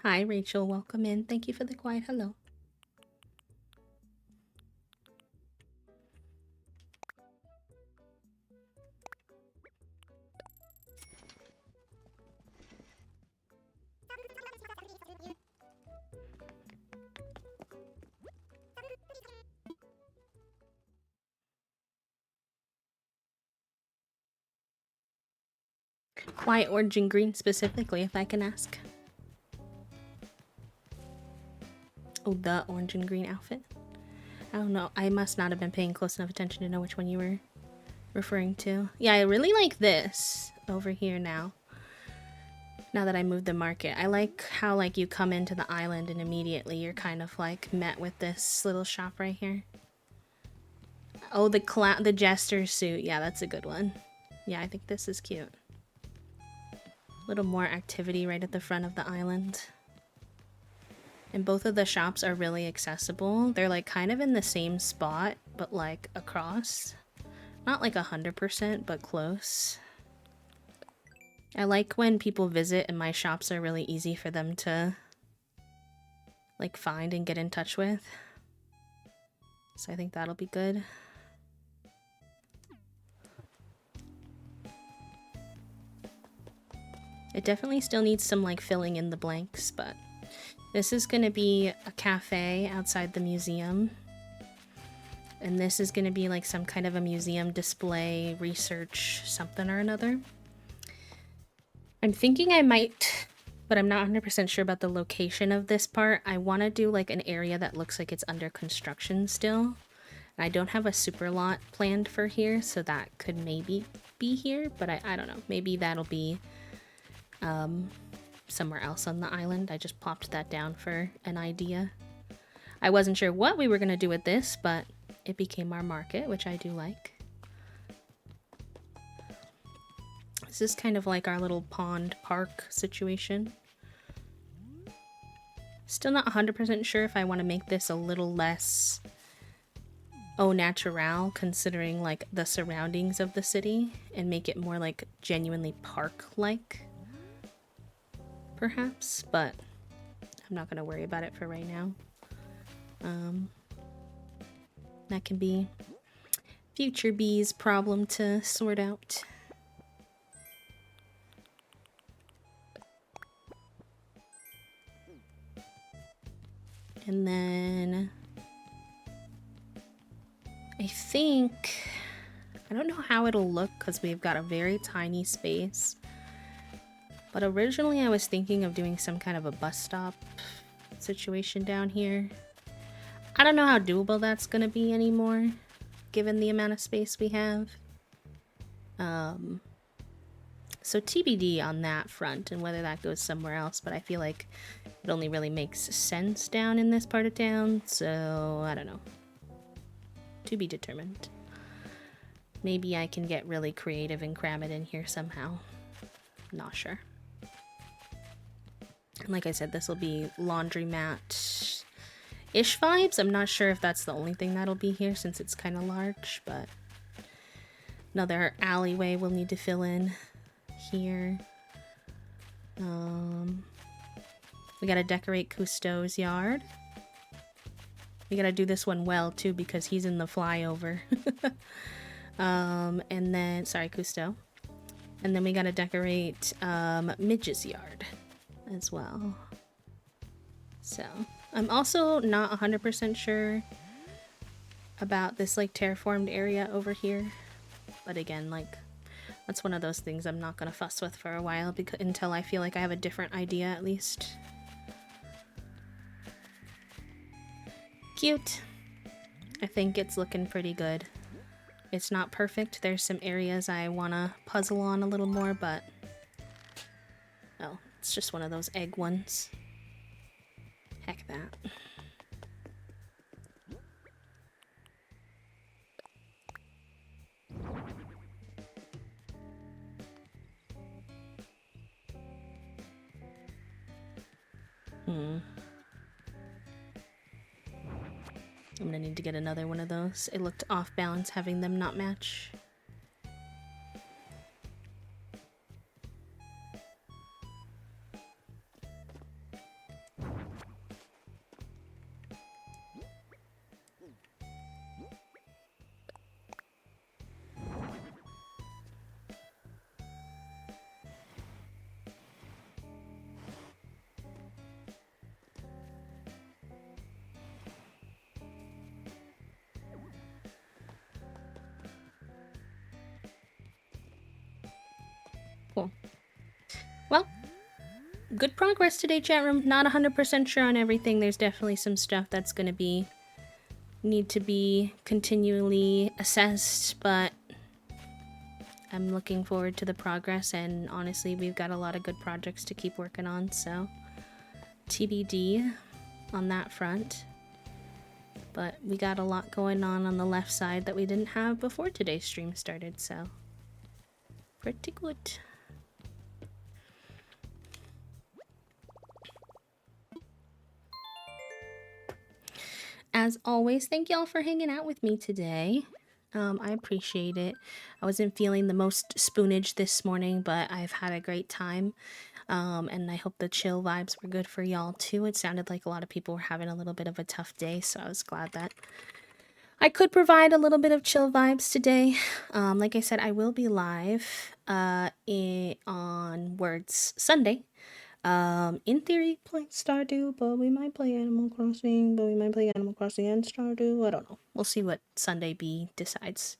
Hi, Rachel. Welcome in. Thank you for the quiet hello. Why orange and green specifically, if I can ask? Oh, the orange and green outfit? I don't know. I must not have been paying close enough attention to know which one you were referring to. Yeah, I really like this over here now. Now that I moved the market. I like how like you come into the island and immediately you're kind of like met with this little shop right here. Oh, the jester suit. Yeah, that's a good one. Yeah, I think this is cute. A little more activity right at the front of the island. And both of the shops are really accessible. They're like kind of in the same spot, but like across. Not like 100%, but close. I like when people visit and my shops are really easy for them to like find and get in touch with. So I think that'll be good. It definitely still needs some like filling in the blanks, but this is gonna be a cafe outside the museum. And this is gonna be like some kind of a museum display, research, something or another. I'm thinking I might, but I'm not 100% sure about the location of this part. I want to do like an area that looks like it's under construction still. And I don't have a super lot planned for here, so that could maybe be here, but I don't know. Maybe that'll be somewhere else on the island. I just popped that down for an idea. I wasn't sure what we were going to do with this, but it became our market, which I do like. This is kind of like our little pond park situation. Still not 100% sure if I want to make this a little less au naturel, considering like the surroundings of the city, and make it more like genuinely park-like. perhaps, but I'm not going to worry about it for right now. That can be future bee's problem to sort out. And then I think, I don't know how it'll look because we've got a very tiny space. But originally I was thinking of doing some kind of a bus stop situation down here. I don't know how doable that's going to be anymore, given the amount of space we have. So TBD on that front and whether that goes somewhere else, but I feel like it only really makes sense down in this part of town, so I don't know. To be determined. Maybe I can get really creative and cram it in here somehow. Not sure. And like I said, this will be laundromat-ish vibes. I'm not sure if that's the only thing that'll be here since it's kind of large, but another alleyway we'll need to fill in here. We gotta decorate Cousteau's yard. We gotta do this one well too because he's in the flyover. And then, sorry, Cousteau. And then we gotta decorate Midge's yard as well. So I'm also not 100% sure about this like terraformed area over here, but again, like that's one of those things I'm not gonna fuss with for a while because until I feel like I have a different idea at least. Cute. I think it's looking pretty good. It's not perfect. There's some areas I wanna puzzle on a little more, but oh, it's just one of those egg ones. Heck that. I'm gonna need to get another one of those. It looked off balance having them not match. Cool. Well, good progress today, chat room. Not 100% sure on everything. There's definitely some stuff that's gonna need to be continually assessed, but I'm looking forward to the progress, and honestly, we've got a lot of good projects to keep working on, so TBD on that front. But we got a lot going on the left side that we didn't have before today's stream started, so pretty good. As always, thank y'all for hanging out with me today. I appreciate it. I wasn't feeling the most spoonage this morning, but I've had a great time. And I hope the chill vibes were good for y'all too. It sounded like a lot of people were having a little bit of a tough day, so I was glad that I could provide a little bit of chill vibes today. Like I said, I will be live on Words Sunday. In theory, playing Stardew, but we might play Animal Crossing, and Stardew. I don't know. We'll see what Sunday B decides.